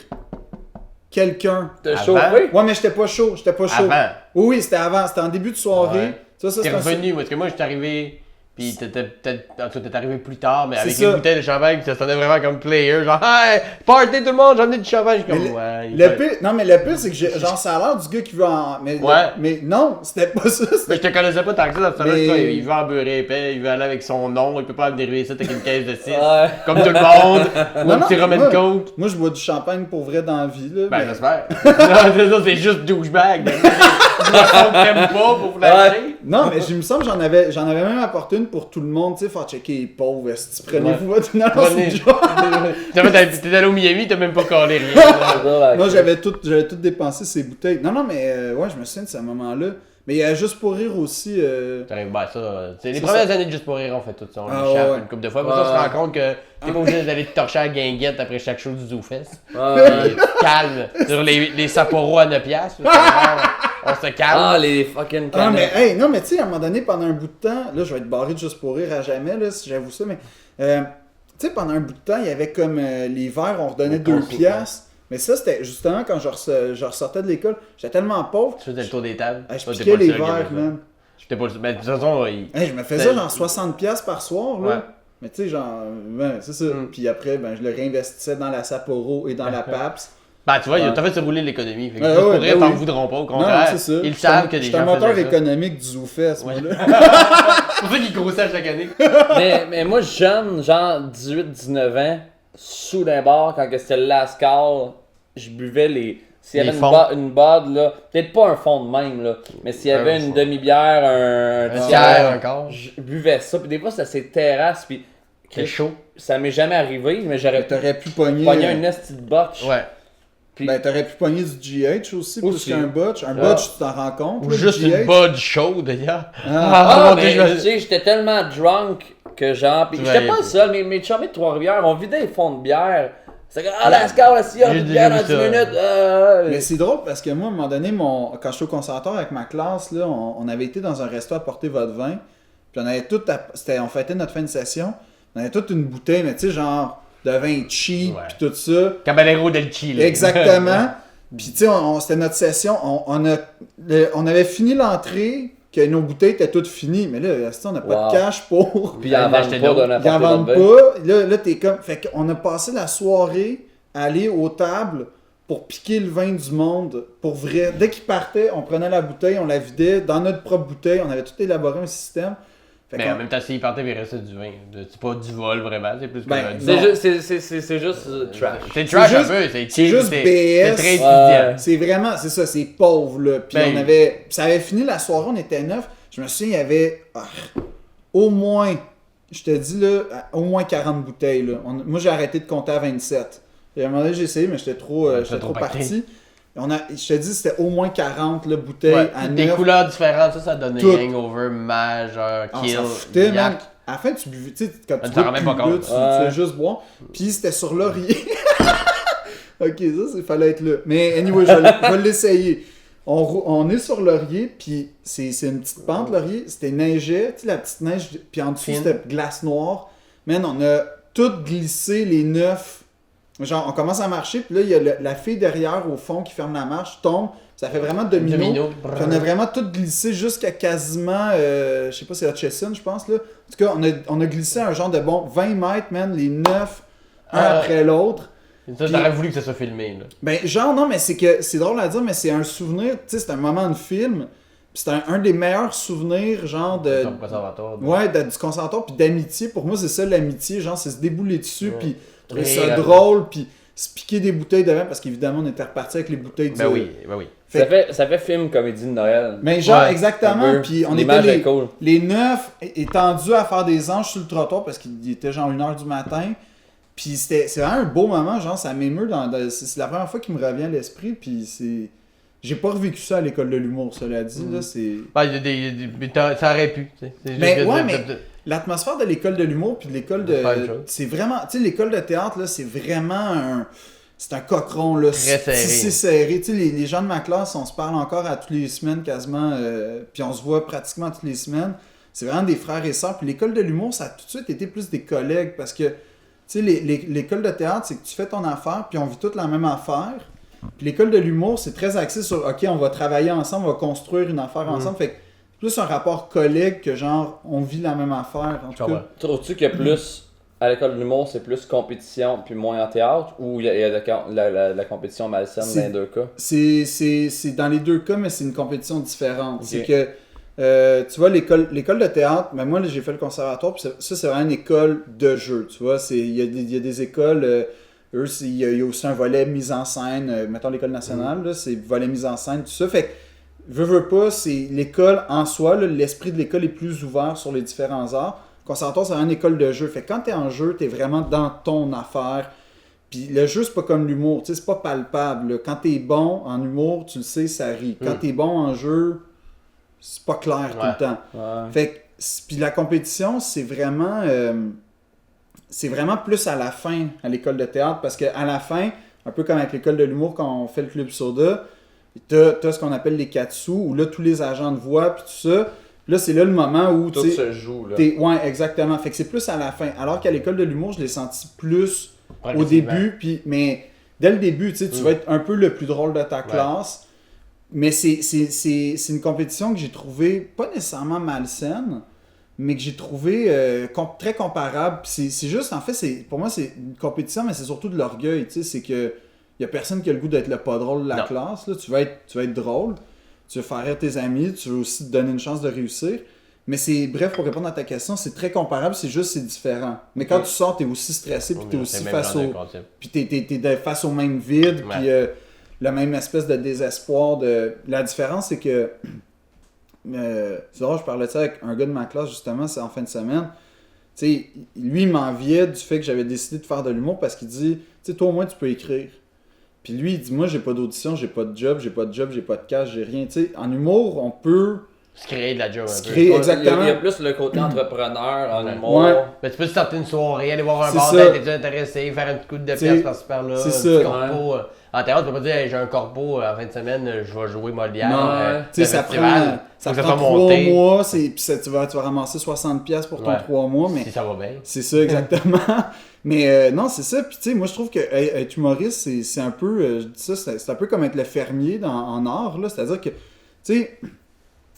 quelqu'un. T'as Avant? chauffé? Ouais, mais j'étais pas chaud. Avant. Oui, c'était avant, c'était en début de soirée. Ouais. Ça, T'es c'est un- revenu, parce que moi, je suis arrivé, puis t'étais peut-être, en tout cas, t'es arrivé plus tard, mais C'est avec ça. les bouteilles de champagne, ça sonnait vraiment comme player, genre, hey, party tout le monde, j'en ai du champagne, je suis comme, Mais ouais. il Le fait- pire, non, mais le pire, c'est que genre, ça a l'air du gars qui veut en. Mais, Ouais. mais non, c'était pas ça. Mais C'était... je te connaissais pas tant que ça dans ce temps-là, Mais- je sais pas, il veut en beurrer épais, il veut aller avec son nom, il peut pas venir ici avec une caisse de 6, Ouais. comme tout le monde, ou Non, un petit non, rum and moi- coke. Moi, je bois du champagne pour vrai dans la vie, là. Ben, mais- j'espère. Non, c'est ça, c'est juste douchebag. Tu me t'aimes pas pour vous lâcher. Non, mais il me semble que j'en avais même apporté une pour tout le monde, tu sais, faire checker les pauvres. Est-ce que prenez-vous votre. Non, non, Prenez. c'est genre. T'es allé au Miami, t'as même pas collé rien. Moi, j'avais tout dépensé ces bouteilles. Non, non, mais ouais, je me souviens de ce moment-là. Mais il y a juste pour rire aussi. T'arrives, ben ça, c'est les C'est premières ça. années de Juste pour rire, on fait tout ça, on Ah, l'échappe ouais. une couple de fois. Après ça, on se Ouais. rend compte que t'es pas obligé d'aller te torcher à la guinguette après chaque show du ZooFest. Ouais. Puis, calme sur les Sapporo à 9$. là, c'est genre, on se calme. Ah, les fucking Ah, mais canettes. hey, non, mais tu sais, à un moment donné, pendant un bout de temps, là, je vais être barré de Juste pour rire à jamais, là, si j'avoue ça, mais. Tu sais, pendant un bout de temps, il y avait comme les verres, on redonnait 2 piastres. Mais ça, c'était justement quand je ressortais de l'école. J'étais tellement pauvre. Tu faisais le tour des tables. Je Toi, t'es piquais pas le les seul qui verres, aimait ça. man. J'étais pas le seul. Mais de toute façon, Hey, je me faisais C'est- genre 60$ piastres par soir, là. Ouais. Mais tu sais, genre, ben, c'est ça. Mm. Puis après, ben, je le réinvestissais dans la Sapporo et dans la PAPS. ben, tu vois, Ouais. t'as fait se rouler l'économie. Fait que Ouais, Juste ouais, pour rire, ben t'en oui. voudront pas. Au Non, contraire, c'est ça. ils savent que des J'étais un gens moteur faisaient ça. économique du ZooFest, moi, Ouais. là. C'est pour ça qu'ils grossaient à chaque année. Mais moi, jeune, genre 18-19 ans, sous d'un bar, quand que c'était le last call, je buvais les. S'il y Les avait fonds. une bode, là, peut-être pas un fond de même, là, mais s'il y avait Un une fond. demi-bière, un Un tiers, tiers encore. je buvais ça. Puis des fois, c'était ces terrasses, puis C'est chaud. ça m'est jamais arrivé, mais j'aurais pu T'aurais pu pogner. pogner un esti de botch. Ouais. Puis, Ben, t'aurais pu pogner du GH aussi, plus Aussi. qu'un botch. Un Ah. botch, tu t'en rends compte. Ou là, juste du GH. une bud chaude, d'ailleurs. Ah. mon mais Dieu, je tu sais, j'étais tellement drunk que genre. Puis Tu j'étais voyais pas pas. seul, mais mes chummies de Trois-Rivières, on vidait les fonds de bière C'est comme, la score, la sillon, J'ai une déjà bière vu dans 10 ça. minutes. Mais c'est drôle parce que moi, à un moment donné, quand je suis au conservatoire avec ma classe, là, on avait été dans un resto à porter votre vin. Puis on avait on fêtait notre fin de session. On avait toute une bouteille, mais tu sais, genre de vin cheap, Ouais. puis tout ça. Caballero del Chile. Exactement. Puis tu sais, c'était notre session. On avait fini l'entrée, que nos bouteilles étaient toutes finies. Mais là, on n'a pas Wow. de cash pour. Puis ils en L'acheter vendent pas d'autres. de Ils en n'importe vendent quel vin. pas. Là, t'es comme. Fait qu'on a passé la soirée à aller aux tables pour piquer le vin du monde. Pour vrai. Dès qu'ils partaient, on prenait la bouteille, on la vidait dans notre propre bouteille. On avait tout élaboré un système. Fait Mais qu'on- en même temps, s'il partait, il restait du vin. C'est pas du vol vraiment, c'est plus Ben, que C'est non. juste, c'est juste trash. C'est trash juste- un peu, c'est juste c'est BS. très Ouais. étudiant. C'est vraiment, c'est ça, c'est pauvre là. Puis Ben, ça avait fini la soirée, on était 9. Je me souviens, il y avait au moins, je te dis là, au moins 40 bouteilles là. Moi j'ai arrêté de compter à 27. Et à un moment donné, j'ai essayé, mais j'étais trop pacté. parti. Je te dis, c'était au moins 40 là, bouteilles Ouais, à des 9. couleurs différentes, ça donnait Tout. hangover, majeur, Ah, kill, ça foutait, yak. man. À la fin, tu buvais, tu sais, quand Tu tu t'en bois rends même plus, pas compte. là, tu Ouais. fais juste boire. Puis c'était sur Laurier. Ok, ça, il fallait être là. Mais anyway, je vais l'essayer. On est sur Laurier, puis c'est une petite pente, Laurier. C'était neigeait, tu sais, la petite neige, puis en dessous, Fine. c'était glace noire. Man, on a tout glissé, les 9. Genre, on commence à marcher, puis là, il y a la fille derrière, au fond, qui ferme la marche, tombe. Ça fait vraiment domino. Domino. Puis on a vraiment tout glissé jusqu'à quasiment, je sais pas, c'est Hutchison, je pense, là. En tout cas, on a glissé un genre de 20 mètres, man, les 9, un après l'autre. Ça, t'aurais voulu que ça soit filmé, là. Ben, genre, non, mais c'est drôle à dire, mais c'est un souvenir, tu sais, c'est un moment de film. Puis c'est un des meilleurs souvenirs, genre de. Comme conservatoire. Ouais, du conservatoire, puis d'amitié. Pour moi, c'est ça l'amitié, genre, c'est se débouler dessus, Ouais. puis trouver Rire ça à- drôle, puis se piquer des bouteilles devant, parce qu'évidemment, on était reparti avec les bouteilles Ben oui, ben oui. Ça fait film comédie de Noël. Mais genre, Ouais, exactement, un peu. puis on était L'image est cool. les 9 étendus à faire des anges sur le trottoir, parce qu'il était genre 1h du matin. Puis c'est vraiment un beau moment, genre, ça m'émeut. C'est la première fois qu'il me revient à l'esprit, puis c'est. J'ai pas revécu ça à l'école de l'humour, cela dit, là, c'est. Ben, mais ça aurait pu, tu sais. C'est juste Mais que- ouais, mais l'atmosphère de l'école de l'humour puis de l'école de. C'est pas une chose. C'est vraiment. Tu sais, l'école de théâtre, là, c'est vraiment un. C'est un cochon, là. Très serré. C'est serré. Tu sais, les gens de ma classe, on se parle encore à toutes les semaines quasiment. Puis on se voit pratiquement toutes les semaines. C'est vraiment des frères et sœurs. Puis l'école de l'humour, ça a tout de suite été plus des collègues parce que. Tu sais, l'école de théâtre, c'est que tu fais ton affaire, puis on vit toute la même affaire. Puis l'école de l'humour, c'est très axé sur, OK, on va travailler ensemble, on va construire une affaire ensemble. Fait que c'est plus un rapport collègue que genre, on vit la même affaire. En tout cas, Trouves-tu que plus, à l'école de l'humour, c'est plus compétition puis moins en théâtre, ou il y a la compétition malsaine dans les deux cas? c'est dans les deux cas, mais c'est une compétition différente. Ok. C'est que, tu vois, l'école de théâtre, mais moi, là, j'ai fait le conservatoire, puis ça, c'est vraiment une école de jeu, tu vois. Il y a des écoles, eux, il y a aussi un volet mise en scène, mettons l'école nationale, là, c'est volet mise en scène, tout ça. Fait que, veux pas, c'est l'école en soi, là, l'esprit de l'école est plus ouvert sur les différents arts. Le conservatoire, c'est vraiment une école de jeu. Fait que quand t'es en jeu, t'es vraiment dans ton affaire. Puis le jeu, c'est pas comme l'humour, tu sais, c'est pas palpable. Là. Quand t'es bon en humour, tu le sais, ça rit. Quand t'es bon en jeu, c'est pas clair tout le temps. Ouais. Fait que, puis la compétition, c'est vraiment plus à la fin à l'école de théâtre, parce qu'à la fin, un peu comme avec l'école de l'humour quand on fait le club soda, t'as ce qu'on appelle les 4 sous, où là, tous les agents de voix, puis tout ça. Puis là, c'est là le moment où, Tout tu sais, se joue, là. ouais, exactement. Fait que c'est plus à la fin. Alors qu'à l'école de l'humour, je l'ai senti plus au Progressivement. début, mais dès le début, tu sais, tu vas être un peu le plus drôle de ta classe. Mais c'est une compétition que j'ai trouvée pas nécessairement malsaine, mais que j'ai trouvée très comparable. Puis c'est juste, en fait, pour moi, c'est une compétition, mais c'est surtout de l'orgueil. Tu sais, c'est que y a personne qui a le goût d'être le pas drôle de la Non. classe. Là. Tu vas être drôle, tu veux faire rire tes amis, tu veux aussi te donner une chance de réussir. Mais bref, pour répondre à ta question, c'est très comparable, c'est juste c'est différent. Mais quand tu sors, t'es aussi stressé, puis t'es aussi face face au même vide, Ouais. puis la même espèce de désespoir. La différence, c'est que c'est drôle, je parlais de ça avec un gars de ma classe justement, c'est en fin de semaine. Tu sais, lui, il m'enviait du fait que j'avais décidé de faire de l'humour parce qu'il dit, tu sais, toi au moins tu peux écrire. Puis lui, il dit, moi j'ai pas d'audition, j'ai pas de job, j'ai pas de cash, j'ai rien. Tu sais, en humour, on peut Se créer de la job un peu. créer, exactement. Il y a plus le côté entrepreneur en humour. Ouais. Mais tu peux sortir une soirée, aller voir un C'est bar, ça. t'es intéressé, faire un petit coup de T'sais, pièce par-ci par-là. c'est un ça. petit corpo. En théâtre, tu peux pas dire hey, j'ai un corpo en fin de semaine, je vais jouer Molière. Non, Tu sais, le ça festival. prend Faut que 3 monter. mois, puis tu vas ramasser 60$ pour ton Ouais. 3 mois, mais Si ça va bien. c'est ça exactement. Mais non, c'est ça. Puis tu sais, moi je trouve que être humoriste, c'est un peu, je dis ça, c'est un peu comme être le fermier en art, là. C'est-à-dire que, tu sais,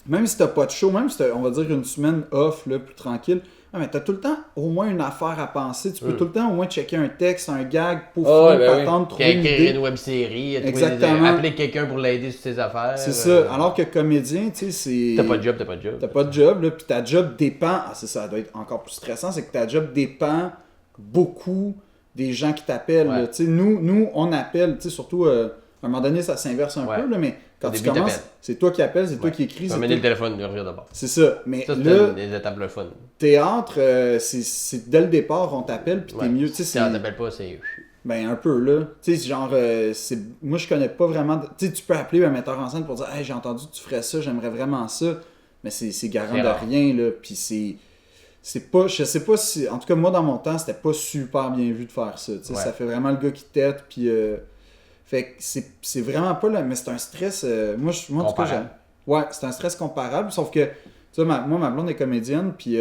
même si t'as pas de show, même si t'as, on va dire, une semaine off, là, plus tranquille, mais t'as tout le temps au moins une affaire à penser. Tu peux tout le temps au moins checker un texte, un gag, pour patente, trouver une Écrire idée. une web-série, Exactement. appeler quelqu'un pour l'aider sur ses affaires. C'est ça. Alors que comédien, tu sais, c'est... T'as pas de job, t'as pas de job. T'as pas de job, là, puis ta job dépend... Ah, c'est ça, ça doit être encore plus stressant, c'est que ta job dépend beaucoup des gens qui t'appellent. Ouais. Là. Tu sais, nous, on appelle, tu sais, surtout, à un moment donné, ça s'inverse un Ouais. peu, là, mais quand Au tu début, commences, t'appelles. c'est toi qui appelles, c'est toi qui écris, Tu vas c'est amener toi... le téléphone, le revient d'abord. C'est ça. Mais Ça, c'est là, des étapes le fun. théâtre, c'est dès le départ, on t'appelle, puis t'es mieux, tu sais, Si c'est... on t'appelle pas, c'est... Ben, un peu, là. Tu sais, genre, moi, je connais pas vraiment... Tu sais, tu peux appeler un metteur en scène pour dire « Hey, j'ai entendu que tu ferais ça, j'aimerais vraiment ça. » Mais c'est garant C'est de rare. rien, là. Puis c'est pas... Je sais pas si... En tout cas, moi, dans mon temps, c'était pas super bien vu de faire ça. Tu sais, Ouais. ça fait vraiment le gars qui tête, puis... Fait que c'est vraiment pas... Là, mais c'est un stress... moi, en tout cas, Comparable. ouais, c'est un stress comparable, sauf que... Tu sais, moi, ma blonde est comédienne, puis...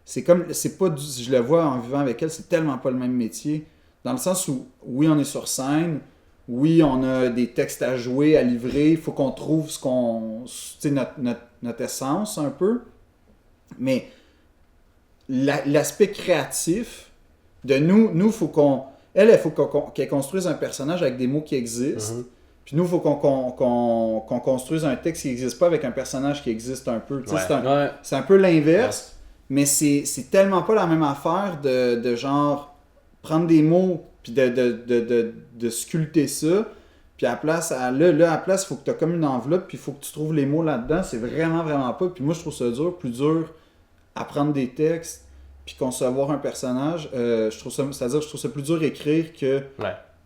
c'est comme... C'est pas... Je le vois en vivant avec elle, c'est tellement pas le même métier. Dans le sens où, oui, on est sur scène, oui, on a des textes à jouer, à livrer, il faut qu'on trouve ce qu'on... Tu sais, notre essence, un peu. Mais l'aspect créatif de nous, faut qu'on... Elle, il faut qu'elle construise un personnage avec des mots qui existent. Puis nous, il faut qu'on construise un texte qui n'existe pas avec un personnage qui existe un peu. Tu sais, Ouais. c'est un peu l'inverse, mais c'est tellement pas la même affaire de genre prendre des mots puis de sculpter ça. Puis à la place, il faut que tu aies comme une enveloppe, puis il faut que tu trouves les mots là-dedans. C'est vraiment, vraiment pas. Puis moi, je trouve ça plus dur à prendre des textes puis concevoir un personnage. Je trouve ça plus dur écrire que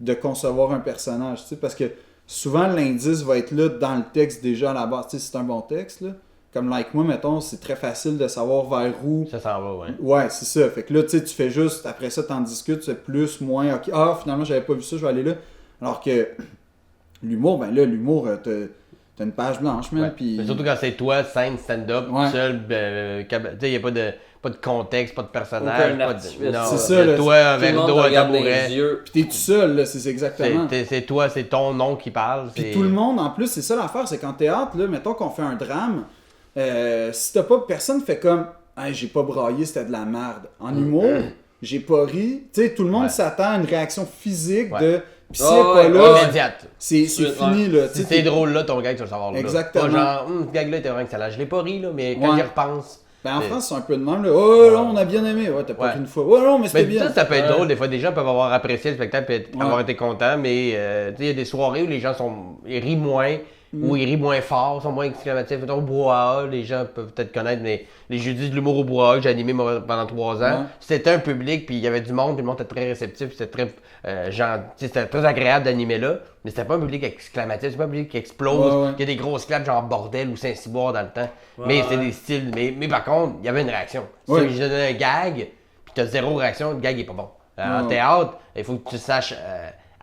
de concevoir un personnage. Tu sais, parce que souvent, l'indice va être là dans le texte déjà à la base. Tu sais, c'est un bon texte, là. Comme Like Moi, mettons, c'est très facile de savoir vers où... Ça s'en va, ouais. Ouais, c'est ça. Fait que là, tu sais, tu fais juste... Après ça, t'en discutes, tu fais plus, moins... OK, finalement, j'avais pas vu ça, je vais aller là. Alors que l'humour, t'as une page blanche, man, Ouais. puis... Mais surtout quand c'est toi, scène, stand-up, Ouais. seul, tu sais, il n'y a pas de contexte, pas de personnage. Aucun Pas artifice. de... Non, C'est ça, il y a là, toi Tout avec le monde dos te à regarde dans tabouret. les yeux. Puis t'es tout seul, là, c'est exactement. C'est toi, c'est ton nom qui parle. Puis tout le monde, en plus, c'est ça l'affaire, c'est qu'en théâtre, là, mettons qu'on fait un drame, si t'as pas... Personne fait comme « Hey, j'ai pas braillé, c'était de la merde. » En humour, j'ai pas ri. Tu sais, tout le monde s'attend à une réaction physique de... Puis si elle est pas là, Immédiate. c'est fini, là. Tu Si sais, c'est drôle là, ton gag, tu vas le savoir là. Exactement. Pas genre, ce gag-là était vraiment excellent. Je l'ai pas ri, là, mais quand Ouais. j'y repense. Ben, en France, c'est un peu de même, là. Oh, là, on a bien aimé. Ouais, t'as pas Ouais. ri une fois. Ouais, non, mais c'était Mais bien. ça peut être Ouais. drôle. Des fois, des gens peuvent avoir apprécié le spectacle et Ouais. avoir été contents, mais tu sais, il y a des soirées où les gens ils rient moins, ou ils rient moins fort, sont moins exclamatifs. Mettons, au Brouhaha, les gens peuvent peut-être connaître les jeudis de l'humour au Brouhaha que j'ai animé moi, pendant 3 ans. Ouais. C'était un public, puis il y avait du monde, puis le monde était très réceptif, puis c'était très gentil, c'était très agréable d'animer là. Mais c'était pas un public exclamatif, c'est pas un public qui explose, Ouais, ouais. qui a des grosses claps genre Bordel ou Saint-Cyboire dans le temps. Mais c'était des styles. Mais par contre, il y avait une réaction. Si Ouais. je donnais un gag, puis t'as 0 réaction, le gag est pas bon. En Ouais. théâtre, il faut que tu saches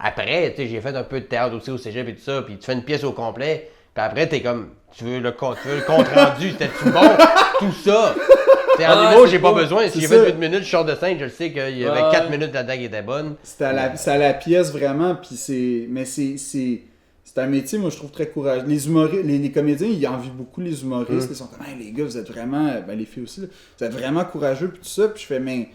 après, tu sais, j'ai fait un peu de théâtre aussi au cégep et tout ça, puis tu fais une pièce au complet, puis après t'es comme, tu veux le compte rendu, c'était-tu bon? Tout ça! T'sais, en Ah, humour, c'est j'ai pas cool. besoin. Si C'est j'ai ça. fait 8 minutes, je sors de scène, je le sais qu'il y avait Ouais. 4 minutes là-dedans qui étaient bonnes. C'est à la pièce, vraiment. Puis c'est un métier, moi, je trouve très courageux. Les humoristes, les comédiens, ils envient beaucoup les humoristes. Ils sont comme, hey, les gars, vous êtes vraiment... Ben, les filles aussi, là, vous êtes vraiment courageux, puis tout ça. Puis je fais, mais...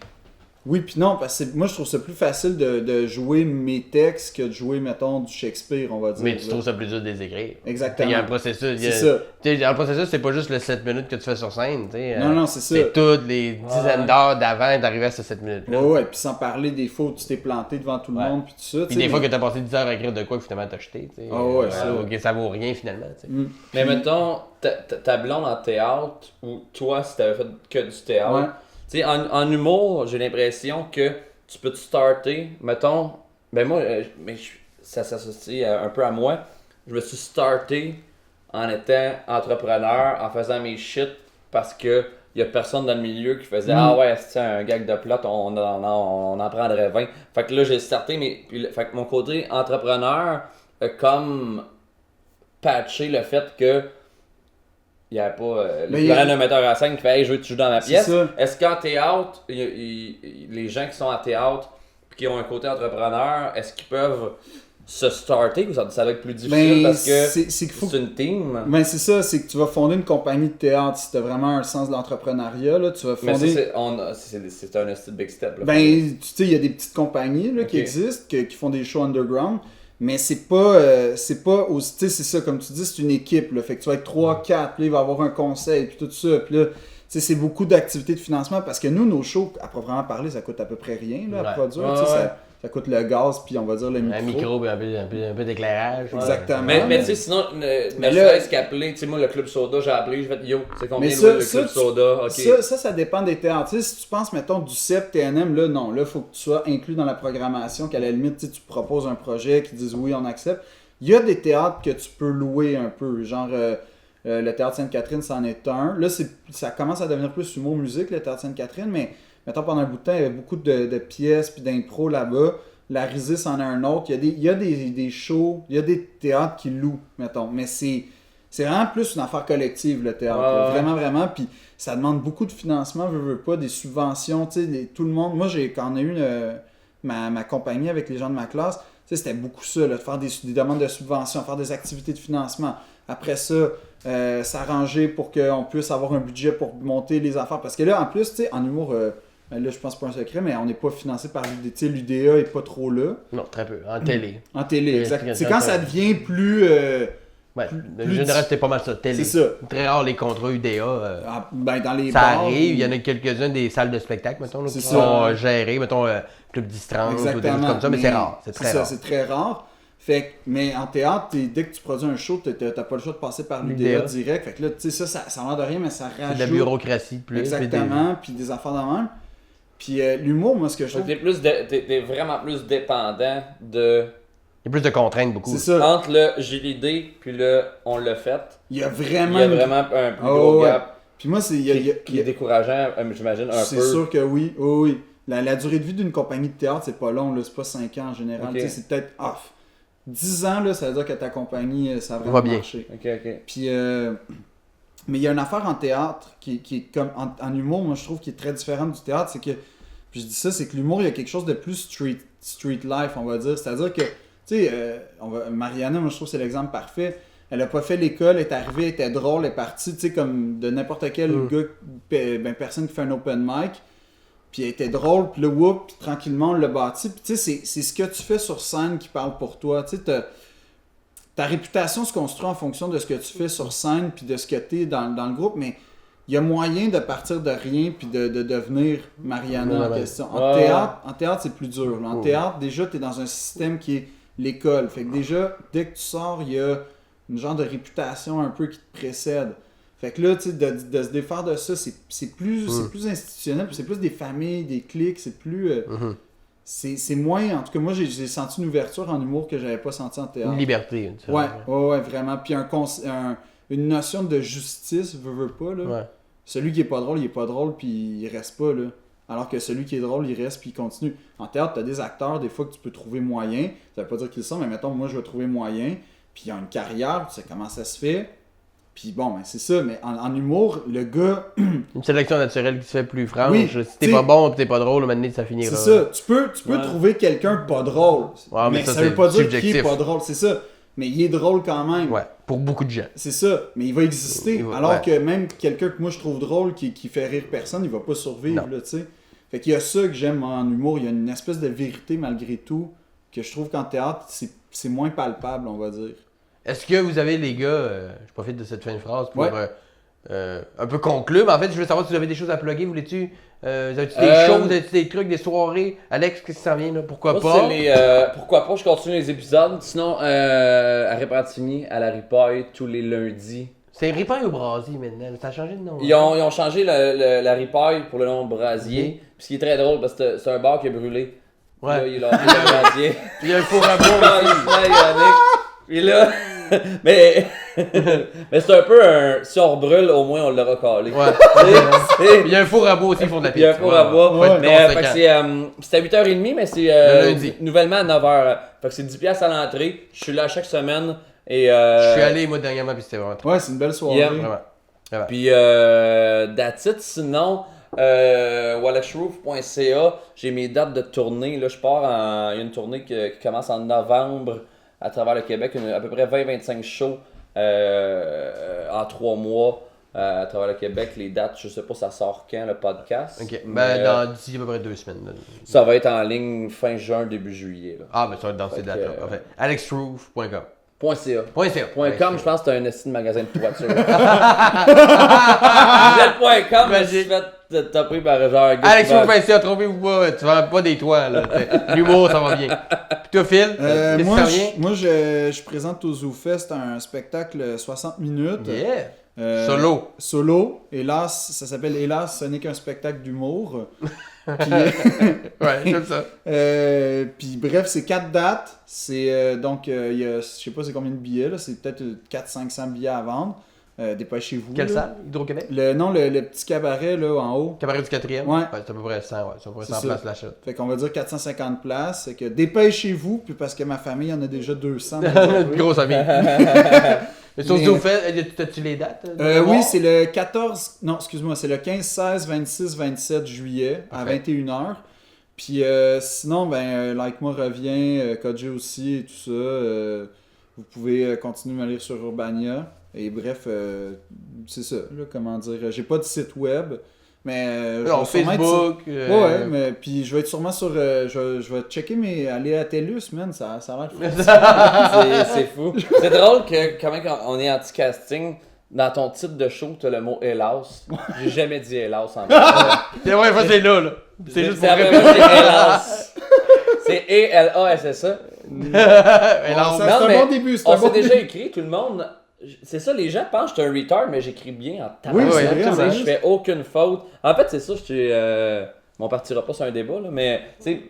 Oui, puis non, parce que moi, je trouve ça plus facile de jouer mes textes que de jouer, mettons, du Shakespeare, on va dire. Mais tu là. trouves ça plus dur de les écrire. Exactement. Il y a un processus. C'est ça. Dans le processus, c'est pas juste les 7 minutes que tu fais sur scène. Non, c'est ça. C'est toutes les dizaines d'heures d'avant d'arriver à ces 7 minutes-là. Ouais, puis sans parler des fois où tu t'es planté devant tout le Ouais. monde, puis tout ça. Puis tu sais, des fois mais- que t'as passé 10 heures à écrire de quoi que finalement t'as jeté. Ah ouais, ça. Ok, ça vaut rien finalement. tu sais. Mais mettons, ta blonde en théâtre, ou toi, si t'avais fait que du théâtre, Ouais. tu sais, en humour, j'ai l'impression que tu peux te starter, mettons, ben moi, ça s'associe un peu à moi, je me suis starté en étant entrepreneur, en faisant mes shit parce que y a personne dans le milieu qui faisait ah ouais, c'est un gag de plot, on en prendrait 20. Fait que là j'ai starté fait que mon côté entrepreneur a comme patché le fait que il n'y avait pas l'équivalent d'un metteur en scène qui fait hey, je veux que tu joues dans ma pièce. Est-ce qu'en théâtre, les gens qui sont en théâtre et qui ont un côté entrepreneur, est-ce qu'ils peuvent se starter ou ça va être plus difficile parce que c'est une team? Ben c'est ça, c'est que tu vas fonder une compagnie de théâtre si tu as vraiment un sens de l'entrepreneuriat. Là, tu vas fonder... Mais c'est un big step. Là, ben tu sais, il y a des petites compagnies là, qui existent, qui font des shows underground. Mais c'est pas aussi, tu sais, c'est ça, comme tu dis, c'est une équipe, là, fait que tu vas être 3-4, puis là, il va y avoir un conseil, puis tout ça, puis là, tu sais, c'est beaucoup d'activités de financement, parce que nous, nos shows, à proprement parler, ça coûte à peu près rien, là, à produire, tu sais, ça coûte le gaz, puis on va dire le micro. Un micro, un peu d'éclairage. Exactement. Mais tu sais, sinon, ne serait-ce qu'appeler, tu sais, moi, le Club Soda, j'ai appelé, je vais yo, c'est combien le Club Soda, ok. Ça dépend des théâtres. Tu sais, si tu penses, mettons, du CEP, TNM, là, non, là, il faut que tu sois inclus dans la programmation, qu'à la limite, tu proposes un projet, qu'ils disent oui, on accepte. Il y a des théâtres que tu peux louer un peu, genre le Théâtre Sainte-Catherine, c'en est un. Là, ça commence à devenir plus humour-musique, le Théâtre Sainte-Catherine, mais mettons, pendant un bout de temps, il y avait beaucoup de pièces puis d'impro là-bas. La Risée, c'en est un autre. Il y a des shows, il y a des théâtres qui louent, mettons. Mais c'est vraiment plus une affaire collective, le théâtre. Vraiment, vraiment. Puis ça demande beaucoup de financement, veux pas, des subventions. Tu sais, tout le monde... Moi, quand on a eu ma compagnie avec les gens de ma classe, tu sais, c'était beaucoup ça, là, de faire des demandes de subventions, faire des activités de financement. Après ça, s'arranger pour qu'on puisse avoir un budget pour monter les affaires. Parce que là, en plus, tu sais, en humour... là, je pense pas un secret, mais on n'est pas financé par l'UDA. Tu sais, l'UDA est pas trop là. Non, très peu. En télé. En télé, exact. C'est quand ça devient plus... ouais, en général, c'était pas mal ça. Télé. C'est ça. Très rare les contrats UDA. Ben, dans les ça bars, arrive, il y en a quelques-uns des salles de spectacle, mettons, là, qui ça. sont gérées, mettons, Club 10-30 ou des choses comme ça, mais c'est rare. C'est très rare. C'est très rare. Fait mais en théâtre, dès que tu produis un show, t'as pas le choix de passer par l'UDA direct. Fait que là, tu sais, ça a l'air de rien, mais ça rajoute... C'est de la bureaucratie plus. Exactement, puis des affaires de même. Puis l'humour, moi, ce que je trouve... T'es vraiment plus dépendant de... Il y a plus de contraintes, beaucoup. C'est ça. Entre le j'ai l'idée, puis le on l'a fait. Il y a vraiment un plus gros gap. Puis moi, qui est décourageant, j'imagine, un peu. C'est sûr que oui. Oui. La durée de vie d'une compagnie de théâtre, c'est pas long, là. C'est pas 5 ans en général. Okay. C'est peut-être 10 ans, là, ça veut dire que ta compagnie, ça a vraiment marché. Ok. Puis, mais il y a une affaire en théâtre qui est comme en humour, moi je trouve qui est très différente du théâtre, c'est que, puis je dis ça, c'est que l'humour, il y a quelque chose de plus street life, on va dire. C'est-à-dire que, tu sais, Mariana, moi je trouve que c'est l'exemple parfait. Elle a pas fait l'école, elle est arrivée, elle était drôle, elle est partie, tu sais, comme de n'importe quel personne qui fait un open mic. Puis elle était drôle, puis là, puis tranquillement, on l'a bâti. Puis tu sais, c'est ce que tu fais sur scène qui parle pour toi. Tu sais, ta réputation se construit en fonction de ce que tu fais sur scène, puis de ce que tu es dans le groupe, mais il y a moyen de partir de rien, puis de devenir Mariana en question. En théâtre, c'est plus dur. Là. En théâtre, déjà, tu es dans un système qui est l'école. Fait que déjà, dès que tu sors, il y a une genre de réputation un peu qui te précède. Fait que là, tu sais, de se défaire de ça, c'est plus institutionnel, puis c'est plus des familles, des clics, c'est plus... c'est moins... En tout cas, moi, j'ai senti une ouverture en humour que j'avais pas senti en théâtre. Une liberté. Ouais, vraiment. Puis une notion de justice, veut pas, là. Ouais. Celui qui est pas drôle, il est pas drôle, puis il reste pas, là. Alors que celui qui est drôle, il reste, puis il continue. En théâtre, t'as des acteurs, des fois, que tu peux trouver moyen. Ça veut pas dire qu'ils sont, mais mettons, moi, je vais trouver moyen. Puis il y a une carrière, tu sais comment ça se fait. Puis bon, ben c'est ça, mais en humour, le gars... Une sélection naturelle qui se fait plus franche. Oui, si t'es pas bon et t'es pas drôle, maintenant ça finira. C'est ça, tu peux trouver quelqu'un pas drôle, mais ça veut pas dire qu'il est pas drôle, c'est ça. Mais il est drôle quand même. Ouais, pour beaucoup de gens. C'est ça, mais il va exister. Alors que même quelqu'un que moi je trouve drôle, qui fait rire personne, il va pas survivre, là, tu sais. Fait qu'il y a ça que j'aime en humour, il y a une espèce de vérité malgré tout, que je trouve qu'en théâtre, c'est moins palpable, on va dire. Est-ce que vous avez, les gars, je profite de cette fin de phrase pour un peu conclure, mais en fait, je veux savoir si vous avez des choses à plugger. Vous avez-tu des choses, avez-tu des trucs, des soirées? Alex, qu'est-ce qui s'en vient là? Pourquoi pas? Pourquoi pas, je continue les épisodes. Sinon, à Repentigny, à la Ripaille, tous les lundis. C'est Ripaille ou Brasier maintenant? Ça a changé de nom? Ils ont changé la Ripaille pour le nom Brasier. Puis ce qui est très drôle, parce que c'est un bar qui a brûlé. Ouais. Là, il a le Brasier. Il y a un four à bois aussi. Puis là... Mais Mais c'est un peu un. Si on brûle, au moins on l'aura calé. Ouais. Il y a un four à bois aussi, ils font de la Il y a un pizza. four à bois. Ouais. Mais fait que c'est à 8h30, mais c'est Le lundi. nouvellement à 9h. Fait que c'est 10$ à l'entrée. Je suis là chaque semaine. Et, Je suis allé, moi, dernièrement, puis c'était vraiment trop. Ouais, c'est une belle soirée. Yeah. Vraiment. Vraiment. Puis that's it. Sinon, wallachsroof.ca, j'ai mes dates de tournée. Là, je pars il y a une tournée qui commence en novembre à travers le Québec, à peu près 20-25 shows en 3 mois à travers le Québec. Les dates, je sais pas ça sort quand le podcast. Ok, mais, d'ici à peu près 2 semaines. Là. ça va être en ligne fin juin, début juillet. Là. Ah, ben ça va être dans ces Fait dates-là. que, Parfait. .com. .ca. .com, je pense que c'est un estime de magasin de toiture. .com, mais Magique. t'as pris par genre... AlexRoof.ca, trompez-vous pas, tu vends pas des toits, là. L'humour, ça va bien. Puis toi, Phil, qu'est-ce que Moi, ça vient? je présente au ZooFest un spectacle 60 minutes. Yeah! Solo. Solo. Solo. Hélas, ça s'appelle Hélas, ce n'est qu'un spectacle d'humour. Puis, Ouais, j'aime ça. puis bref, c'est 4 dates. C'est donc, il y a, je sais pas c'est combien de billets, là. C'est peut-être 400-500 billets à vendre. Dépêchez-vous. Quelle là. salle? Hydro-Québec? Le petit cabaret là en haut. Cabaret du 4e? Ouais. C'est à peu près 100, ouais. C'est à peu près 100 C'est places ça. l'achat. Fait qu'on va dire 450 places. Fait que dépêchez-vous, puis parce que ma famille en a déjà 200. Une grosse amie. Mais sur Mais- ZooFest, t'as-tu les dates? Oui, c'est le 14. Non, excuse-moi, c'est le 15, 16, 26, 27 juillet à Parfait. 21h. Puis sinon, Like Moi revient, Kodji aussi et tout ça. Vous pouvez continuer à me lire sur Urbania. Et bref, c'est ça, là, comment dire. J'ai pas de site web, mais je Non, vais sûrement être Facebook. Ouais, mais puis je vais être sûrement sur. Je vais checker aller à TELUS, man, ça a l'air fou. C'est fou. C'est drôle que quand on est anti-casting, dans ton titre de show, t'as le mot hélas. J'ai jamais dit hélas en fait. C'est vrai, c'est là, là. C'est juste pour la répéter. première fois que j'ai hélas. C'est E-L-A-S-S-A. Hélas. C'est un bon début, c'est On un bon s'est déjà début. écrit, tout le monde. C'est ça, les gens pensent que je suis un retard, mais j'écris bien en Oui, tabac. c'est ouais, vrai, Tu sais, en je plus. fais aucune faute. En fait, c'est ça, on partira pas sur un débat, là, mais tu sais,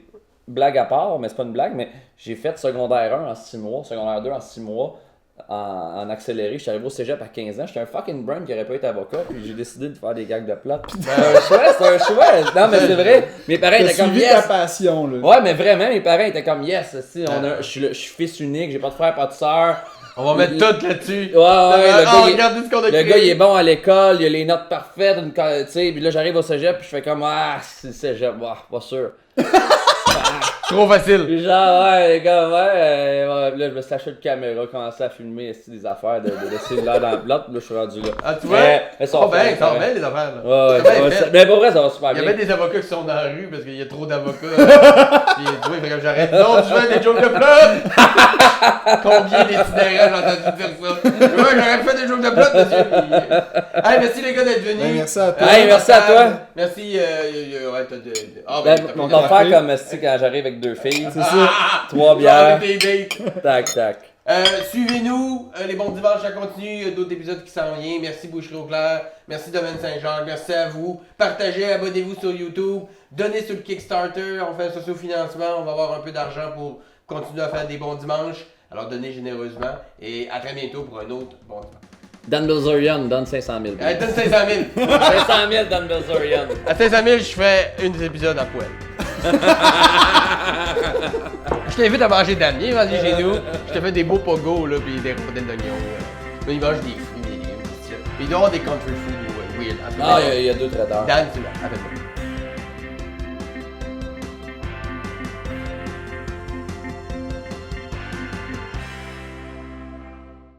blague à part, mais c'est pas une blague, mais j'ai fait secondaire 1 en 6 mois, secondaire 2 en 6 mois, en accéléré. Je suis arrivé au cégep à 15 ans. J'étais un fucking brain qui aurait pas été avocat, puis j'ai décidé de faire des gags de plate. C'est un choix. Non, mais c'est vrai. Mes parents T'as étaient comme suivi ta yes. passion, là. Ouais, mais vraiment, mes parents étaient comme yes. Si, je suis fils unique, j'ai pas de frère, pas de sœur. On va mettre tout là-dessus. Ouais, le gars, Regardez ce qu'on a le créé. gars, il est bon à l'école, il a les notes parfaites, tu sais, puis là j'arrive au cégep, puis je fais comme c'est le cégep, pas sûr. Trop facile. Puis genre, ouais, les gars, ouais, là je me suis acheté une caméra, commencé à filmer des affaires de cellulaire dans le plot, puis là je suis rendu là. Ah, tu vois? Mais ça va bien, ça va bien, les affaires, là. Ouais, C'est bien fait. mais pour vrai, ça va super Il y a bien. bien des avocats qui sont dans la rue parce qu'il y a trop d'avocats. Puis tu vois, il fait comme j'arrête. Non, tu fais des jokes de plot! Combien d'itinérants j'ai entendu dire ça? Ouais, j'aurais fait des jokes de plot, monsieur. Puis, hey, merci les gars d'être venus. Merci à toi. Hey, merci à toi. Merci, ouais, t'as de. Ah, Ben, t'as on pris- va faire comme si quand j'arrive avec 2 filles, C'est ça. 3 bières, Avec tes dates. tac, tac. Suivez-nous, les bons dimanches, ça continue, il y a d'autres épisodes qui s'en viennent. Merci Boucherie au Clair, merci Domaine Saint-Jean, merci à vous. Partagez, abonnez-vous sur YouTube, donnez sur le Kickstarter, on fait un socio-financement, on va avoir un peu d'argent pour continuer à faire des bons dimanches. Alors donnez généreusement et à très bientôt pour un autre bon dimanche. Dan Bilzerian, donne 500 000. Allez, donne 500 000. 500 000, Dan Bilzerian. À 500 000, je fais une des épisodes à poil. Je t'invite à manger Damien, vas-y chez nous. Je te fais des beaux pogos, là, pis des rondelles d'oignon. Mais il mange des fruits, des légumes, des petits. Puis il doit y avoir des country food weird. Ah, il y a 2 traiteurs. Dan, tu l'as, appelle-moi.